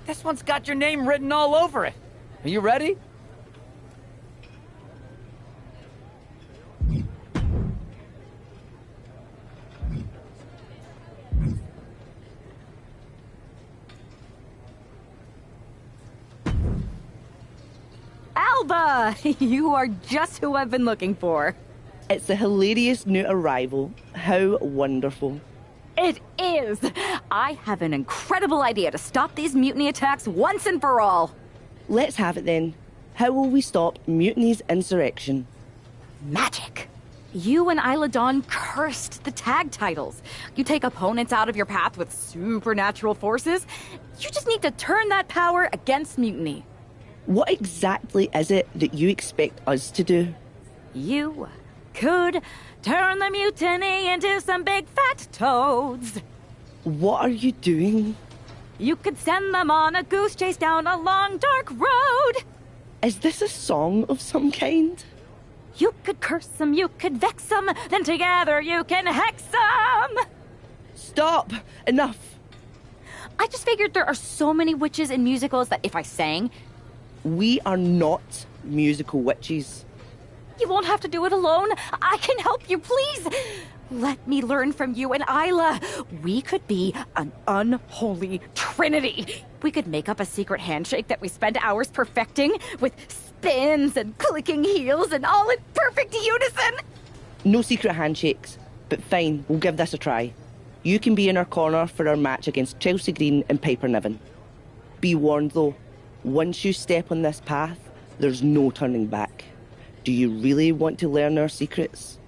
Speaker 6: This one's got your name written all over it. Are you ready?
Speaker 15: Alba! You are just who I've been looking for.
Speaker 22: It's a hilarious new arrival. How wonderful.
Speaker 15: It is! I have an incredible idea to stop these mutiny attacks once and for all.
Speaker 22: Let's have it then. How will we stop Mutiny's insurrection?
Speaker 15: Magic. You and Isla Dawn cursed the tag titles. You take opponents out of your path with supernatural forces. You just need to turn that power against Mutiny.
Speaker 22: What exactly is it that you expect us to do?
Speaker 15: You could turn the mutiny into some big fat toads.
Speaker 22: What are you doing?
Speaker 15: You could send them on a goose chase down a long, dark road.
Speaker 22: Is this a song of some kind?
Speaker 15: You could curse them, you could vex them, then together you can hex them.
Speaker 22: Stop! Enough!
Speaker 15: I just figured there are so many witches in musicals that if I sang...
Speaker 22: We are not musical witches.
Speaker 15: You won't have to do it alone. I can help you, please. Let me learn from you and Isla. We could be an unholy trinity. We could make up a secret handshake that we spend hours perfecting with spins and clicking heels and all in perfect unison.
Speaker 22: No secret handshakes, but fine, we'll give this a try. You can be in our corner for our match against Chelsea Green and Piper Niven. Be warned though, once you step on this path, there's no turning back. Do you really want to learn our secrets?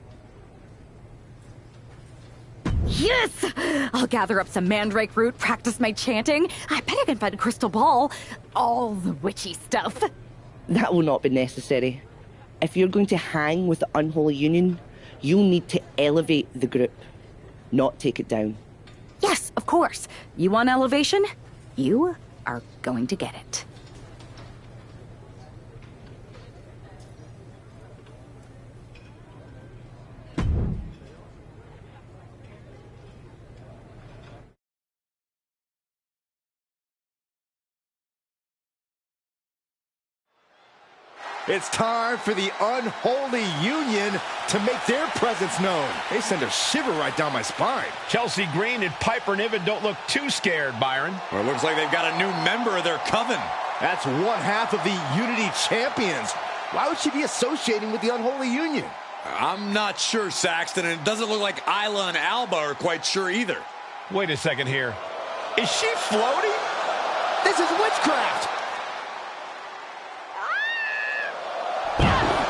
Speaker 15: Yes! I'll gather up some mandrake root, practice my chanting. I bet I can find a crystal ball. All the witchy stuff.
Speaker 22: That will not be necessary. If you're going to hang with the Unholy Union, you'll need to elevate the group, not take it down.
Speaker 15: Yes, of course. You want elevation? You are going to get it.
Speaker 1: It's time for the unholy union to make their presence known. They send a shiver right down my spine.
Speaker 4: Chelsea Green and Piper Niven don't look too scared, Byron.
Speaker 2: Well, it looks like they've got a new member of their coven.
Speaker 1: That's one half of the Unity Champions. Why would she be associating with the unholy union?
Speaker 2: I'm not sure, Saxton, and it doesn't look like Isla and Alba are quite sure either.
Speaker 4: Wait a second here. Is she floating?
Speaker 1: This is witchcraft.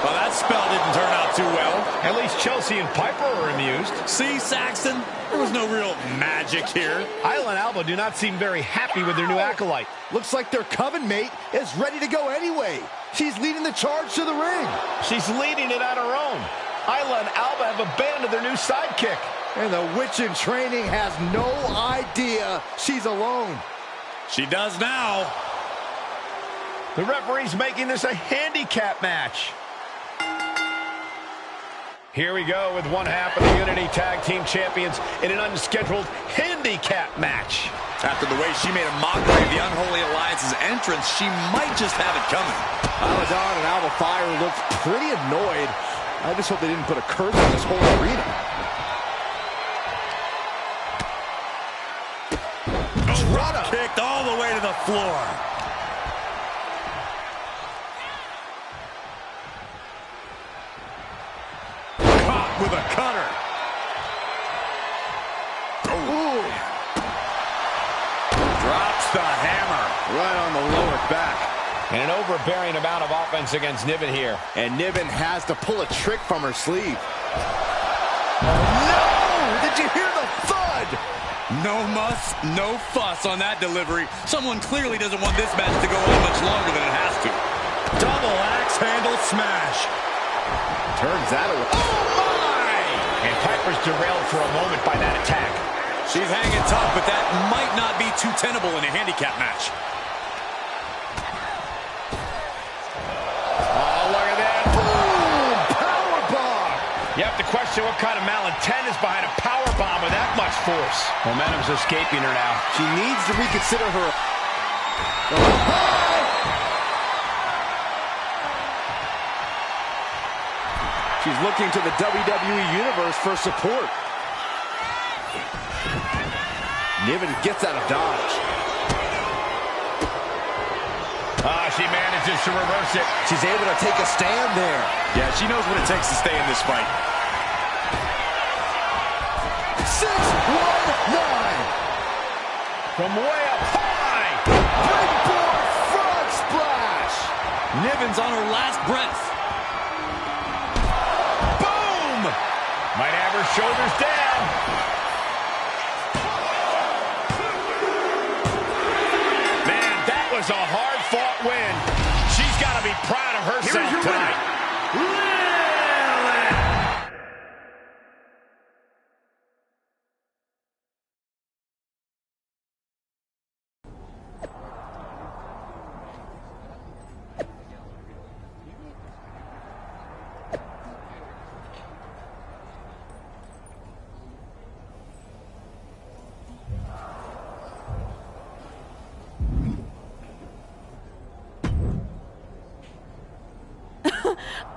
Speaker 2: Well, that spell didn't turn out too well.
Speaker 4: At least Chelsea and Piper are amused.
Speaker 2: See, Saxton? There was no real magic here.
Speaker 4: Isla and Alba do not seem very happy with their new acolyte.
Speaker 1: Looks like their coven mate is ready to go anyway. She's leading the charge to the ring.
Speaker 4: She's leading it on her own. Isla and Alba have abandoned their new sidekick.
Speaker 1: And the witch in training has no idea she's alone.
Speaker 2: She does now.
Speaker 4: The referee's making this a handicap match. Here we go with one half of the Unity Tag Team Champions in an unscheduled handicap match.
Speaker 2: After the way she made a mockery of the Unholy Alliance's entrance, she might just have it coming.
Speaker 1: Isla Dawn and Alba Fire looked pretty annoyed. I just hope they didn't put a curse on this whole arena.
Speaker 2: Drop kicked all the way to the floor. With a cutter.
Speaker 1: Ooh.
Speaker 2: Drops the hammer.
Speaker 1: Right on the lower back.
Speaker 4: And an overbearing amount of offense against Niven here.
Speaker 1: And Niven has to pull a trick from her sleeve. No! Did you hear the thud?
Speaker 2: No muss, no fuss on that delivery. Someone clearly doesn't want this match to go on much longer than it has to. Double axe handle smash.
Speaker 1: Turns that away.
Speaker 2: Oh,
Speaker 4: and Piper's derailed for a moment by that attack.
Speaker 2: She's hanging tough, but that might not be too tenable in a handicap match.
Speaker 4: Oh, look at that.
Speaker 1: Boom! Powerbomb!
Speaker 4: You have to question what kind of malintent is behind a powerbomb with that much force. Momentum's escaping her now.
Speaker 1: She needs to reconsider her... She's looking to the WWE Universe for support. Niven gets out of dodge.
Speaker 4: She manages to reverse it.
Speaker 1: She's able to take a stand there.
Speaker 2: Yeah, she knows what it takes to stay in this fight.
Speaker 1: 6-1-9.
Speaker 4: From way up high.
Speaker 1: Springboard frog splash.
Speaker 2: Niven's on her last breath.
Speaker 4: Might have her shoulders down. Man, that was a hard-fought win. She's got to be proud of herself tonight.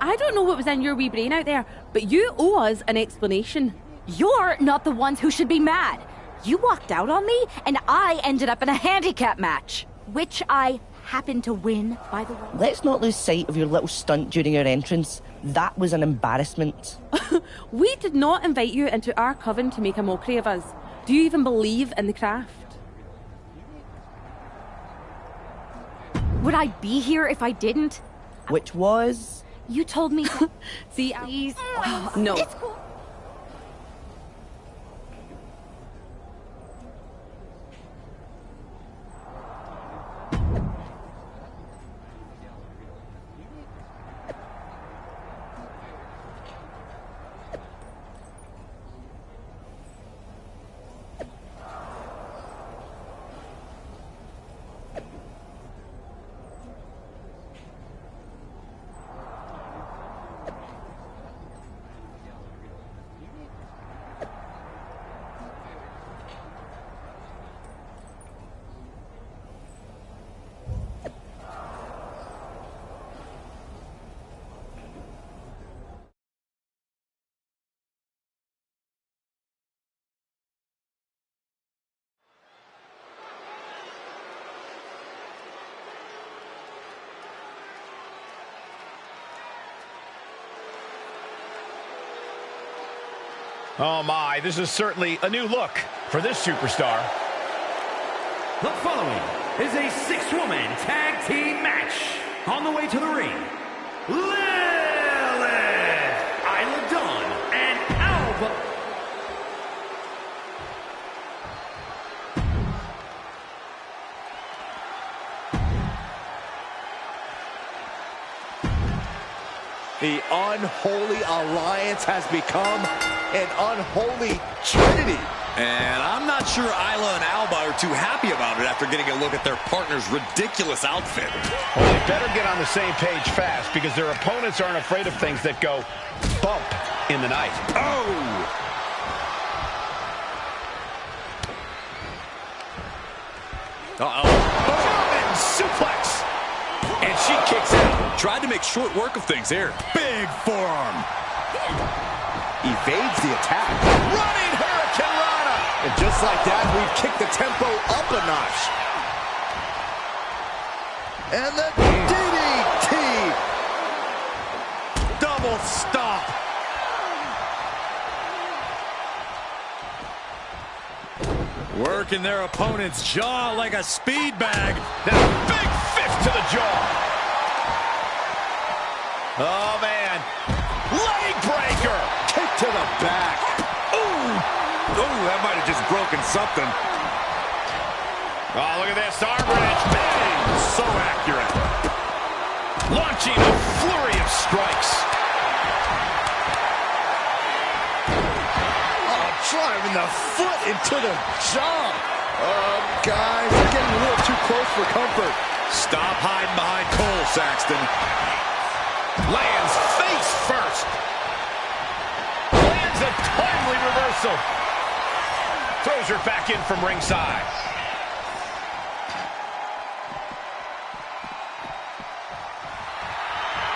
Speaker 13: I don't know what was in your wee brain out there, but you owe us an explanation.
Speaker 15: You're not the ones who should be mad. You walked out on me, and I ended up in a handicap match, which I happened to win, by the way.
Speaker 22: Let's not lose sight of your little stunt during your entrance. That was an embarrassment.
Speaker 13: We did not invite you into our coven to make a mockery of us. Do you even believe in the craft?
Speaker 15: Would I be here if I didn't?
Speaker 22: Which was?
Speaker 15: You told me to...
Speaker 13: See, please. No.
Speaker 15: It's cool.
Speaker 4: Oh my, this is certainly a new look for this superstar.
Speaker 16: The following is a 6-woman tag team match. On the way to the ring, Lilith, Isla Dawn, and Alba.
Speaker 8: The unholy alliance has become an unholy trinity.
Speaker 2: And I'm not sure Isla and Alba are too happy about it after getting a look at their partner's ridiculous outfit.
Speaker 4: Well, they better get on the same page fast because their opponents aren't afraid of things that go bump in the night.
Speaker 2: Oh! Uh-oh.
Speaker 8: German suplex. And she kicks out.
Speaker 2: Tried to make short work of things here. Big forearm.
Speaker 8: Evades the attack. Running Hurricane Rana. And just like that, we've kicked the tempo up a notch. And the DDT. Double stop.
Speaker 2: Working their opponent's jaw like a speed bag.
Speaker 4: Then a big fist to the jaw. Oh, man. Leg breaker.
Speaker 8: Kick to the back.
Speaker 2: Ooh, that might have just broken something.
Speaker 4: Oh, look at this. Arm wrench. Bang.
Speaker 2: So accurate.
Speaker 4: Launching a flurry of strikes.
Speaker 8: Driving the foot into the jaw. Guys, they're getting a little too close for comfort.
Speaker 2: Stop hiding behind Cole, Saxton.
Speaker 4: Lands face first. Lands a timely reversal. Throws her back in from ringside.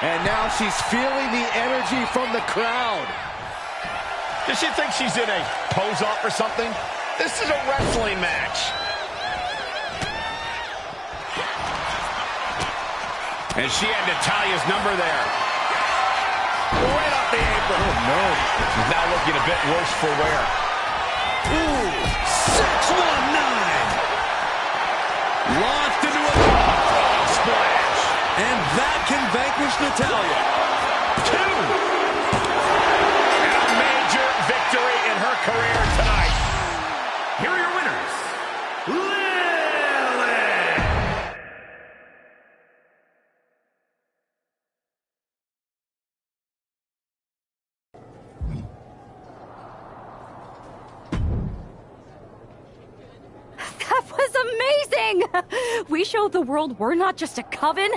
Speaker 8: And now she's feeling the energy from the crowd.
Speaker 4: Does she think she's in a pose-off or something? This is a wrestling match. And she had Natalia's number there.
Speaker 8: Right off the apron.
Speaker 4: Oh, no. She's now looking a bit worse for wear.
Speaker 2: Ooh, 619. Launched into a frog splash. And that can vanquish Natalya.
Speaker 4: 2. Victory in her career tonight.
Speaker 16: Here are your winners, Lilith.
Speaker 15: That was amazing! We showed the world we're not just a coven.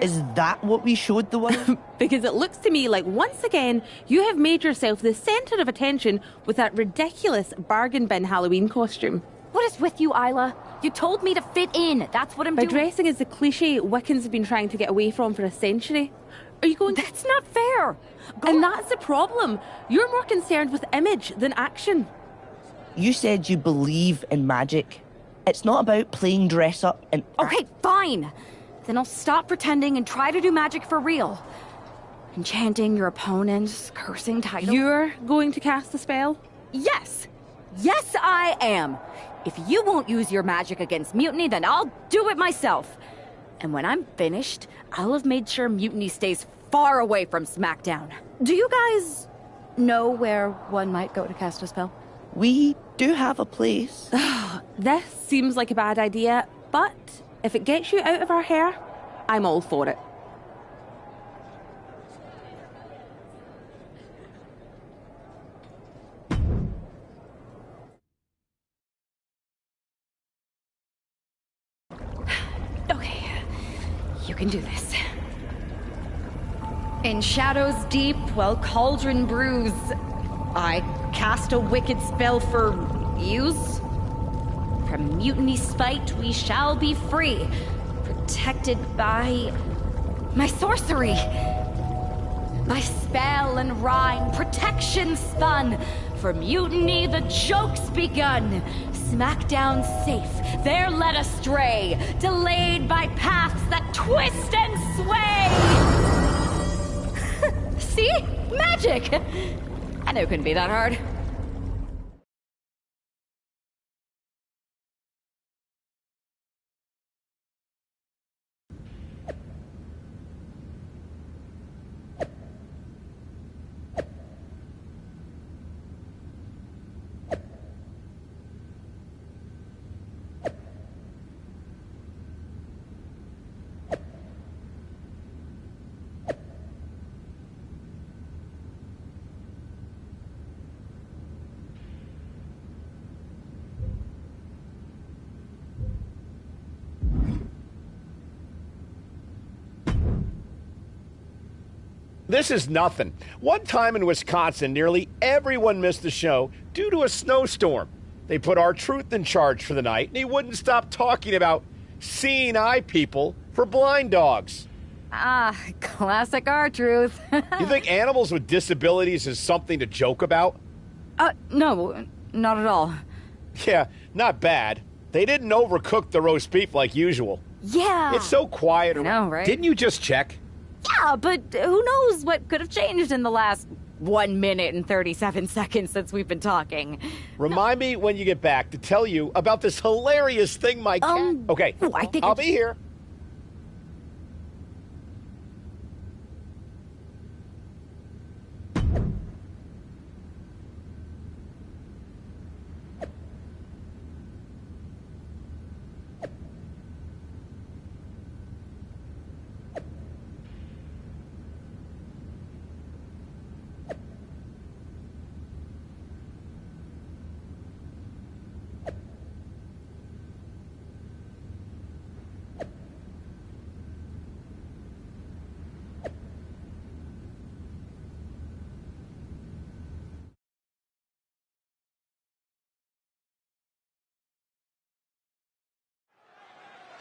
Speaker 22: Is that what we showed the world?
Speaker 20: Because it looks to me like once again you have made yourself the centre of attention with that ridiculous bargain bin Halloween costume.
Speaker 15: What is with you, Isla? You told me to fit in. That's what I'm
Speaker 20: By
Speaker 15: doing.
Speaker 20: dressing as the cliche Wiccans have been trying to get away from for a century. Are you going?
Speaker 15: That's not fair.
Speaker 20: And that's the problem. You're more concerned with image than action.
Speaker 22: You said you believe in magic. It's not about playing dress up and...
Speaker 15: Okay, fine. Then I'll stop pretending and try to do magic for real. Enchanting your opponents, cursing titles.
Speaker 20: You're going to cast a spell?
Speaker 15: Yes. Yes, I am. If you won't use your magic against Mutiny, then I'll do it myself. And when I'm finished, I'll have made sure Mutiny stays far away from SmackDown. Do you guys know where one might go to cast a spell?
Speaker 22: We do have a place.
Speaker 20: This seems like a bad idea, but if it gets you out of our hair, I'm all for it.
Speaker 15: Okay, you can do this. In shadows deep, while cauldron brews, I cast a wicked spell for use. From Mutiny's spite, we shall be free, protected by my sorcery. By spell and rhyme, protection spun. For Mutiny, the joke's begun. SmackDown safe, they're led astray, delayed by paths that twist and sway. See? Magic! I knew it couldn't be that hard.
Speaker 4: This is nothing. One time in Wisconsin, nearly everyone missed the show due to a snowstorm. They put R-Truth in charge for the night, and he wouldn't stop talking about seeing eye people for blind dogs.
Speaker 15: Ah, classic R-Truth.
Speaker 4: You think animals with disabilities is something to joke about?
Speaker 15: No, not at all.
Speaker 4: Yeah, not bad. They didn't overcook the roast beef like usual.
Speaker 15: Yeah.
Speaker 4: It's so quiet.
Speaker 15: I know, right?
Speaker 4: Didn't you just check?
Speaker 15: Yeah, but who knows what could have changed in the last 1 minute and 37 seconds since we've been talking.
Speaker 4: Remind me when you get back to tell you about this hilarious thing my cat... Okay, I'll be here.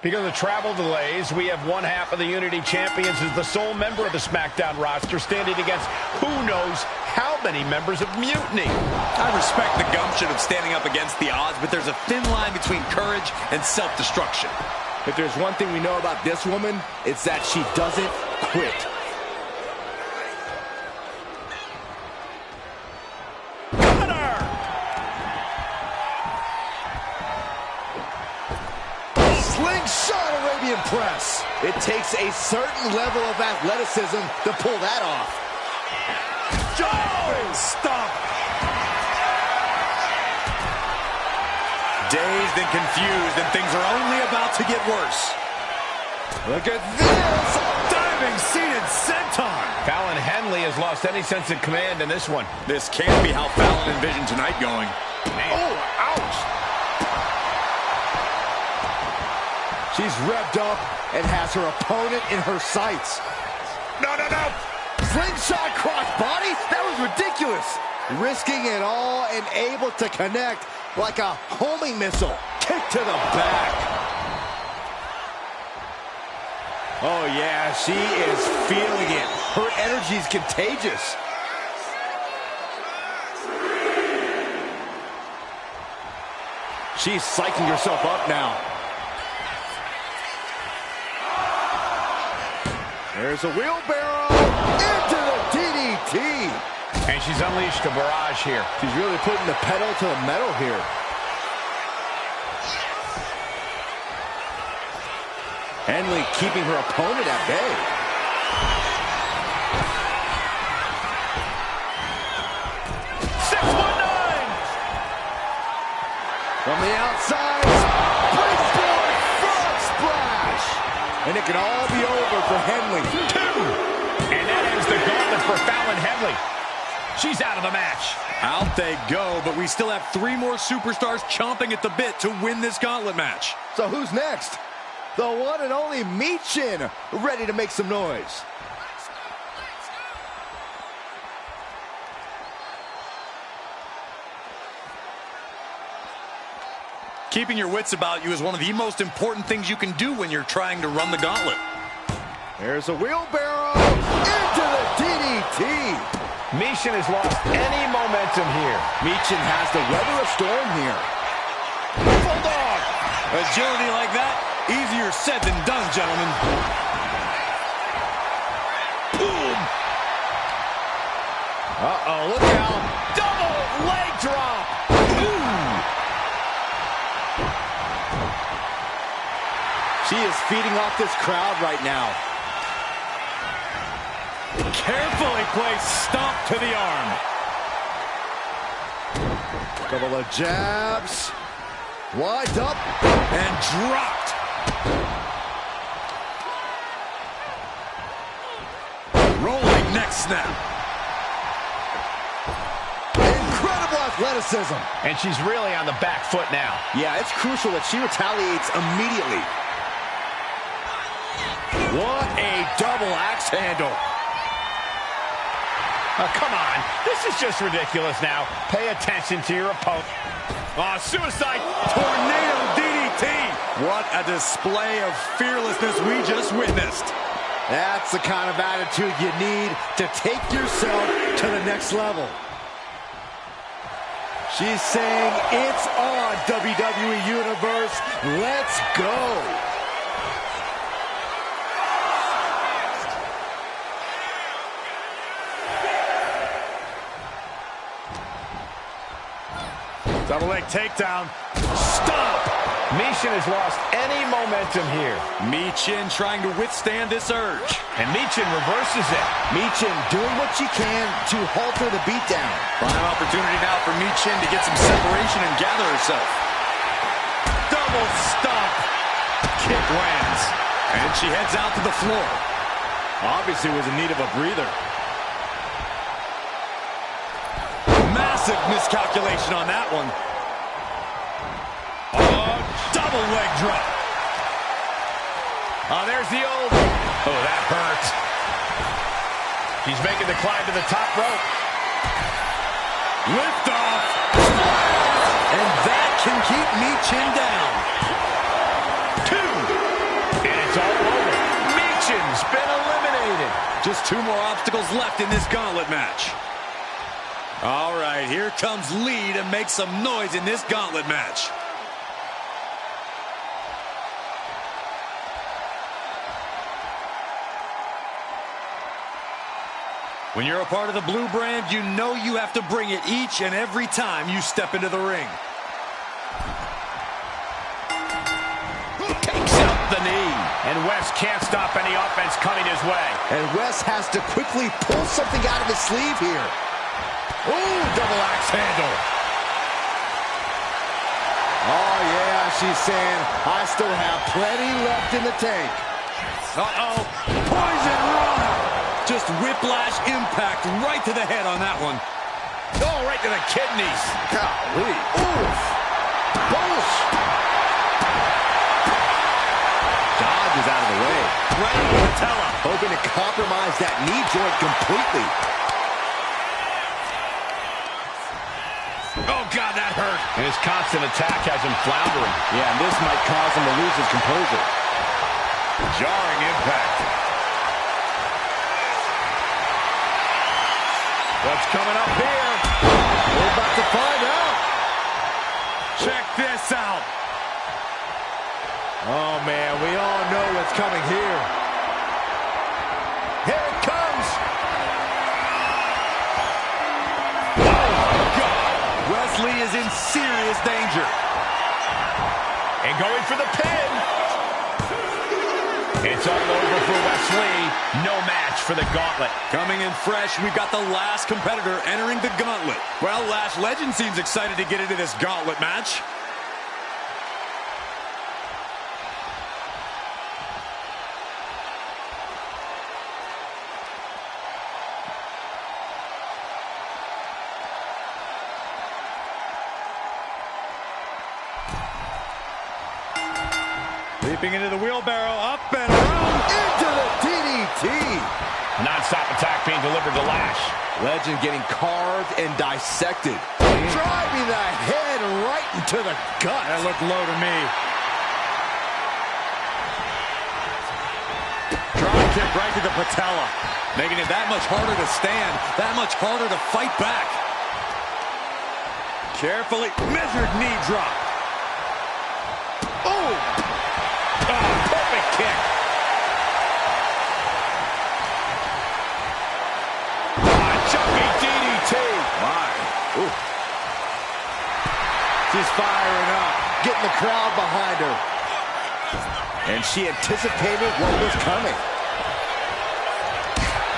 Speaker 4: Because of travel delays, we have one half of the Unity Champions as the sole member of the SmackDown roster standing against who knows how many members of Mutiny.
Speaker 2: I respect the gumption of standing up against the odds, but there's a thin line between courage and self-destruction.
Speaker 8: If there's one thing we know about this woman, it's that she doesn't quit.
Speaker 1: Slingshot Arabian press.
Speaker 8: It takes a certain level of athleticism to pull that off.
Speaker 1: Oh, stop.
Speaker 2: Dazed and confused, and things are only about to get worse.
Speaker 1: Look at this. Diving seated senton.
Speaker 4: Fallon Henley has lost any sense of command in this one.
Speaker 2: This can't be how Fallon envisioned tonight going.
Speaker 4: Man.
Speaker 1: Oh, ouch. She's revved up and has her opponent in her sights.
Speaker 2: No.
Speaker 1: Slingshot crossbody? That was ridiculous. Risking it all and able to connect like a homing missile. Kick to the back. Oh, yeah, she is feeling it. Her energy is contagious. She's psyching herself up now. There's a wheelbarrow into the DDT.
Speaker 4: And she's unleashed a barrage here.
Speaker 8: She's really putting the pedal to the metal here.
Speaker 1: Henley keeping her opponent at bay. From the outside, springboard frog splash. And it can all be over for Henley.
Speaker 4: 2. And that ends the gauntlet for Fallon Henley. She's out of the match.
Speaker 2: Out they go, but we still have 3 more superstars chomping at the bit to win this gauntlet match.
Speaker 1: So who's next? The one and only Michin, ready to make some noise.
Speaker 2: Keeping your wits about you is one of the most important things you can do when you're trying to run the gauntlet.
Speaker 1: There's a wheelbarrow into the DDT.
Speaker 4: Michin has lost any momentum here.
Speaker 1: Michin has to weather a storm here.
Speaker 2: Bulldog! Agility like that, easier said than done, gentlemen. Boom!
Speaker 1: Uh-oh, look out. Double leg drop. Ooh! She is feeding off this crowd right now.
Speaker 2: Carefully placed stomp to the arm.
Speaker 1: Couple of jabs. Wide up.
Speaker 2: And dropped. Rolling neck snap.
Speaker 1: Incredible athleticism.
Speaker 4: And she's really on the back foot now.
Speaker 1: Yeah, it's crucial that she retaliates immediately. What a double axe handle.
Speaker 4: Oh, come on. This is just ridiculous now. Pay attention to your opponent. Oh, suicide.
Speaker 2: Tornado DDT. What a display of fearlessness we just witnessed.
Speaker 1: That's the kind of attitude you need to take yourself to the next level. She's saying, it's on, WWE Universe. Let's go.
Speaker 2: Double leg takedown. Stop!
Speaker 4: Michin has lost any momentum here.
Speaker 2: Michin trying to withstand this urge.
Speaker 4: And Michin reverses it.
Speaker 1: Michin doing what she can to halter the beatdown.
Speaker 2: Prime opportunity now for Michin to get some separation and gather herself. Double stomp. Kick lands. And she heads out to the floor. Obviously was in need of a breather. Massive miscalculation on that one. Oh, double leg drop.
Speaker 4: Oh, there's the old. Oh, that hurt. She's making the climb to the top rope.
Speaker 2: Lift off. And that can keep Michin down. 2. And it's all over. Michin's been eliminated. Just 2 more obstacles left in this gauntlet match. All right, here comes Lee to make some noise in this gauntlet match. When you're a part of the blue brand, you know you have to bring it each and every time you step into the ring.
Speaker 4: Takes out the knee. And Wes can't stop any offense coming his way.
Speaker 1: And Wes has to quickly pull something out of his sleeve here.
Speaker 2: Ooh, double axe handle.
Speaker 1: Oh, yeah, she's saying, I still have plenty left in the tank.
Speaker 2: Uh-oh, poison rana. Just whiplash impact right to the head on that one.
Speaker 4: Oh, right to the kidneys.
Speaker 1: Golly. Oof. Push. Dodge is out of the way.
Speaker 2: Right to Patella.
Speaker 1: Hoping to compromise that knee joint completely.
Speaker 4: Oh, God, that hurt. And his constant attack has him floundering.
Speaker 8: Yeah, and this might cause him to lose his composure.
Speaker 2: Jarring impact. What's coming up here?
Speaker 1: We're about to find out.
Speaker 2: Check this out.
Speaker 1: Oh, man, we all know what's coming here. Here it comes.
Speaker 2: Wesley is in serious danger.
Speaker 4: And going for the pin. It's all over for Wesley. No match for the gauntlet.
Speaker 2: Coming in fresh, we've got the last competitor entering the gauntlet. Well, Lash Legend seems excited to get into this gauntlet match. Leaping into the wheelbarrow, up and around.
Speaker 1: Into the DDT.
Speaker 4: Non-stop attack being delivered to Lash.
Speaker 1: Legend getting carved and dissected. Driving the head right into the gut.
Speaker 2: That looked low to me. Drop kick right to the patella. Making it that much harder to stand, that much harder to fight back. Carefully measured knee drop. Oh!
Speaker 4: Perfect kick. Jumping DDT.
Speaker 2: My. Ooh.
Speaker 1: She's firing up, getting the crowd behind her. And she anticipated what was coming.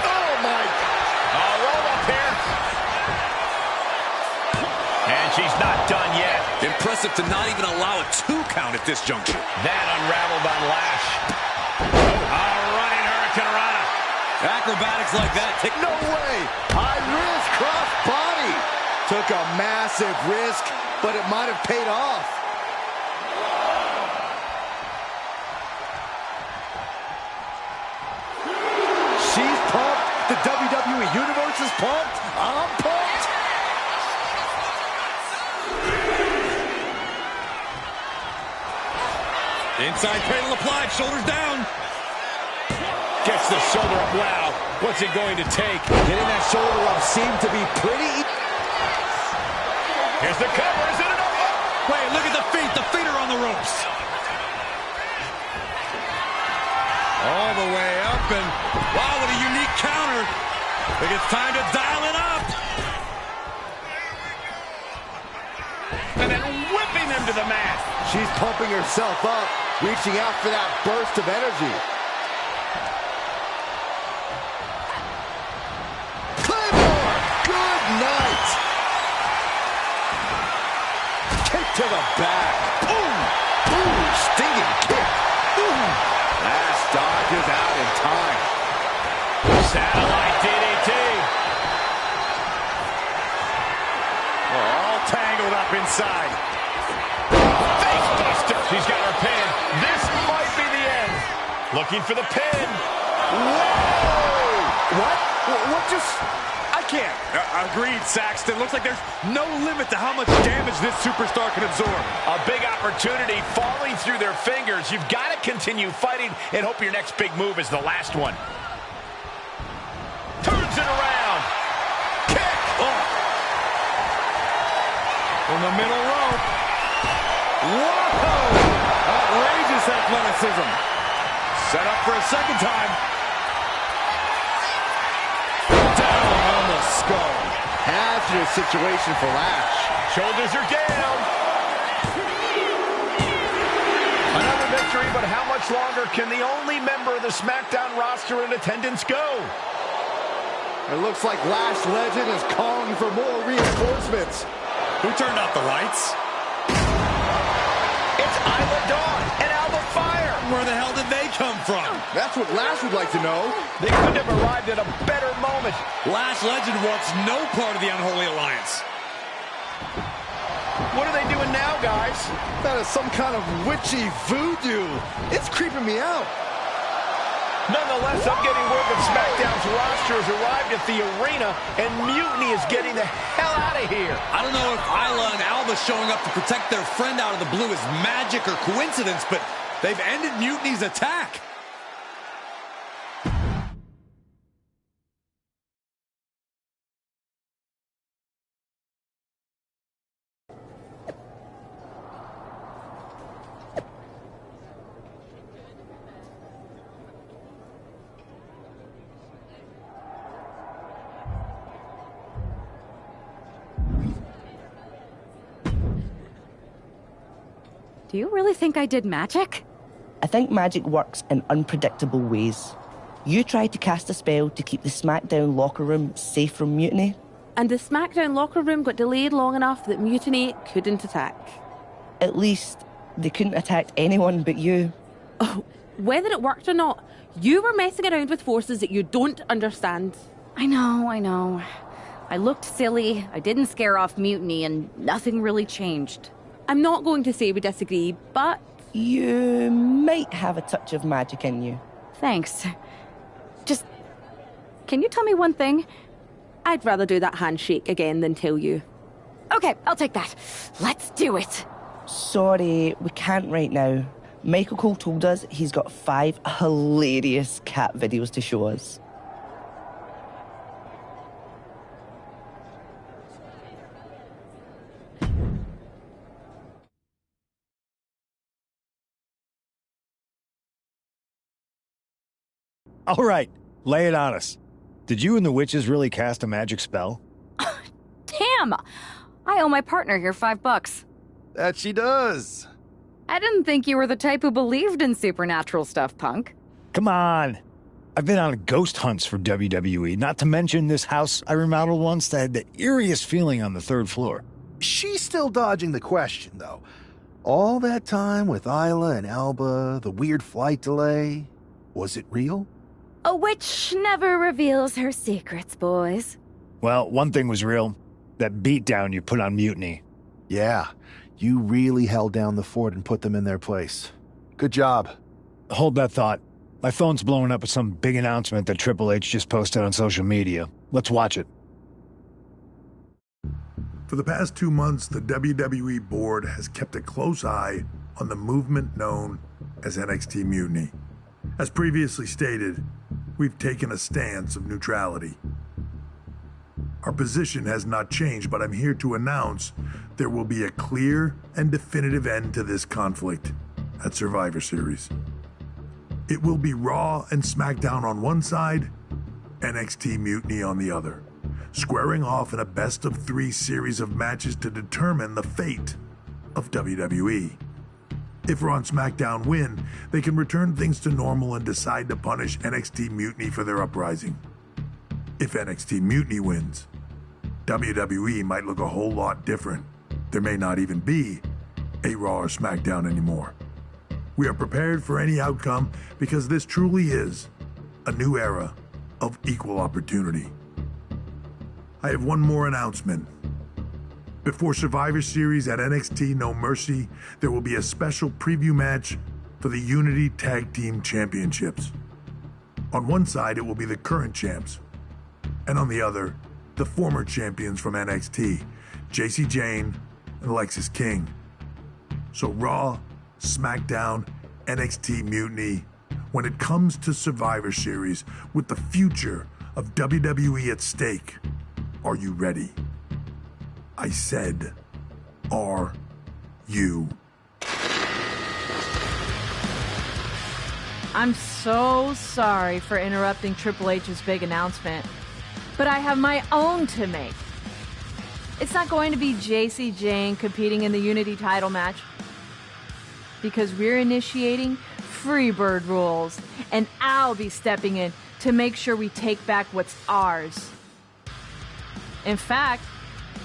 Speaker 1: Oh, my.
Speaker 4: Roll up here. And she's not done yet.
Speaker 2: Impressive to not even allow a 2 count at this juncture.
Speaker 4: That unraveled on Lash. Running Hurricane Rana.
Speaker 2: Acrobatics like that take
Speaker 1: No way. High risk cross body. Took a massive risk, but it might have paid off. She's pumped. The WWE Universe is pumped. I'm pumped.
Speaker 2: Inside cradle applied, shoulders down.
Speaker 4: Gets the shoulder up. Wow, what's it going to take?
Speaker 8: Getting that shoulder up seemed to be pretty.
Speaker 4: Here's the cover. Is it enough?
Speaker 2: Wait, look at the feet. The feet are on the ropes. All the way up, and wow, what a unique counter. I think it's time to dial it up.
Speaker 4: And then whipping them to the mat.
Speaker 8: She's pumping herself up, reaching out for that burst of energy. Claymore! Good night! Kick to the back. Ooh! Ooh! Stinging kick. Ooh! Last dodge is out in time.
Speaker 4: Satellite DDT. All tangled up inside. Face buster. She's got her pin. This might be the end. Looking for the pin.
Speaker 8: Whoa! What just... I can't.
Speaker 2: Agreed, Saxton. Looks like there's no limit to how much damage this superstar can absorb.
Speaker 4: A big opportunity falling through their fingers. You've got to continue fighting and hope your next big move is the last one. Turns it around. Kick.
Speaker 2: Oh. From the middle rope. Whoa! Outrageous athleticism. Set up for a second time. Down on the skull.
Speaker 8: Hazardous situation for Lash.
Speaker 4: Shoulders are down. Another victory, but how much longer can the only member of the SmackDown roster in attendance go?
Speaker 8: It looks like Lash Legend is calling for more reinforcements.
Speaker 2: Who turned out the lights?
Speaker 4: It's Isla Dawn and Alba Fire.
Speaker 2: Where the hell did they come from?
Speaker 8: That's what Lash would like to know.
Speaker 4: They couldn't have arrived at a better moment.
Speaker 2: Lash Legend wants no part of the Unholy Alliance.
Speaker 4: What are they doing now, guys?
Speaker 8: That is some kind of witchy voodoo. It's creeping me out.
Speaker 4: Nonetheless, I'm getting word that SmackDown's roster has arrived at the arena, and Mutiny is getting the hell out of here.
Speaker 2: I don't know if Isla and Alba showing up to protect their friend out of the blue is magic or coincidence, but they've ended Mutiny's attack.
Speaker 15: Do you really think I did magic?
Speaker 22: I think magic works in unpredictable ways. You tried to cast a spell to keep the SmackDown locker room safe from Mutiny.
Speaker 20: And the SmackDown locker room got delayed long enough that Mutiny couldn't attack.
Speaker 22: At least, they couldn't attack anyone but you.
Speaker 20: Oh, whether it worked or not, you were messing around with forces that you don't understand.
Speaker 15: I know. I looked silly, I didn't scare off Mutiny, and nothing really changed.
Speaker 20: I'm not going to say we disagree, but...
Speaker 22: You might have a touch of magic in you.
Speaker 15: Thanks. Just... Can you tell me one thing?
Speaker 20: I'd rather do that handshake again than tell you.
Speaker 15: Okay, I'll take that. Let's do it.
Speaker 22: Sorry, we can't right now. Michael Cole told us he's got 5 hilarious cat videos to show us.
Speaker 12: All right, lay it on us. Did you and the witches really cast a magic spell?
Speaker 15: Damn! I owe my partner here $5.
Speaker 7: That she does.
Speaker 15: I didn't think you were the type who believed in supernatural stuff, punk.
Speaker 12: Come on. I've been on ghost hunts for WWE, not to mention this house I remodeled once that had the eeriest feeling on the 3rd floor.
Speaker 7: She's still dodging the question, though. All that time with Isla and Alba, the weird flight delay, was it real?
Speaker 15: A witch never reveals her secrets, boys.
Speaker 12: Well, one thing was real. That beatdown you put on Mutiny.
Speaker 7: Yeah, you really held down the fort and put them in their place. Good job.
Speaker 12: Hold that thought. My phone's blowing up with some big announcement that Triple H just posted on social media. Let's watch it.
Speaker 3: For the past 2 months, the WWE board has kept a close eye on the movement known as NXT Mutiny. As previously stated, we've taken a stance of neutrality. Our position has not changed, but I'm here to announce there will be a clear and definitive end to this conflict at Survivor Series. It will be Raw and SmackDown on one side, NXT Mutiny on the other, squaring off in a best-of-3 series of matches to determine the fate of WWE. If Raw and SmackDown win, they can return things to normal and decide to punish NXT Mutiny for their uprising. If NXT Mutiny wins, WWE might look a whole lot different. There may not even be a Raw or SmackDown anymore. We are prepared for any outcome because this truly is a new era of equal opportunity. I have one more announcement. Before Survivor Series at NXT No Mercy, there will be a special preview match for the Unity Tag Team Championships. On one side, it will be the current champs, and on the other, the former champions from NXT, Jacy Jayne and Lexis King. So Raw, SmackDown, NXT Mutiny, when it comes to Survivor Series, with the future of WWE at stake, are you ready? I said, are you?
Speaker 13: I'm so sorry for interrupting Triple H's big announcement, but I have my own to make. It's not going to be Jacy Jayne competing in the Unity title match, because we're initiating Freebird rules, and I'll be stepping in to make sure we take back what's ours. In fact,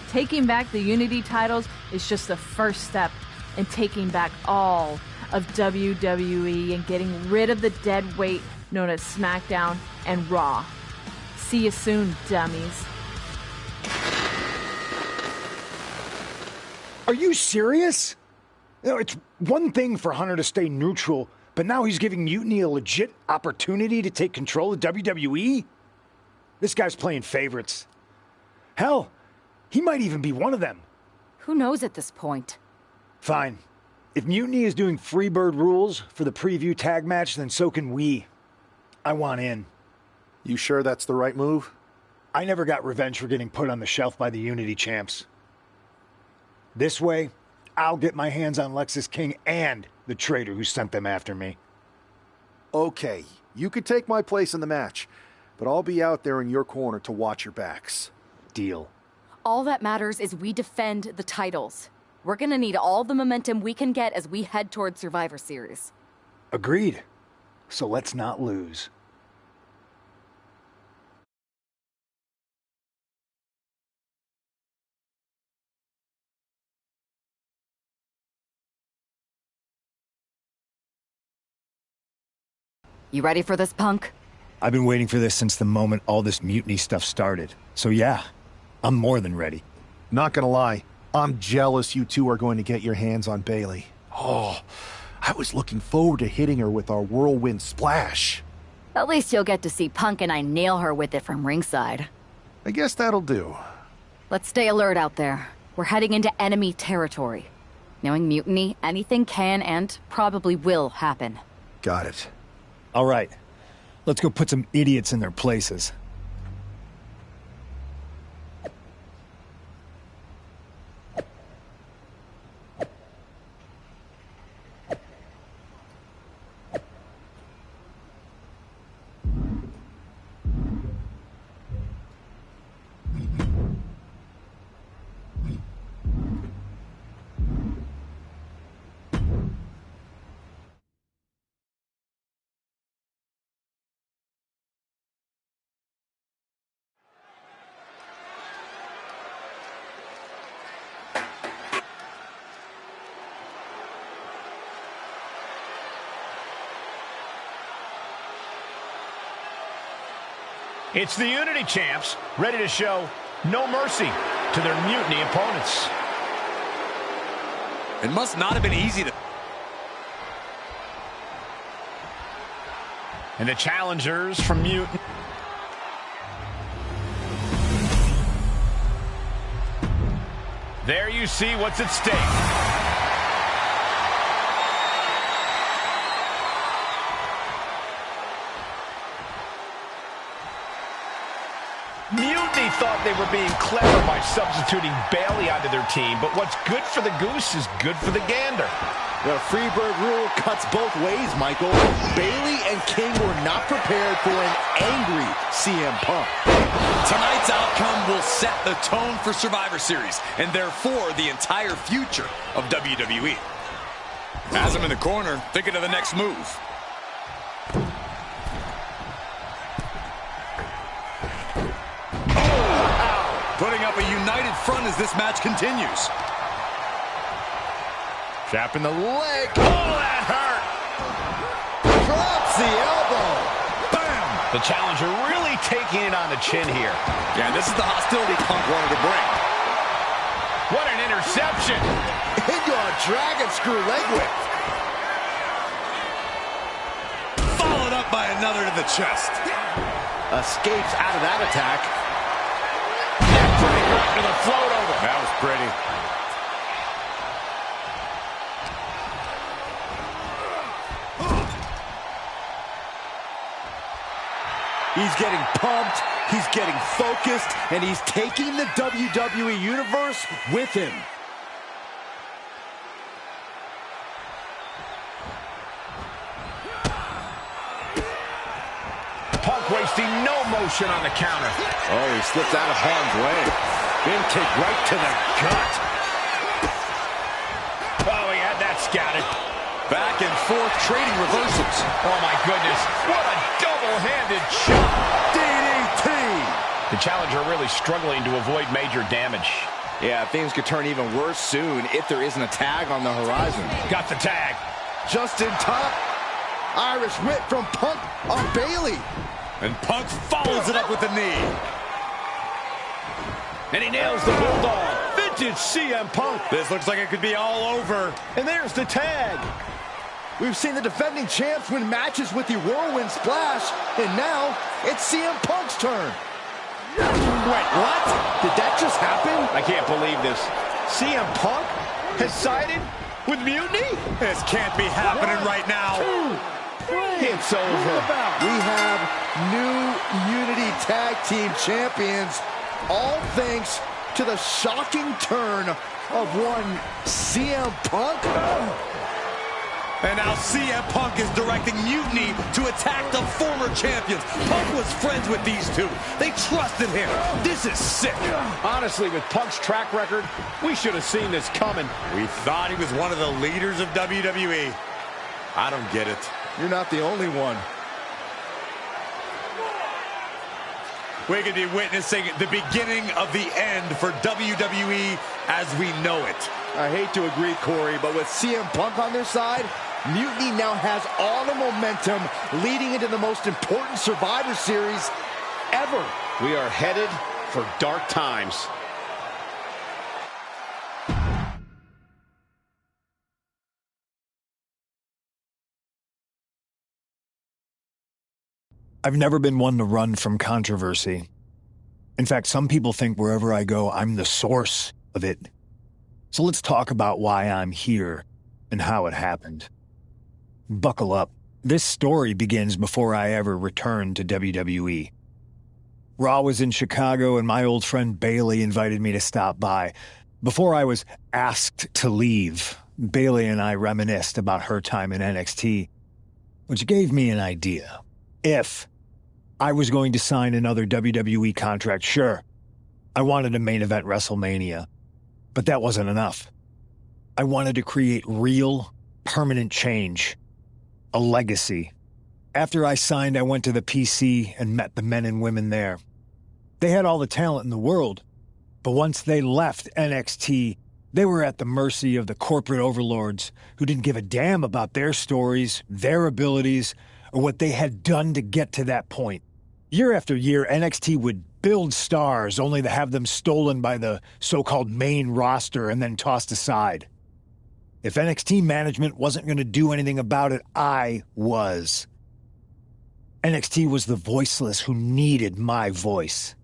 Speaker 13: taking back the Unity titles is just the first step in taking back all of WWE and getting rid of the dead weight known as SmackDown and Raw. See you soon, dummies.
Speaker 12: Are you serious? You know, it's one thing for Hunter to stay neutral, but now he's giving Mutiny a legit opportunity to take control of WWE? This guy's playing favorites. Hell, he might even be one of them.
Speaker 15: Who knows at this point?
Speaker 12: Fine. If Mutiny is doing Freebird rules for the preview tag match, then so can we. I want in.
Speaker 7: You sure that's the right move?
Speaker 12: I never got revenge for getting put on the shelf by the Unity champs. This way, I'll get my hands on Lexis King and the traitor who sent them after me.
Speaker 7: Okay, you could take my place in the match, but I'll be out there in your corner to watch your backs.
Speaker 12: Deal.
Speaker 15: All that matters is we defend the titles. We're gonna need all the momentum we can get as we head towards Survivor Series.
Speaker 12: Agreed. So let's not lose.
Speaker 15: You ready for this, punk?
Speaker 12: I've been waiting for this since the moment all this mutiny stuff started. So yeah, I'm more than ready.
Speaker 7: Not gonna lie, I'm jealous you two are going to get your hands on Bayley. Oh, I was looking forward to hitting her with our whirlwind splash.
Speaker 15: At least you'll get to see Punk and I nail her with it from ringside.
Speaker 7: I guess that'll do.
Speaker 15: Let's stay alert out there. We're heading into enemy territory. Knowing Mutiny, anything can and probably will happen.
Speaker 7: Got it.
Speaker 12: All right, let's go put some idiots in their places.
Speaker 4: It's the Unity champs, ready to show no mercy to their Mutiny opponents.
Speaker 2: It must not have been easy to...
Speaker 4: And the challengers from Mutiny. There you see what's at stake. Mutiny thought they were being clever by substituting Bayley onto their team, but what's good for the goose is good for the gander.
Speaker 1: The Freebird rule cuts both ways, Michael. Bayley and King were not prepared for an angry CM Punk.
Speaker 5: Tonight's outcome will set the tone for Survivor Series, and therefore the entire future of WWE. Has him in the corner, thinking of the next move. Putting up a united front as this match continues.
Speaker 1: Trapping the leg. Oh, that hurt. Drops the elbow. Bam.
Speaker 4: The challenger really taking it on the chin here.
Speaker 5: Yeah, this is the hostility Punk wanted to bring.
Speaker 4: What an interception.
Speaker 1: Into a dragon screw leg whip.
Speaker 5: Followed up by another to the chest.
Speaker 1: Escapes out of that attack.
Speaker 4: Neckbreaker after the float over.
Speaker 1: That was pretty. He's getting pumped, he's getting focused, and he's taking the WWE Universe with him.
Speaker 4: Punk wasting no motion on the counter.
Speaker 1: Oh, he slipped out of harm's way. Big kick right to the gut.
Speaker 4: Oh, he had that scouted.
Speaker 5: Back and forth trading reversals.
Speaker 4: Oh, my goodness. What a double-handed shot.
Speaker 1: DDT.
Speaker 4: The challenger really struggling to avoid major damage.
Speaker 1: Yeah, things could turn even worse soon if there isn't a tag on the horizon.
Speaker 4: Got the tag.
Speaker 1: Just in time. Irish whip from Punk on Bayley.
Speaker 5: And Punk follows it up with the knee.
Speaker 4: And he nails the Bulldog. Vintage CM Punk.
Speaker 5: This looks like it could be all over.
Speaker 4: And there's the tag.
Speaker 1: We've seen the defending champs win matches with the Whirlwind Splash, and now it's CM Punk's turn. Wait, what? Did that just happen?
Speaker 4: I can't believe this. CM Punk has sided with Mutiny?
Speaker 5: This can't be happening right now.
Speaker 4: It's over.
Speaker 1: We have new Unity Tag Team Champions, all thanks to the shocking turn of one CM Punk.
Speaker 5: And now CM Punk is directing Mutiny to attack the former champions. Punk was friends with these two. They trusted him. This is sick.
Speaker 4: Honestly, with Punk's track record, we should have seen this coming.
Speaker 5: We thought he was one of the leaders of WWE. I don't get it.
Speaker 1: You're not the only one.
Speaker 5: We could be witnessing the beginning of the end for WWE as we know it.
Speaker 1: I hate to agree, Corey, but with CM Punk on their side, Mutiny now has all the momentum leading into the most important Survivor Series ever.
Speaker 4: We are headed for dark times.
Speaker 12: I've never been one to run from controversy. In fact, some people think wherever I go, I'm the source of it. So let's talk about why I'm here and how it happened. Buckle up. This story begins before I ever returned to WWE. Raw was in Chicago and my old friend Bayley invited me to stop by. Before I was asked to leave, Bayley and I reminisced about her time in NXT, which gave me an idea. If I was going to sign another WWE contract, sure, I wanted a main event WrestleMania, but that wasn't enough. I wanted to create real, permanent change, a legacy. After I signed, I went to the PC and met the men and women there. They had all the talent in the world, but once they left NXT, they were at the mercy of the corporate overlords who didn't give a damn about their stories, their abilities, or what they had done to get to that point. Year after year, NXT would build stars only to have them stolen by the so-called main roster and then tossed aside. If NXT management wasn't going to do anything about it, I was. NXT was the voiceless who needed my voice.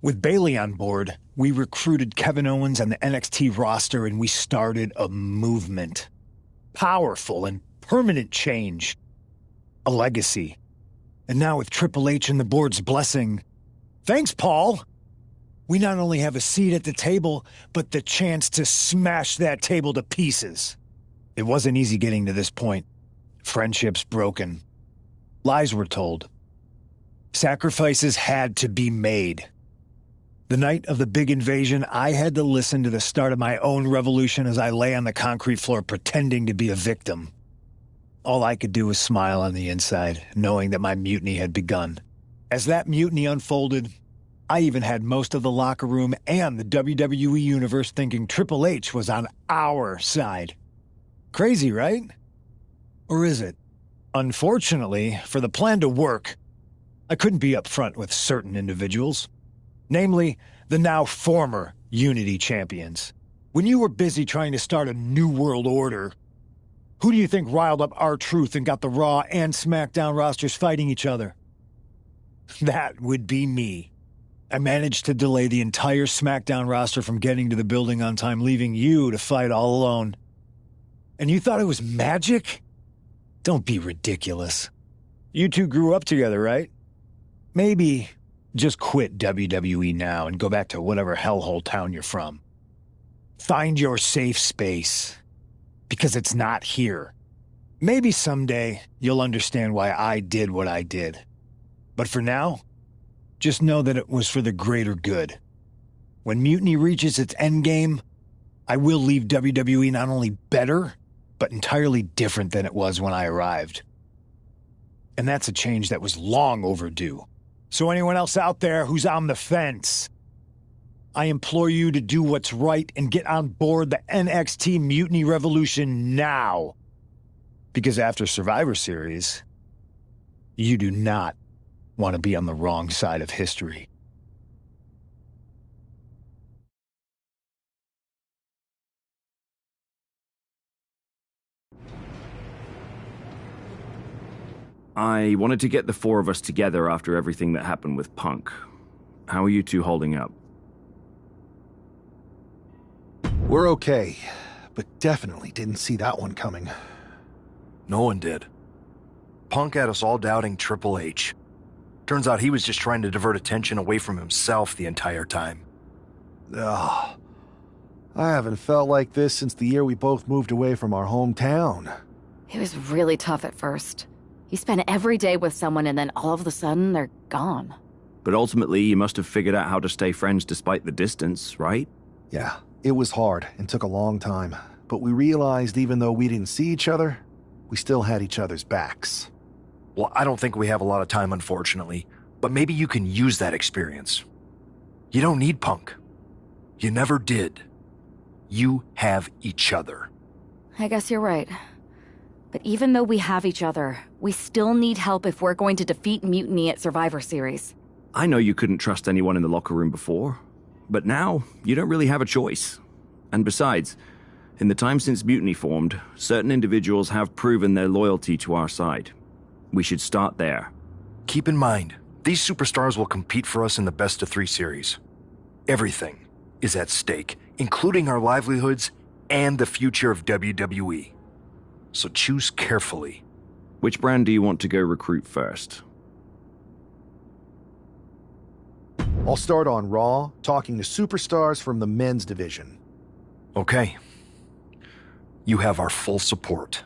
Speaker 12: With Bayley on board, we recruited Kevin Owens on the NXT roster and we started a movement. Powerful and permanent change. A legacy. And now with Triple H and the board's blessing, thanks, Paul! We not only have a seat at the table, but the chance to smash that table to pieces. It wasn't easy getting to this point. Friendships broken. Lies were told. Sacrifices had to be made. The night of the big invasion, I had to listen to the start of my own revolution as I lay on the concrete floor pretending to be a victim. All I could do was smile on the inside, knowing that my mutiny had begun. As that mutiny unfolded, I even had most of the locker room and the WWE Universe thinking Triple H was on our side. Crazy, right? Or is it? Unfortunately, for the plan to work, I couldn't be upfront with certain individuals. Namely, the now former Unity champions. When you were busy trying to start a new world order, who do you think riled up R-Truth and got the Raw and SmackDown rosters fighting each other? That would be me. I managed to delay the entire SmackDown roster from getting to the building on time, leaving you to fight all alone. And you thought it was magic? Don't be ridiculous. You two grew up together, right? Maybe just quit WWE now and go back to whatever hellhole town you're from. Find your safe space, because it's not here. Maybe someday you'll understand why I did what I did. But for now, just know that it was for the greater good. When Mutiny reaches its endgame, I will leave WWE not only better, but entirely different than it was when I arrived. And that's a change that was long overdue. So anyone else out there who's on the fence, I implore you to do what's right and get on board the NXT Mutiny Revolution now. Because after Survivor Series, you do not want to be on the wrong side of history.
Speaker 14: I wanted to get the four of us together after everything that happened with Punk. How are you two holding up?
Speaker 7: We're okay, but definitely didn't see that one coming.
Speaker 10: No one did. Punk had us all doubting Triple H. Turns out he was just trying to divert attention away from himself the entire time.
Speaker 7: Ugh. I haven't felt like this since the year we both moved away from our hometown.
Speaker 15: It was really tough at first. You spend every day with someone and then all of a sudden they're gone.
Speaker 14: But ultimately, you must have figured out how to stay friends despite the distance, right?
Speaker 7: Yeah, it was hard and took a long time. But we realized even though we didn't see each other, we still had each other's backs.
Speaker 10: Well, I don't think we have a lot of time, unfortunately. But maybe you can use that experience. You don't need Punk. You never did. You have each other.
Speaker 15: I guess you're right. But even though we have each other, we still need help if we're going to defeat Mutiny at Survivor Series.
Speaker 14: I know you couldn't trust anyone in the locker room before, but now you don't really have a choice. And besides, in the time since Mutiny formed, certain individuals have proven their loyalty to our side. We should start there.
Speaker 10: Keep in mind, these superstars will compete for us in the best-of-3 series. Everything is at stake, including our livelihoods and the future of WWE. So choose carefully.
Speaker 14: Which brand do you want to go recruit first?
Speaker 7: I'll start on Raw, talking to superstars from the men's division.
Speaker 10: Okay. You have our full support.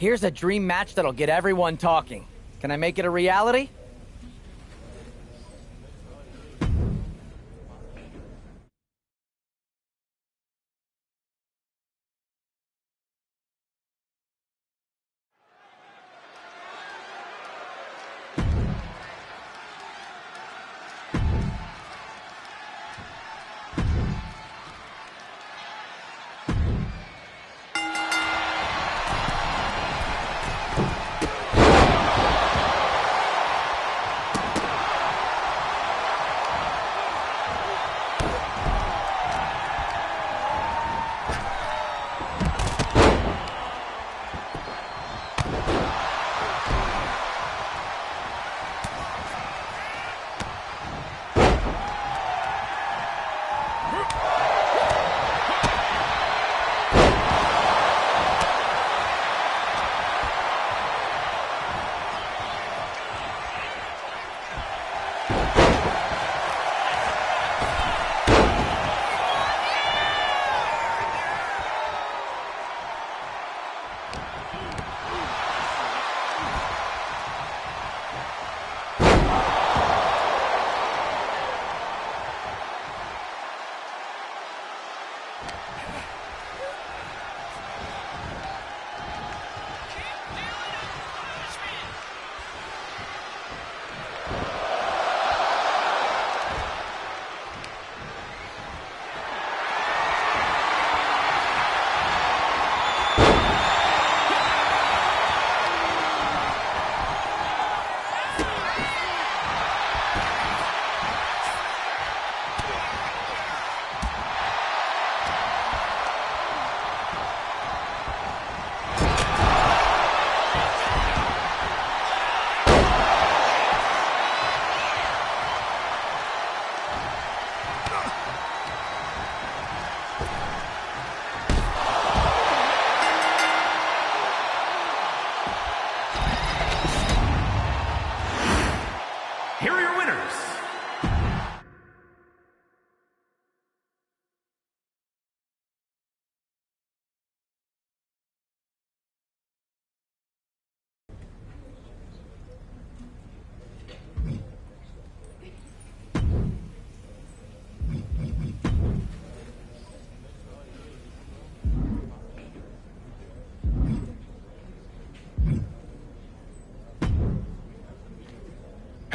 Speaker 6: Here's a dream match that'll get everyone talking. Can I make it a reality?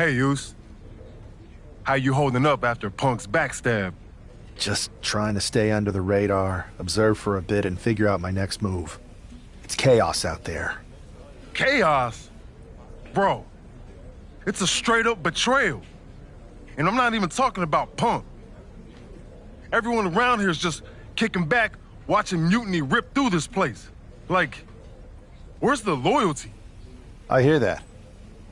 Speaker 17: Hey, Uce. How you holding up after Punk's backstab?
Speaker 7: Just trying to stay under the radar, observe for a bit, and figure out my next move. It's chaos out there.
Speaker 17: Chaos? Bro, it's a straight-up betrayal. And I'm not even talking about Punk. Everyone around here is just kicking back, watching Mutiny rip through this place. Like, where's the loyalty?
Speaker 7: I hear that.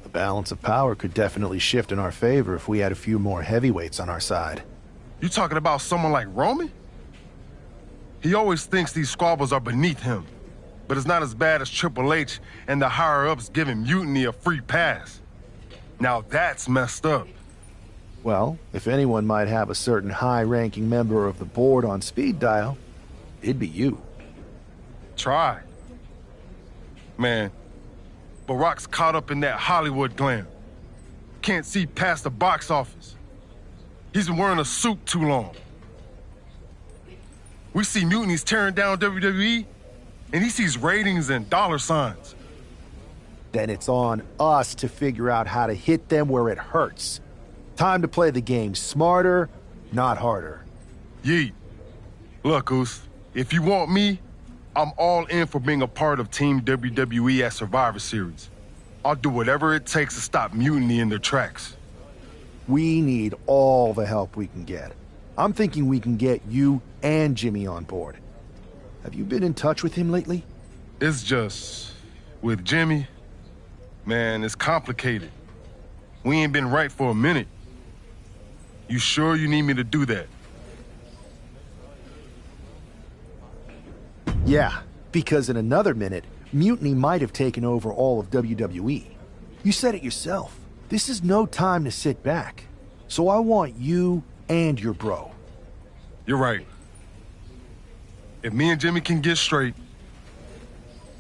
Speaker 7: The balance of power could definitely shift in our favor if we had a few more heavyweights on our side.
Speaker 17: You talking about someone like Roman? He always thinks these squabbles are beneath him, but it's not as bad as Triple H and the higher-ups giving Mutiny a free pass. Now that's messed up.
Speaker 7: Well, if anyone might have a certain high-ranking member of the board on speed dial, it'd be you.
Speaker 17: Try. Man, Barack's caught up in that Hollywood glam. Can't see past the box office. He's been wearing a suit too long. We see Mutiny's tearing down WWE, and he sees ratings and dollar signs.
Speaker 7: Then it's on us to figure out how to hit them where it hurts. Time to play the game smarter, not harder.
Speaker 17: Yeet. Look, Oos, if you want me, I'm all in for being a part of Team WWE at Survivor Series. I'll do whatever it takes to stop Mutiny in their tracks.
Speaker 7: We need all the help we can get. I'm thinking we can get you and Jimmy on board. Have you been in touch with him lately?
Speaker 17: It's just... with Jimmy, man, it's complicated. We ain't been right for a minute. You sure you need me to do that?
Speaker 7: Yeah, because in another minute, Mutiny might have taken over all of WWE. You said it yourself. This is no time to sit back. So I want you and your bro.
Speaker 17: You're right. If me and Jimmy can get straight,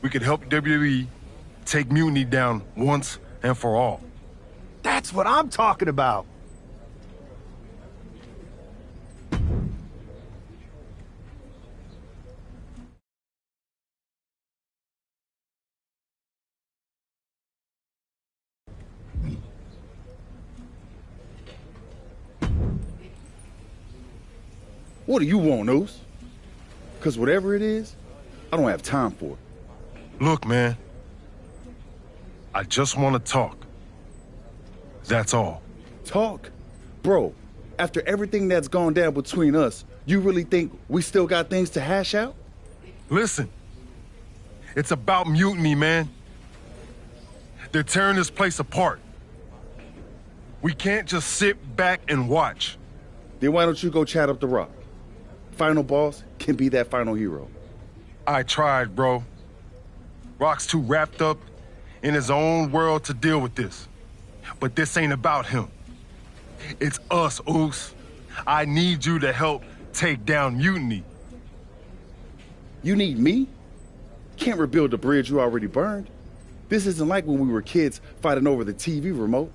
Speaker 17: we could help WWE take Mutiny down once and for all.
Speaker 7: That's what I'm talking about.
Speaker 9: What do you want, Oos? Because whatever it is, I don't have time for it.
Speaker 17: Look, man, I just want to talk. That's all.
Speaker 9: Talk? Bro, after everything that's gone down between us, you really think we still got things to hash out?
Speaker 17: Listen, it's about Mutiny, man. They're tearing this place apart. We can't just sit back and watch.
Speaker 9: Then why don't you go chat up the Rock? Final boss can be that final hero.
Speaker 17: I tried, bro. Rock's too wrapped up in his own world to deal with this. But this ain't about him. It's us, Oos. I need you to help take down Mutiny.
Speaker 9: You need me? Can't rebuild the bridge you already burned. This isn't like when we were kids fighting over the TV remote.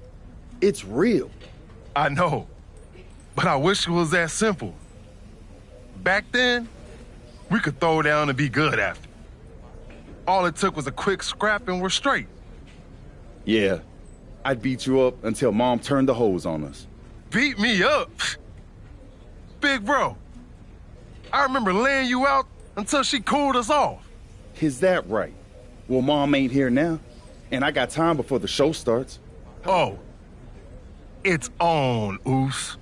Speaker 9: It's real.
Speaker 17: I know, but I wish it was that simple. Back then, we could throw down and be good after. All it took was a quick scrap and we're straight.
Speaker 9: Yeah, I'd beat you up until Mom turned the hose on us.
Speaker 17: Beat me up? Big bro, I remember laying you out until she cooled us off.
Speaker 9: Is that right? Well, Mom ain't here now, and I got time before the show starts.
Speaker 17: Oh, it's on, Oos.